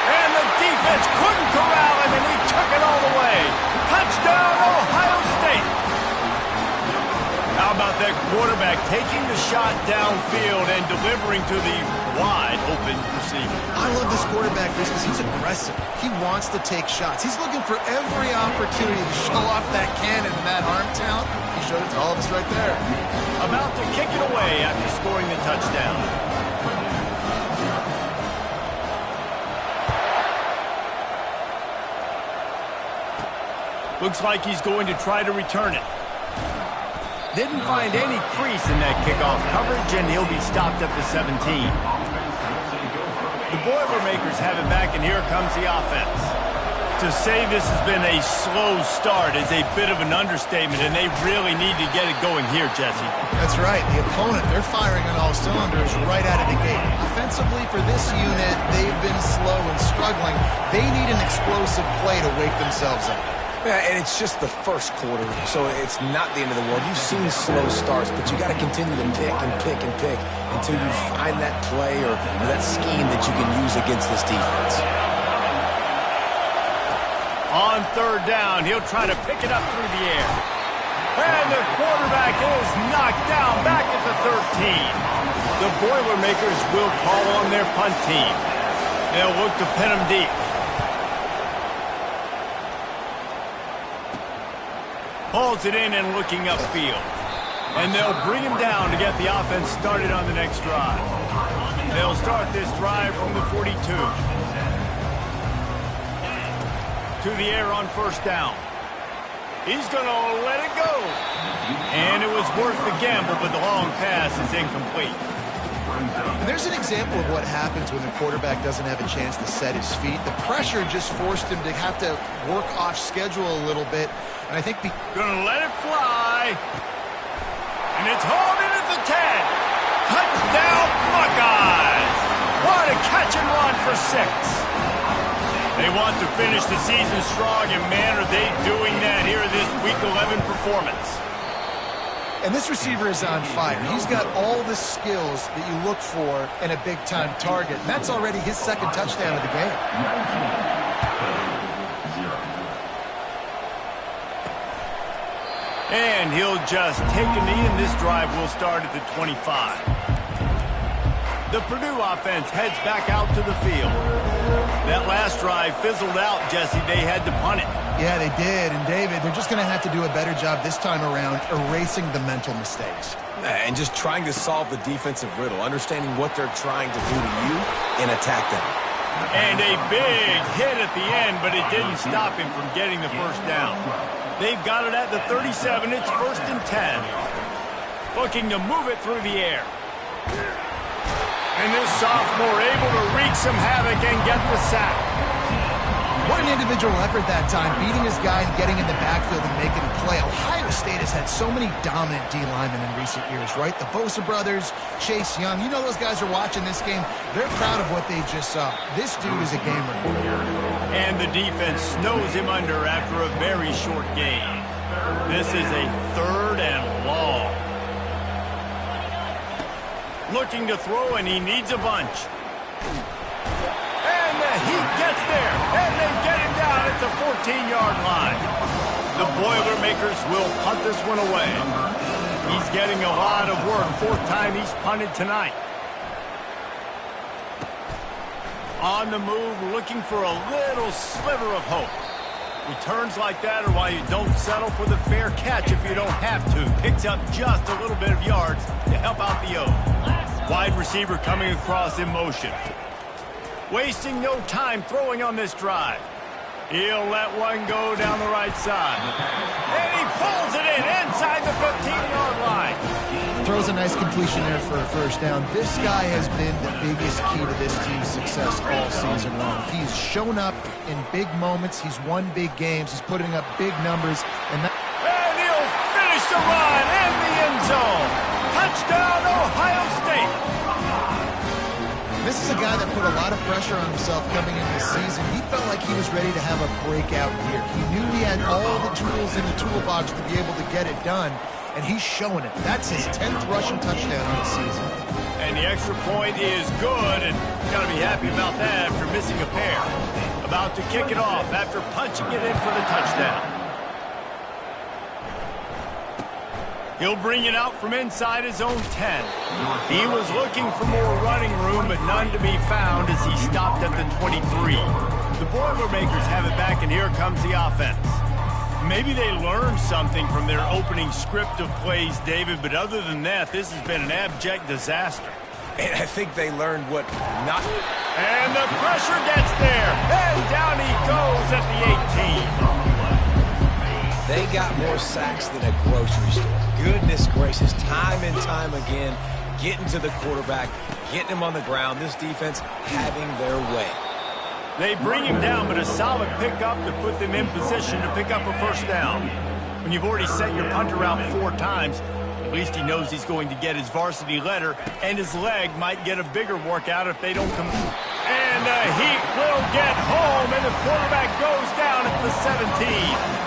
And the defense couldn't corral him, and he took it all the way. Touchdown, Ohio State. How about that quarterback taking the shot downfield and delivering to the wide-open receiver?
I love this quarterback because he's aggressive. He wants to take shots. He's looking for every opportunity to show off that cannon and that arm talent. He showed it to all of us right there.
About to kick it away after scoring the touchdown. Looks like he's going to try to return it. Didn't find any crease in that kickoff coverage, and he'll be stopped at the 17. The Boilermakers have it back, and here comes the offense. To say this has been a slow start is a bit of an understatement, and they really need to get it going here, Jesse.
That's right. The opponent, they're firing on all cylinders right out of the gate. Offensively for this unit, they've been slow and struggling. They need an explosive play to wake themselves up.
Yeah, and it's just the first quarter, so it's not the end of the world. You've seen slow starts, but you got to continue to pick and pick and pick until you find that play or that scheme that you can use against this defense.
On third down, he'll try to pick it up through the air. And the quarterback is knocked down back at the 13. The Boilermakers will call on their punt team. They'll look to pin him deep. Pulls it in and looking upfield. And they'll bring him down to get the offense started on the next drive. They'll start this drive from the 42. To the air on first down. He's going to let it go. And it was worth the gamble, but the long pass is incomplete.
And there's an example of what happens when the quarterback doesn't have a chance to set his feet. The pressure just forced him to have to work off schedule a little bit. And I think
Gonna let it fly. And it's hauled in at the 10. Touchdown, Buckeyes. What a catch and run for 6. They want to finish the season strong, and man, are they doing that here in this Week 11 performance.
And this receiver is on fire. He's got all the skills that you look for in a big-time target. And that's already his second touchdown of the game.
And he'll just take a knee, and this drive will start at the 25. The Purdue offense heads back out to the field. That last drive fizzled out, Jesse. They had to punt it.
Yeah, they did. And, David, they're just going to have to do a better job this time around erasing the mental mistakes.
And just trying to solve the defensive riddle, understanding what they're trying to do to you and attack them.
And a big hit at the end, but it didn't stop him from getting the first down. They've got it at the 37. It's 1st and 10. Looking to move it through the air. And this sophomore able to wreak some havoc and get the sack.
What an individual effort that time, beating his guy and getting in the backfield and making a play. Ohio State has had so many dominant D linemen in recent years, right? The Bosa brothers, Chase Young. You know those guys are watching this game. They're proud of what they just saw. This dude is a gamer.
And the defense snows him under after a very short game. This is a 3rd and long. Looking to throw, and he needs a bunch. And he gets there, and they get him down at the 14-yard line. The Boilermakers will punt this one away. He's getting a lot of work. 4th time he's punted tonight. On the move, looking for a little sliver of hope. Returns like that are why you don't settle for the fair catch if you don't have to. Picks up just a little bit of yards to help out the O. Wide receiver coming across in motion. Wasting no time throwing on this drive. He'll let one go down the right side. And he pulls it in inside the 15-yard line.
Throws a nice completion there for a first down. This guy has been the biggest key to this team's success all season long. He's shown up in big moments. He's won big games. He's putting up big numbers. And
he'll finish the run in the end zone. Touchdown, Ohio State.
This is a guy that put a lot of pressure on himself coming into the season. He felt like he was ready to have a breakout year. He knew he had all the tools in the toolbox to be able to get it done, and he's showing it. That's his 10th rushing touchdown of the season.
And the extra point is good, and got to be happy about that after missing a pair. About to kick it off after punching it in for the touchdown. He'll bring it out from inside his own 10. He was looking for more running room, but none to be found as he stopped at the 23. The Boilermakers have it back, and here comes the offense. Maybe they learned something from their opening script of plays, David, but other than that, this has been an abject disaster.
And I think they learned what not...
And the pressure gets there, and down he goes at the 18.
They got more sacks than a grocery store. Goodness gracious, time and time again, getting to the quarterback, getting him on the ground. This defense having their way.
They bring him down, but a solid pickup to put them in position to pick up a first down. When you've already sent your punter out 4 times, at least he knows he's going to get his varsity letter, and his leg might get a bigger workout if they don't come. And the Heat will get home, and the quarterback goes down at the 17.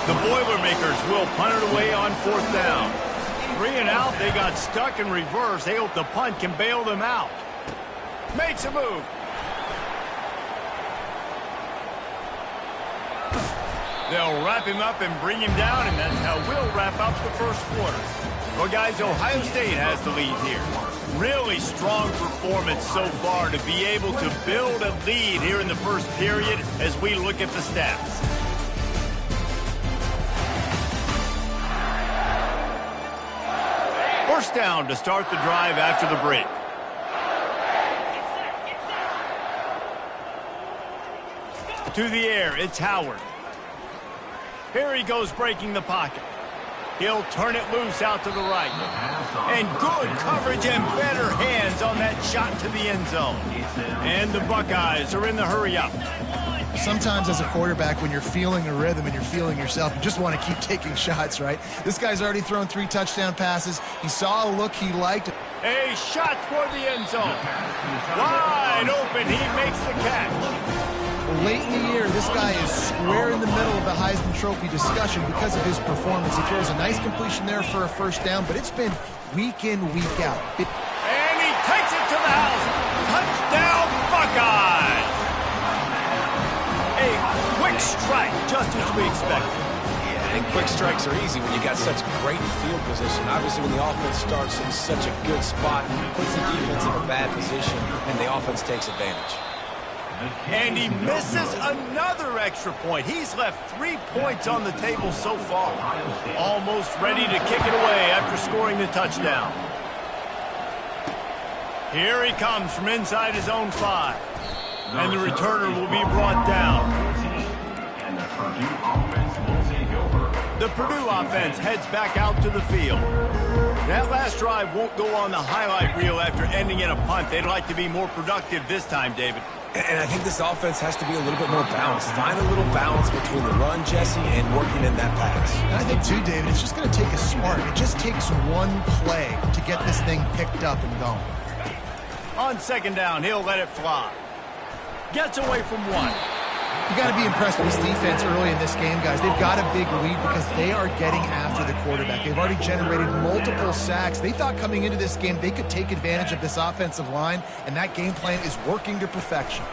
The Boilermakers will punt it away on 4th down. 3 and out, they got stuck in reverse. They hope the punt can bail them out. Makes a move. They'll wrap him up and bring him down, and that's how we'll wrap up the first quarter. Well, guys, Ohio State has the lead here. Really strong performance so far to be able to build a lead here in the first period as we look at the stats. First down to start the drive after the break. To the air, it's Howard. Here he goes breaking the pocket. He'll turn it loose out to the right. And good coverage and better hands on that shot to the end zone. And the Buckeyes are in the hurry-up.
Sometimes as a quarterback, when you're feeling a rhythm and you're feeling yourself, you just want to keep taking shots, right? This guy's already thrown 3 touchdown passes. He saw a look he liked.
A shot toward the end zone. Wide open, he makes the catch.
Late in the year, this guy is square in the middle of the Heisman Trophy discussion because of his performance. He throws a nice completion there for a first down, but it's been week in, week out.
And he takes it to the house. Touchdown, Buckeyes! A quick strike, just as we expected.
Yeah, and quick strikes are easy when you got such great field position. Obviously, when the offense starts in such a good spot, puts the defense in a bad position, and the offense takes advantage.
And he misses another extra point. He's left 3 points on the table so far. Almost ready to kick it away after scoring the touchdown. Here he comes from inside his own 5. And the returner will be brought down. The Purdue offense heads back out to the field. That last drive won't go on the highlight reel after ending in a punt. They'd like to be more productive this time, David.
And I think this offense has to be a little bit more balanced. Find a little balance between the run, Jesse, and working in that pass.
And I think, too, David, it's just going to take a spark. It just takes one play to get this thing picked up and going.
On 2nd down, he'll let it fly. Gets away from 1.
You got to be impressed with this defense early in this game, guys. They've got a big lead because they are getting after the quarterback. They've already generated multiple sacks. They thought coming into this game they could take advantage of this offensive line, and that game plan is working to perfection.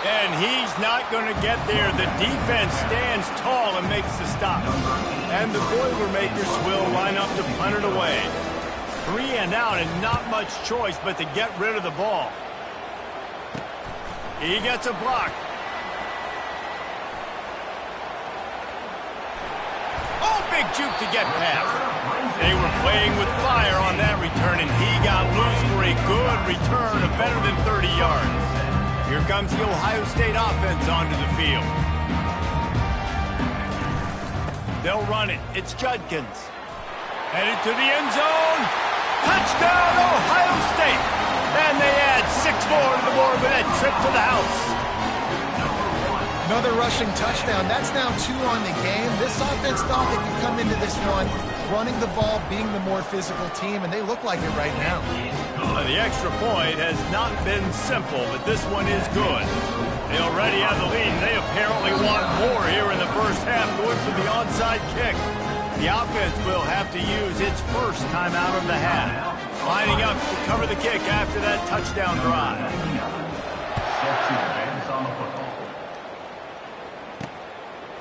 And he's not going to get there. The defense stands tall and makes the stop. And the Boilermakers will line up to punt it away. 3 and out and not much choice but to get rid of the ball. He gets a block. Oh, big juke to get past. They were playing with fire on that return, and he got loose for a good return of better than 30 yards. Here comes the Ohio State offense onto the field. They'll run it. It's Judkins. Headed to the end zone. Touchdown, Ohio State. And they add 6 more to the board with that trip to the house.
Another rushing touchdown. That's now 2 on the game. This offense thought they could come into this one running the ball, being the more physical team, and they look like it right now.
The extra point has not been simple, but this one is good. They already have the lead. They apparently want more here in the first half, going for the onside kick. The offense will have to use its first time out of the half. Lining up to cover the kick after that touchdown drive.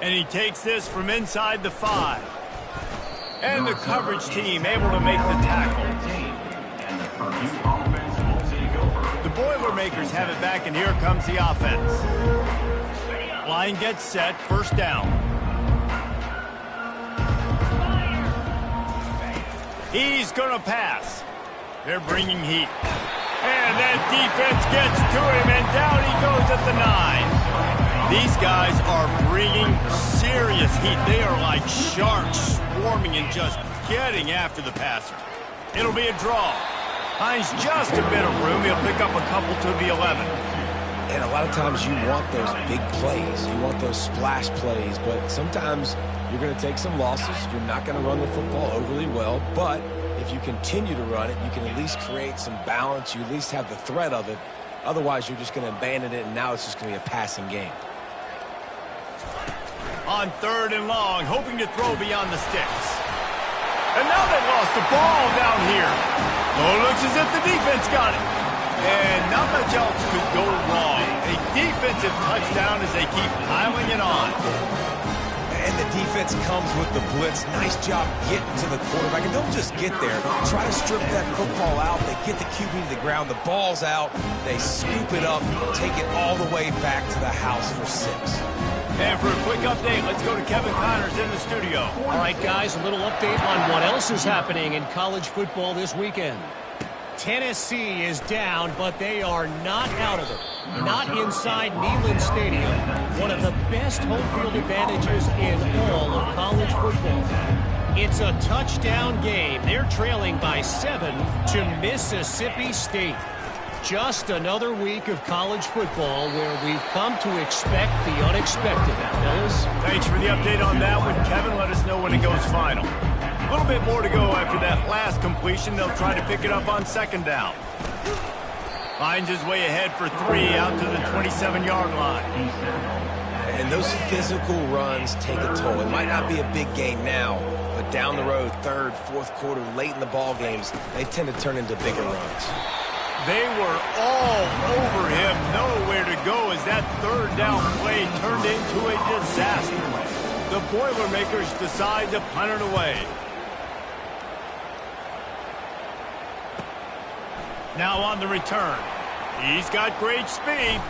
And he takes this from inside the 5. And the coverage team able to make the tackle. The Boilermakers have it back, and here comes the offense. Line gets set, first down. He's going to pass. They're bringing heat. And that defense gets to him, and down he goes at the 9. These guys are bringing serious heat. They are like sharks swarming and just getting after the passer. It'll be a draw. Finds just a bit of room. He'll pick up a couple to the 11.
And a lot of times you want those big plays. You want those splash plays. But sometimes you're going to take some losses. You're not going to run the football overly well. But if you continue to run it, you can at least create some balance. You at least have the threat of it. Otherwise, you're just going to abandon it, and now it's just going to be a passing game.
On 3rd and long, hoping to throw beyond the sticks. And now they lost the ball down here. Oh, it looks as if the defense got it. And not much else could go wrong. A defensive touchdown as they keep piling it on.
And the defense comes with the blitz. Nice job getting to the quarterback. And don't just get there. Try to strip that football out. They get the QB to the ground. The ball's out. They scoop it up, take it all the way back to the house for 6.
And for a quick update, let's go to Kevin Connors in the studio.
All right, guys, a little update on what else is happening in college football this weekend. Tennessee is down, but they are not out of it. Not inside Neyland Stadium, one of the best home field advantages in all of college football. It's a touchdown game. They're trailing by 7 to Mississippi State. Just another week of college football where we've come to expect the unexpected, fellas.
Thanks for the update on that one, Kevin. Let us know when it goes final. A little bit more to go after that last completion. They'll try to pick it up on 2nd down. Finds his way ahead for 3 out to the 27-yard line.
And those physical runs take a toll. It might not be a big game now, but down the road, 3rd, 4th quarter, late in the ball games, they tend to turn into bigger runs.
They were all over him, nowhere to go as that 3rd down play turned into a disaster. The Boilermakers decide to punt it away. Now on the return. He's got great speed.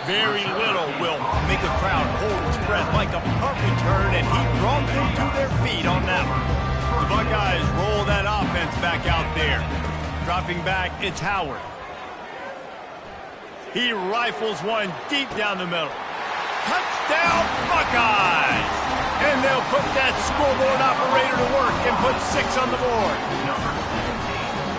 Very little will make a crowd hold its breath like a punt return, and he brought them to their feet on that one. The Buckeyes roll that offense back out there. Dropping back, it's Howard. He rifles one deep down the middle. Touchdown, Buckeyes! And they'll put that scoreboard operator to work and put 6 on the board.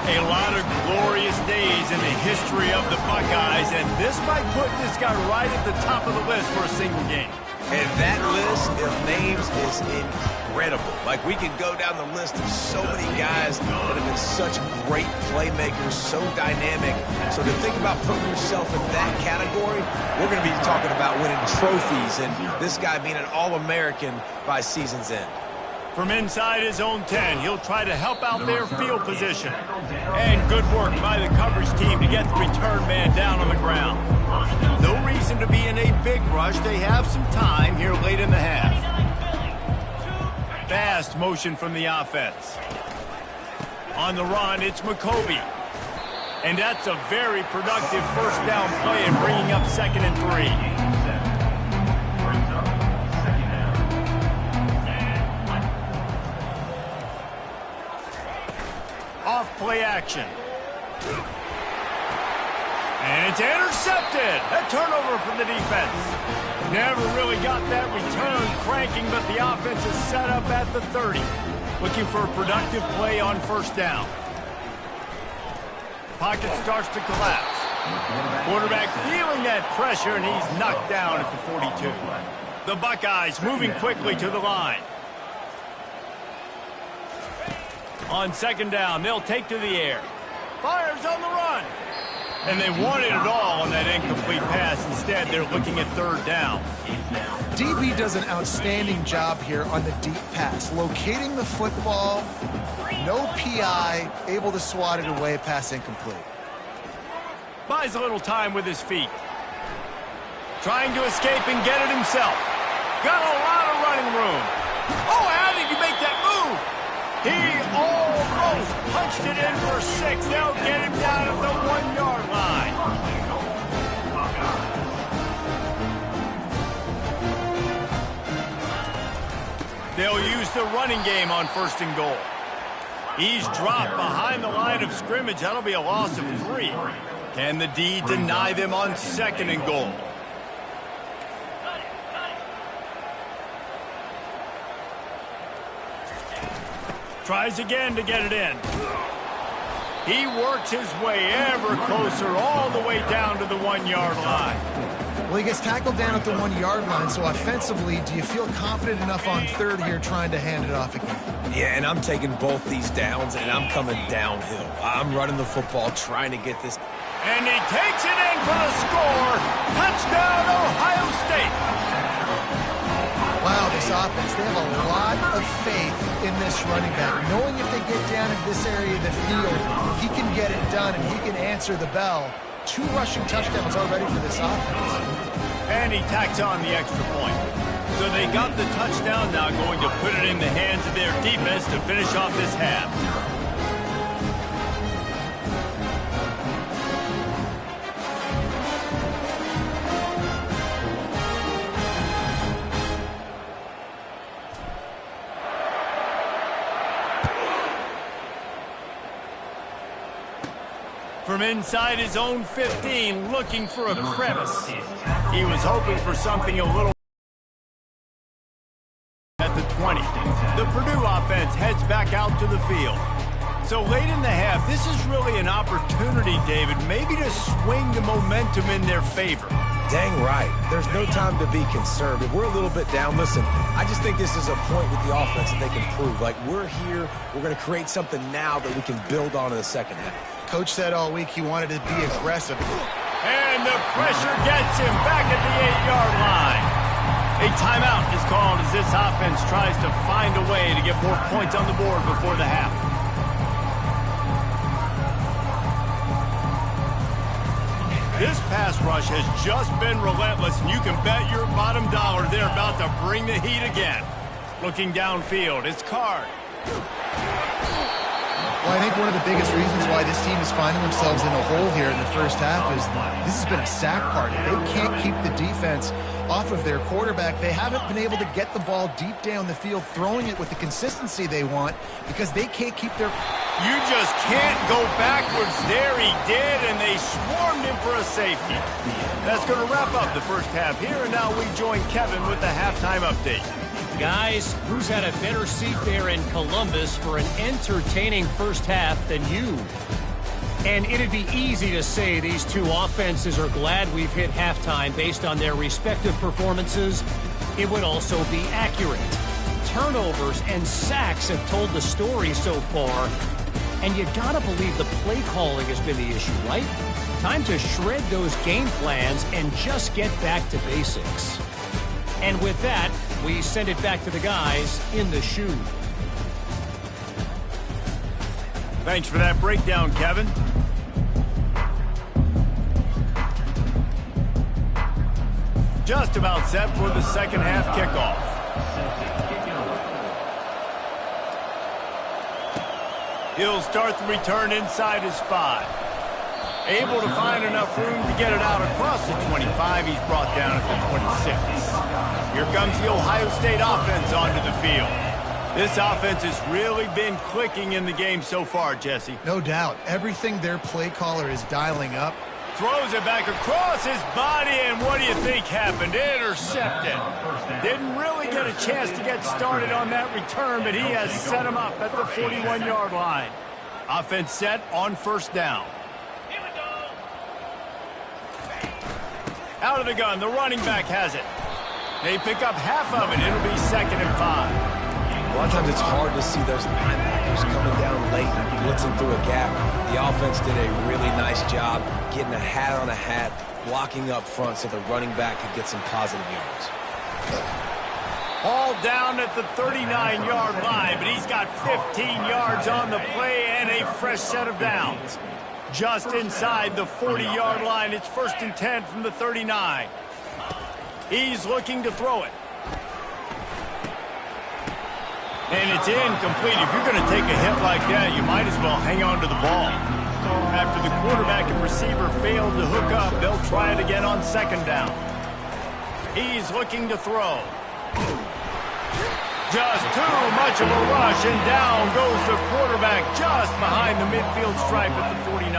A lot of glorious days in the history of the Buckeyes, and this might put this guy right at the top of the list for a single game.
And that list of names is incredible. Like, we can go down the list of so many guys that have been such great playmakers, so dynamic. So to think about putting yourself in that category, we're going to be talking about winning trophies, and this guy being an All-American by season's end.
From inside his own 10, he'll try to help out their field position. And good work by the coverage team to get the return man down on the ground. No reason to be in a big rush. They have some time here late in the half. Fast motion from the offense. On the run, it's McCoby. And that's a very productive 1st down play and bringing up 2nd and 3. Off play action. And it's intercepted. A turnover from the defense. Never really got that return cranking, but the offense is set up at the 30. Looking for a productive play on 1st down. Pocket starts to collapse. Quarterback feeling that pressure, and he's knocked down at the 42. The Buckeyes moving quickly to the line. On 2nd down, they'll take to the air. Fires on the run. And they wanted it all on that incomplete pass. Instead, they're looking at 3rd down.
DB does an outstanding job here on the deep pass. Locating the football, no PI, able to swat it away, pass incomplete.
Buys a little time with his feet. Trying to escape and get it himself. Got a lot of running room. Oh, how did he make that move? He almost punched it in for 6. They'll get him down at the 1-yard line. They'll use the running game on 1st and goal. He's dropped behind the line of scrimmage. That'll be a loss of 3. Can the D deny them on 2nd and goal? Tries again to get it in. He works his way ever closer all the way down to the 1-yard line.
Well, he gets tackled down at the 1-yard line, so offensively, do you feel confident enough on third here trying to hand it off again?
Yeah, and I'm taking both these downs, and I'm coming downhill. I'm running the football, trying to get this.
And he takes it in for the score. Touchdown, Ohio State.
Wow, this offense, they have a lot of faith in this running back. Knowing if they get down in this area of the field, he can get it done and he can answer the bell. 2 rushing touchdowns already for this offense.
And he tacks on the extra point. So they got the touchdown, now going to put it in the hands of their defense to finish off this half. From inside his own 15, looking for a crevice. He was hoping for something a little at the 20. The Purdue offense heads back out to the field. So late in the half, this is really an opportunity, David, maybe to swing the momentum in their favor.
Dang right. There's no time to be conservative. We're a little bit down. Listen, I just think this is a point with the offense that they can prove. Like, we're here, we're going to create something now that we can build on in the second half.
Coach said all week he wanted to be aggressive.
And the pressure gets him back at the 8-yard line. A timeout is called as this offense tries to find a way to get more points on the board before the half. This pass rush has just been relentless, and you can bet your bottom dollar they're about to bring the heat again. Looking downfield, it's Card.
Well, I think one of the biggest reasons why this team is finding themselves in a hole here in the first half is this has been a sack party. They can't keep the defense off of their quarterback. They haven't been able to get the ball deep down the field, throwing it with the consistency they want because they can't keep their...
You just can't go backwards. There he did, and they swarmed him for a safety. That's going to wrap up the first half here, and now we join Kevin with the halftime update.
Guys, who's had a better seat there in Columbus for an entertaining first half than you? And it'd be easy to say these two offenses are glad we've hit halftime based on their respective performances. It would also be accurate. Turnovers and sacks have told the story so far. And you gotta believe the play calling has been the issue, right? Time to shred those game plans and just get back to basics. And with that, we send it back to the guys in the shoe.
Thanks for that breakdown, Kevin. Just about set for the second half kickoff. He'll start the return inside his 5. Able to find enough room to get it out across the 25. He's brought down at the 26. Here comes the Ohio State offense onto the field. This offense has really been clicking in the game so far, Jesse.
No doubt. Everything their play caller is dialing up.
Throws it back across his body, and what do you think happened? Intercepted. Didn't really get a chance to get started on that return, but he has set him up at the 41-yard line. Offense set on first down. Out of the gun, the running back has it. They pick up half of it. It'll be 2nd and 5.
A lot of times it's hard to see those linebackers coming down late and blitzing through a gap. The offense did a really nice job getting a hat on a hat, blocking up front so the running back could get some positive yards.
All down at the 39-yard line, but he's got 15 yards on the play and a fresh set of downs. Just inside the 40-yard line, it's 1st and 10 from the 39. He's looking to throw it. And it's incomplete. If you're going to take a hit like that, you might as well hang on to the ball. After the quarterback and receiver failed to hook up, they'll try it again on 2nd down. He's looking to throw. Just too much of a rush, and down goes the quarterback just behind the midfield stripe at the 49.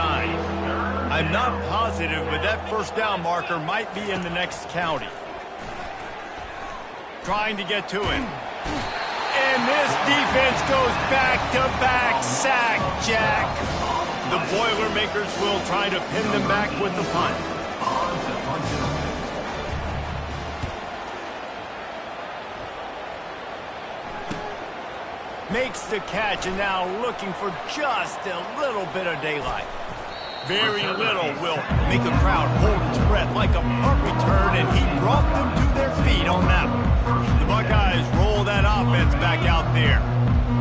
I'm not positive, but that first down marker might be in the next county. Trying to get to it. And this defense goes back-to-back sack, Jack. The Boilermakers will try to pin them back with the punt. Makes the catch and now looking for just a little bit of daylight. Very little will make a crowd hold its breath like a punt return, and he brought them to their feet on that one. The Buckeyes roll that offense back out there.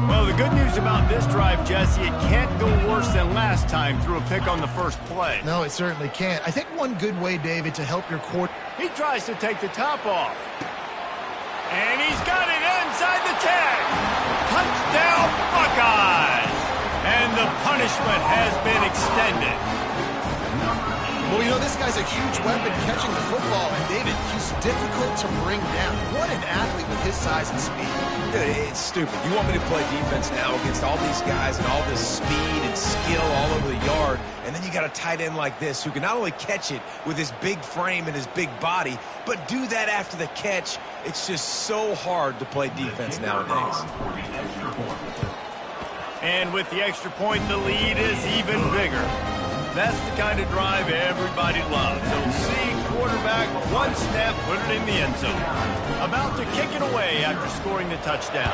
Well, the good news about this drive, Jesse, it can't go worse than last time through a pick on the first play.
No, it certainly can't. I think one good way, David, to help your quarterback.
He tries to take the top off. And he's got it inside the 10. Touchdown, Buckeyes! And the punishment has been extended.
Well, you know, this guy's a huge weapon catching the football, and David, he's difficult to bring down. What an athlete with his size and speed.
Dude, it's stupid. You want me to play defense now against all these guys and all this speed and skill all over the yard, and then you got a tight end like this who can not only catch it with his big frame and his big body, but do that after the catch. It's just so hard to play defense nowadays.
And with the extra point, the lead is even bigger. That's the kind of drive everybody loves. So see quarterback, one snap, put it in the end zone. About to kick it away after scoring the touchdown.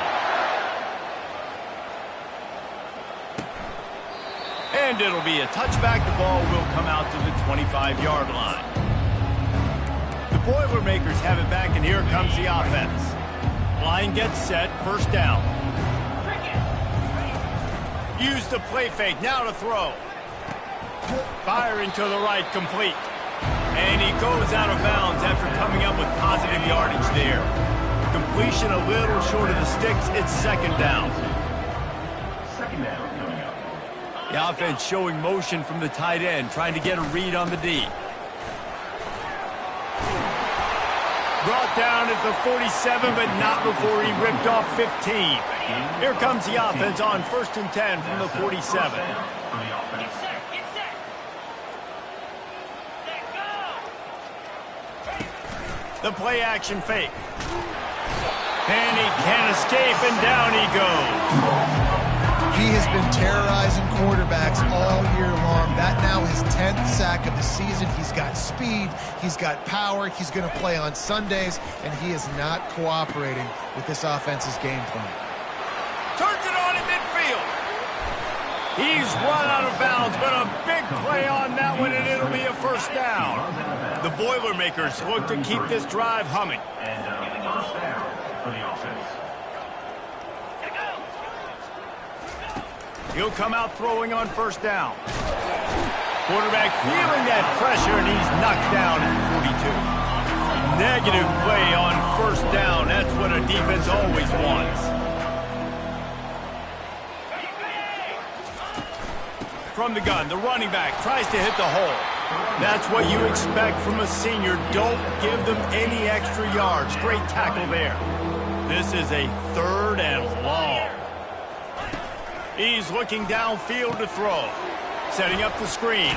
And it'll be a touchback. The ball will come out to the 25-yard line. The Boilermakers have it back, and here comes the offense. Line gets set, first down. Use the play fake, now to throw. Firing to the right, complete. And he goes out of bounds after coming up with positive yardage there. Completion a little short of the sticks. It's second down. The offense showing motion from the tight end, trying to get a read on the D. Brought down at the 47, but not before he ripped off 15. Here comes the offense on 1st and 10 from the 47. The play action fake. And he can't escape, and down he goes.
He has been terrorizing quarterbacks all year long. That now his 10th sack of the season. He's got speed. He's got power. He's going to play on Sundays, and he is not cooperating with this offense's game plan.
Turns it on in midfield. He's run out of bounds, but a big play on that one, and it'll be a first down. The Boilermakers look to keep this drive humming. He'll come out throwing on first down. Quarterback feeling that pressure, and he's knocked down at 42. Negative play on first down. That's what a defense always wants. From the gun, the running back tries to hit the hole. That's what you expect from a senior. Don't give them any extra yards. Great tackle there. This is a 3rd and long. He's looking downfield to throw. Setting up the screen.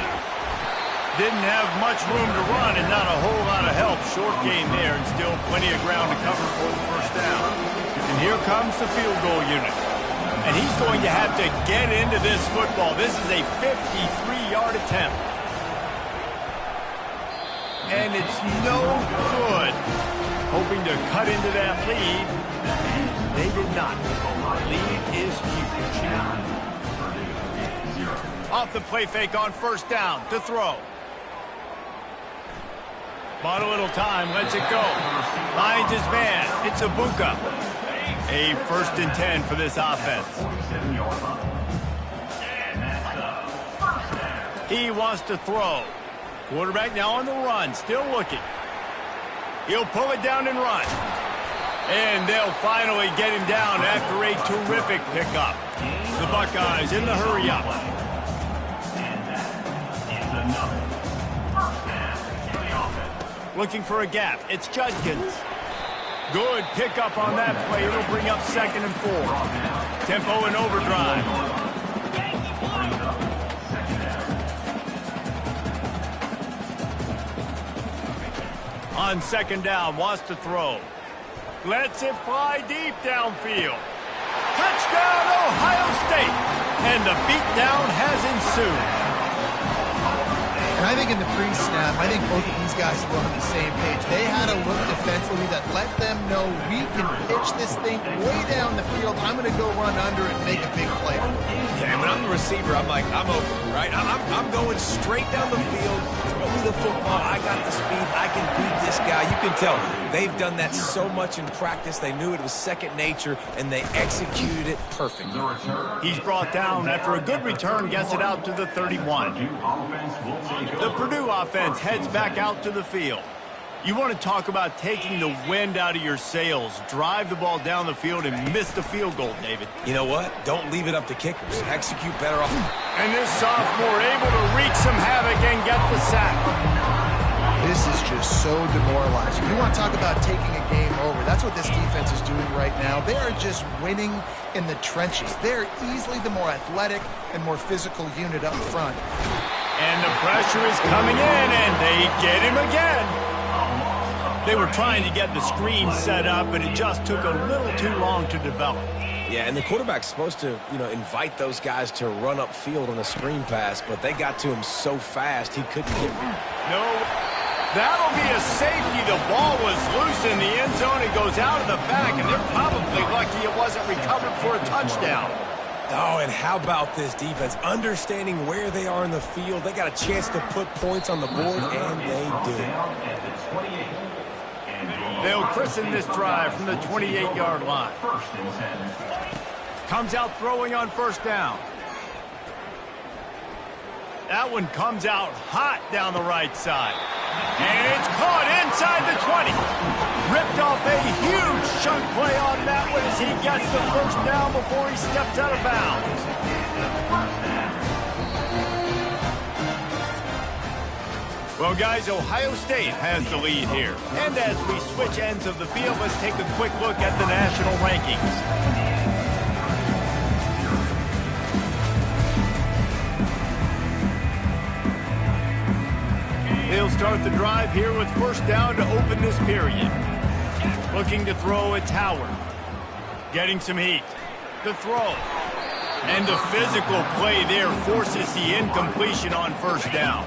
Didn't have much room to run and not a whole lot of help. Short game there and still plenty of ground to cover for the first down. And here comes the field goal unit. And he's going to have to get into this football. This is a 53-yard attempt. And it's no good. Hoping to cut into that lead. They did not. The lead is huge. Off the play fake on first down to throw. Bought a little time, lets it go. Finds his man. It's Ibuka. A 1st and 10 for this offense. He wants to throw. Quarterback now on the run, still looking. He'll pull it down and run. And they'll finally get him down after a terrific pickup. The Buckeyes in the hurry up. Looking for a gap. It's Judkins. Good pickup on that play. It'll bring up 2nd and 4. Tempo and overdrive. On 2nd down, wants to throw. Lets it fly deep downfield. Touchdown, Ohio State! And the beatdown has ensued.
And I think in the pre-snap, I think both of these guys were on the same page. They had a look defensively that let them know we can pitch this thing way down the field. I'm going to go run under it and make a big play.
Yeah, when I'm the receiver, I'm like, I'm open, right? I'm going straight down the field, throw me the football. I got the speed. I can beat this guy. You can tell they've done that so much in practice. They knew it was second nature, and they executed it perfectly.
He's brought down after a good return, gets it out to the 31. The Purdue offense heads back out to the field. You want to talk about taking the wind out of your sails. Drive the ball down the field and miss the field goal, David.
You know what? Don't leave it up to kickers. Execute better off.
And this sophomore able to wreak some havoc and get the sack.
This is just so demoralizing. You want to talk about taking a game over. That's what this defense is doing right now. They are just winning in the trenches. They're easily the more athletic and more physical unit up front.
And the pressure is coming in, and they get him again. They were trying to get the screen set up, but it just took a little too long to develop.
Yeah, and the quarterback's supposed to, invite those guys to run upfield on a screen pass, but they got to him so fast he couldn't get him.
No, that'll be a safety. The ball was loose in the end zone. It goes out of the back, and they're probably lucky it wasn't recovered for a touchdown.
Oh, and how about this defense? Understanding where they are in the field. They got a chance to put points on the board, and they did.
They'll christen this drive from the 28-yard line. Comes out throwing on first down. That one comes out hot down the right side. And it's caught inside the 20. Ripped off a huge chunk play on that one as he gets the first down before he steps out of bounds. Well, guys, Ohio State has the lead here. And as we switch ends of the field, let's take a quick look at the national rankings. They'll start the drive here with first down to open this period. Looking to throw, it's Howard. Getting some heat. The throw. And the physical play there forces the incompletion on first down.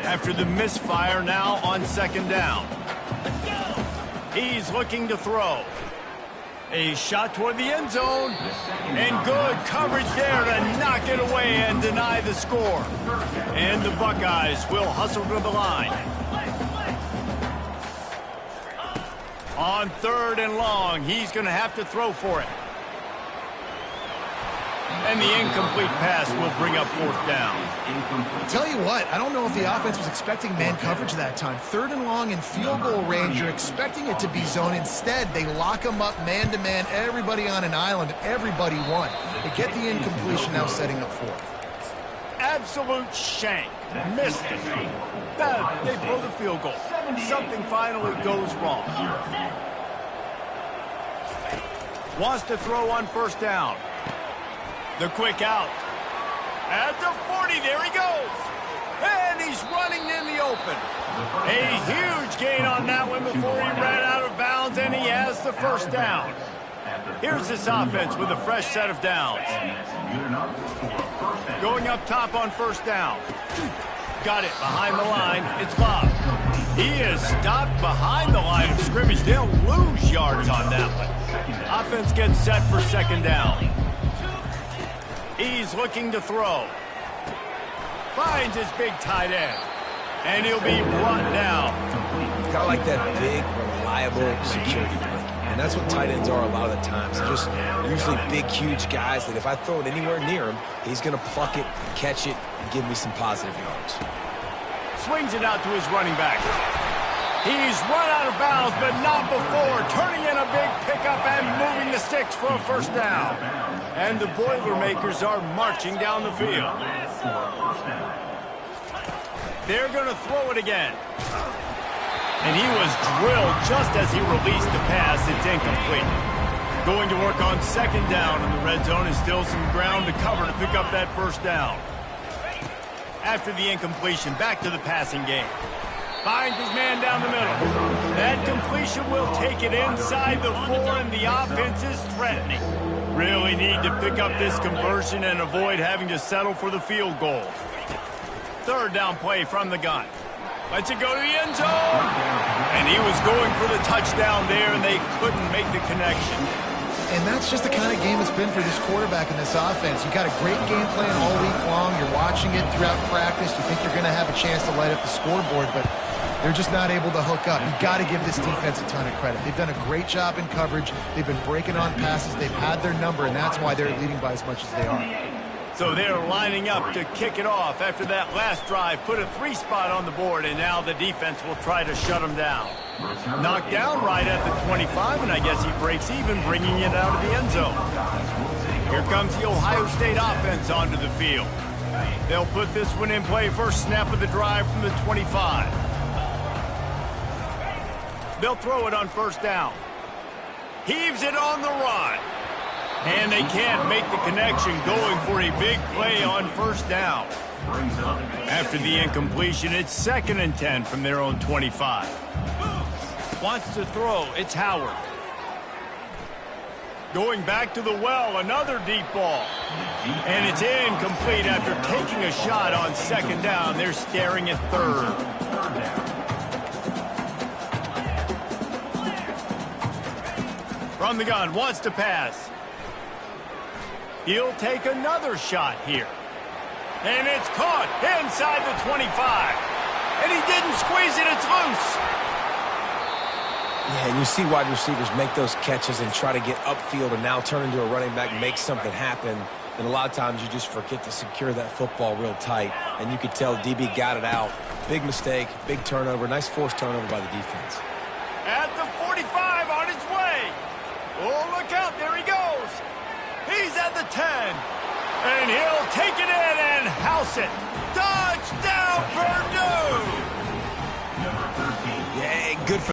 After the misfire, now on second down. He's looking to throw. A shot toward the end zone. And good coverage there to knock it away and deny the score. And the Buckeyes will hustle to the line. On third and long, he's going to have to throw for it. And the incomplete pass will bring up fourth down.
Tell you what, I don't know if the offense was expecting man coverage that time. Third and long in field goal range, you're expecting it to be zone. Instead, they lock them up man-to-man, everybody on an island, and everybody won. They get the incompletion, now setting up fourth.
Absolute shank. Missed it. They blow the field goal. Something finally goes wrong. Wants to throw on first down. The quick out. At the 40, there he goes. And he's running in the open. A huge gain on that one before he ran out of bounds, and he has the first down. Here's this offense with a fresh set of downs. Going up top on first down. Got it behind the line. It's Bob. He is stopped behind the line of scrimmage. They'll lose yards on that one. Offense gets set for second down. He's looking to throw. Finds his big tight end. And he'll be brought down.
Kind of like that big, reliable security blanket. And that's what tight ends are a lot of the times. They're just usually big, huge guys that if I throw it anywhere near him, he's going to pluck it, catch it, and give me some positive yards.
Swings it out to his running back. He's run out of bounds, but not before. Turning in a big pickup and moving the sticks for a first down. And the Boilermakers are marching down the field. They're going to throw it again. And he was drilled just as he released the pass. It's incomplete. Going to work on second down in the red zone is still some ground to cover to pick up that first down. After the incompletion, back to the passing game. Finds his man down the middle. That completion will take it inside the 4, and the offense is threatening. really need to pick up this conversion and avoid having to settle for the field goal. Third down play from the gun. Lets it go to the end zone. And he was going for the touchdown there, and they couldn't make the connection.
And that's just the kind of game it's been for this quarterback in this offense. You got a great game plan all week long. You're watching it throughout practice. You think you're going to have a chance to light up the scoreboard, but they're just not able to hook up. You've got to give this defense a ton of credit. They've done a great job in coverage. They've been breaking on passes. They've had their number, and that's why they're leading by as much as they are.
So they're lining up to kick it off after that last drive. Put a 3 spot on the board, and now the defense will try to shut them down. Knocked down right at the 25, and I guess he breaks even, bringing it out of the end zone. Here comes the Ohio State offense onto the field. They'll put this one in play first snap of the drive from the 25. They'll throw it on first down. Heaves it on the run. And they can't make the connection, going for a big play on first down. After the incompletion, it's 2nd and 10 from their own 25. Wants to throw. It's Howard. Going back to the well, another deep ball. And it's incomplete after taking a shot on 2nd down. They're staring at 3rd. From the gun, wants to pass. He'll take another shot here. And it's caught inside the 25. And he didn't squeeze it, it's loose.
Yeah, and you see wide receivers make those catches and try to get upfield and now turn into a running back and make something happen. And a lot of times you just forget to secure that football real tight. And you could tell DB got it out. Big mistake, big turnover, nice forced turnover by the defense.
At the 45 on his way. Oh, look out, there he goes. He's at the 10. And he'll take it in and house it. Touchdown, Purdue!
Yeah, good for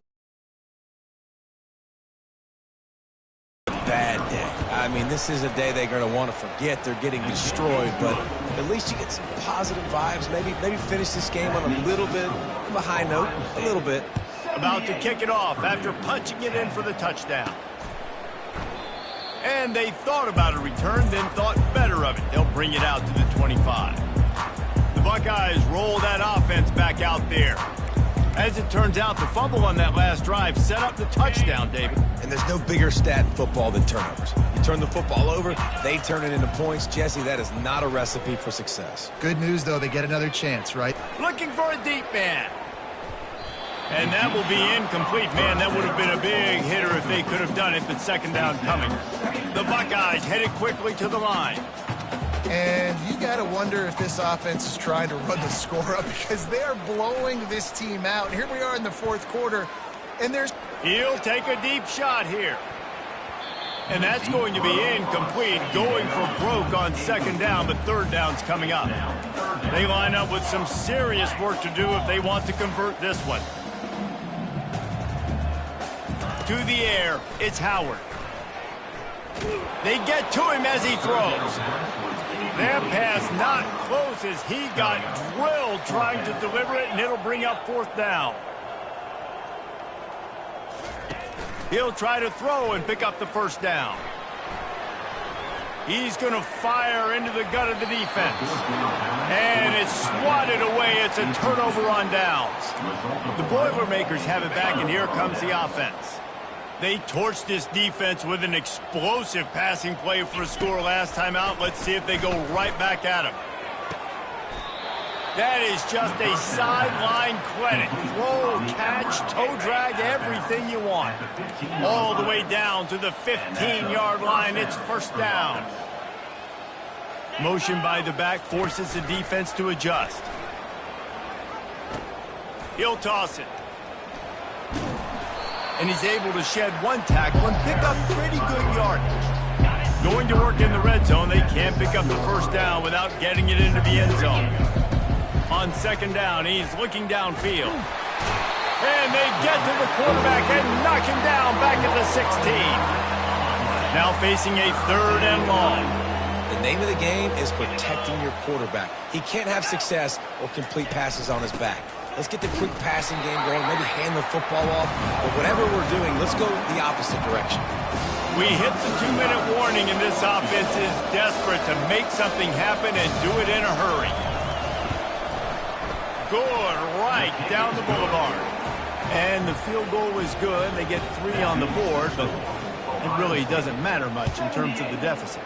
bad day. I mean, this is a day they're going to want to forget. They're getting destroyed, but at least you get some positive vibes. Maybe finish this game on a little bit of a high note, a little bit.
About to kick it off after punching it in for the touchdown. And they thought about a return, then thought better of it. They'll bring it out to the 25. The Buckeyes roll that offense back out there. As it turns out, the fumble on that last drive set up the touchdown, David.
And there's no bigger stat in football than turnovers. You turn the football over, they turn it into points. Jesse, that is not a recipe for success.
Good news, though. They get another chance, right?
Looking for a deep man. And that will be incomplete. Man, that would have been a big hitter if they could have done it, but 2nd down coming. The Buckeyes headed quickly to the line.
And you got to wonder if this offense is trying to run the score up, because they're blowing this team out. Here we are in the 4th quarter, and there's...
He'll take a deep shot here. And that's going to be incomplete, going for broke on 2nd down, but 3rd down's coming up. They line up with some serious work to do if they want to convert this one. To the air, it's Howard. They get to him as he throws. That pass not close as he got drilled trying to deliver it, and it'll bring up 4th down. He'll try to throw and pick up the 1st down. He's going to fire into the gut of the defense. And it's swatted away. It's a turnover on downs. The Boilermakers have it back, and here comes the offense. They torched this defense with an explosive passing play for a score last time out. Let's see if they go right back at him. That is just a sideline clinic. Throw, catch, toe drag, everything you want. All the way down to the 15-yard line. It's 1st down. Motion by the back forces the defense to adjust. He'll toss it. And he's able to shed one tackle and pick up pretty good yardage. Going to work in the red zone, they can't pick up the 1st down without getting it into the end zone. On 2nd down, he's looking downfield. And they get to the quarterback and knock him down back at the 16. Now facing a 3rd and long.
The name of the game is protecting your quarterback. He can't have success or complete passes on his back. Let's get the quick passing game going, maybe hand the football off. But whatever we're doing, let's go the opposite direction.
We hit the 2-minute warning, and this offense is desperate to make something happen and do it in a hurry. Good right down the boulevard. And the field goal was good. They get 3 on the board, but it really doesn't matter much in terms of the deficit.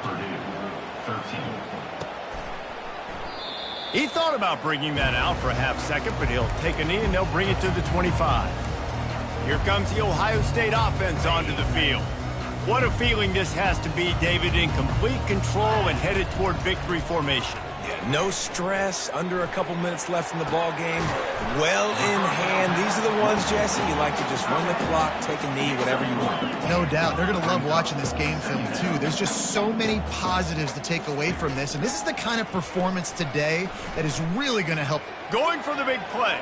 He thought about bringing that out for a half second, but he'll take a knee and they'll bring it to the 25. Here comes the Ohio State offense onto the field. What a feeling this has to be, David, in complete control and headed toward victory formation.
Yeah, no stress, under a couple minutes left in the ball game, well in hand. These are the ones, Jesse, you like to just run the clock, take a knee, whatever you want.
No doubt. They're going to love watching this game film, too. There's just so many positives to take away from this, and this is the kind of performance today that is really going to help.
Going for the big play.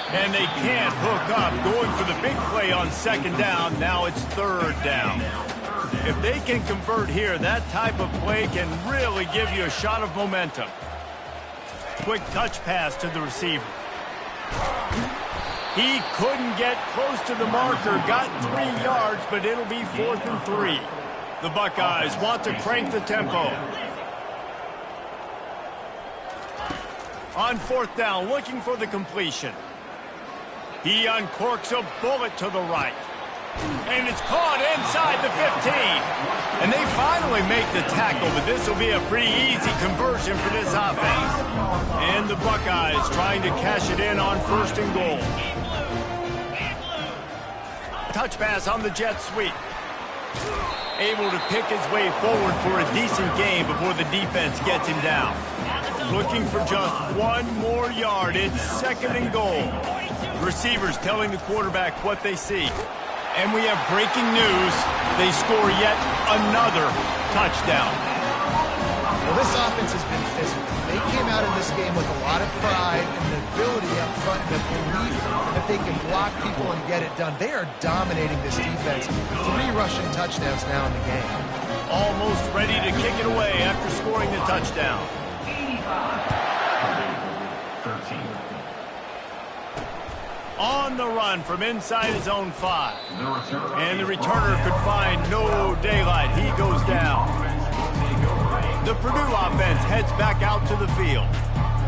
And they can't hook up. Going for the big play on second down. Now it's third down. If they can convert here, that type of play can really give you a shot of momentum. Quick touch pass to the receiver. He couldn't get close to the marker. Got 3 yards, but it'll be 4th and 3. The Buckeyes want to crank the tempo. On 4th down, looking for the completion. He uncorks a bullet to the right. And it's caught inside the 15. And they finally make the tackle, but this will be a pretty easy conversion for this offense. And the Buckeyes trying to cash it in on 1st and goal. Touch pass on the jet sweep. Able to pick his way forward for a decent gain before the defense gets him down. Looking for just 1 more yard. It's 2nd and goal. Receivers telling the quarterback what they see. And we have breaking news. They score yet another touchdown.
Well, this offense has been physical. They came out in this game with a lot of pride and the ability up front and the belief that they can block people and get it done. They are dominating this defense. 3 rushing touchdowns now in the game.
Almost ready to kick it away after scoring the touchdown.
13.
On the run from inside his own 5. And the returner could find no daylight. He goes down. The Purdue offense heads back out to the field.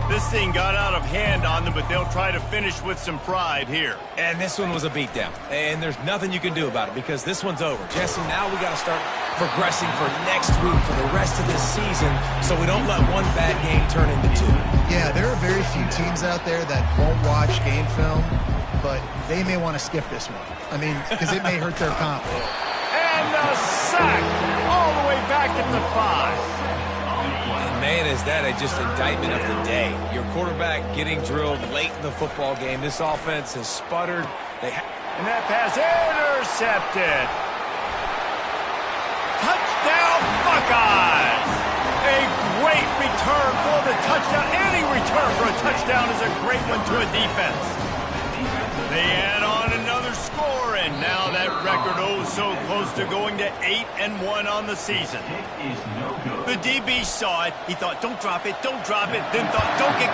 This thing got out of hand on them, but they'll try to finish with some pride here.
And this one was a beatdown. And there's nothing you can do about it because this one's over. Jesse, now we got to start progressing for next week, for the rest of this season, so we don't let one bad game turn into 2.
Yeah, there are very few teams out there that won't watch game film, but they may want to skip this one. I mean, because it may hurt their confidence.
And a sack all the way back at the 5.
And man, is that just indictment of the day. Your quarterback getting drilled late in the football game. This offense has sputtered.
And that pass intercepted. Touchdown, Buckeyes! A great return for the touchdown. Any return for a touchdown is a great one to a defense. They add on another score, and now that record so close to going to 8-1 on the season. The DB saw it. He thought, don't drop it, don't drop it. Then thought, don't get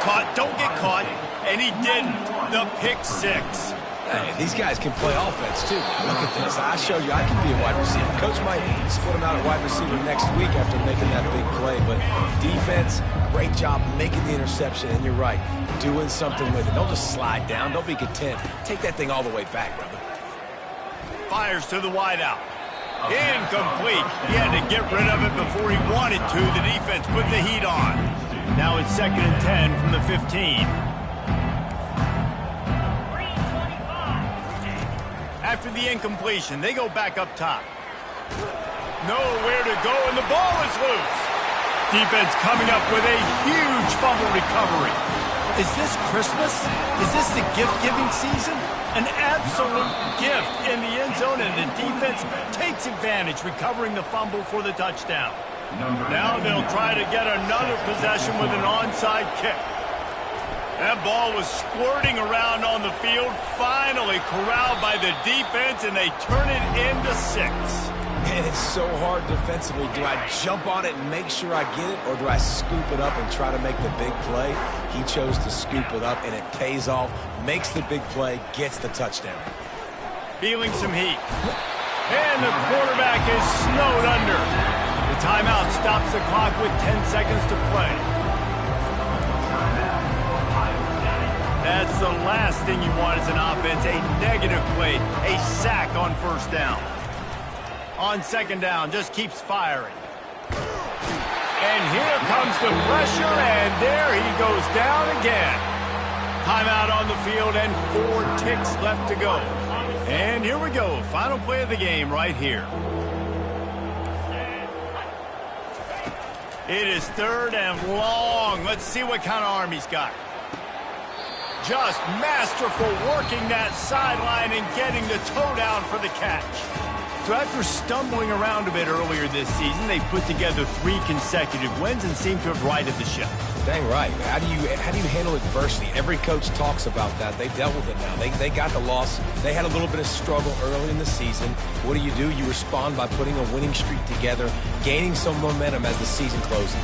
caught, and he didn't. The pick 6.
Hey, these guys can play offense, too. Look at this. I show you I can be a wide receiver. Coach might split him out at wide receiver next week after making that big play. But defense, great job making the interception. And you're right, doing something with it. Don't just slide down. Don't be content. Take that thing all the way back, brother.
Fires to the wideout. Incomplete. He had to get rid of it before he wanted to. The defense put the heat on. Now it's 2nd and 10 from the 15. After the incompletion, they go back up top. Nowhere to go, and the ball is loose. Defense coming up with a huge fumble recovery. Is this Christmas? Is this the gift-giving season? An absolute gift in the end zone, and the defense takes advantage, recovering the fumble for the touchdown. Now they'll try to get another possession with an onside kick. That ball was squirting around on the field, finally corralled by the defense, and they turn it into 6.
Man, it's so hard defensively. Do I jump on it and make sure I get it, or do I scoop it up and try to make the big play? He chose to scoop it up, and it pays off, makes the big play, gets the touchdown.
Feeling some heat. And the quarterback is snowed under. The timeout stops the clock with 10 seconds to play. That's the last thing you want as an offense, a negative play, a sack on first down. On second down, just keeps firing. And here comes the pressure, and there he goes down again. Timeout on the field and 4 ticks left to go. And here we go, final play of the game right here. It is third and long. Let's see what kind of arm he's got. Just masterful working that sideline and getting the toe down for the catch. So after stumbling around a bit earlier this season, they put together 3 consecutive wins and seem to have righted the ship.
Dang right. How do you handle adversity? Every coach talks about that. They dealt with it now. They got the loss. They had a little bit of struggle early in the season. What do? You respond by putting a winning streak together, gaining some momentum as the season closes.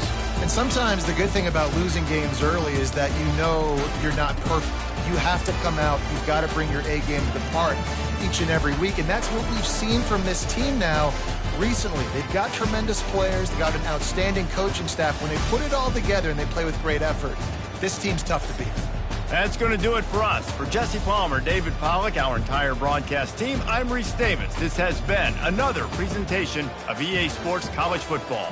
And sometimes the good thing about losing games early is that you know you're not perfect. You have to come out. You've got to bring your A game to the part each and every week. And that's what we've seen from this team now recently. They've got tremendous players. They've got an outstanding coaching staff. When they put it all together and they play with great effort, this team's tough to beat.
That's going to do it for us. For Jesse Palmer, David Pollack, our entire broadcast team, I'm Reese Davis. This has been another presentation of EA Sports College Football.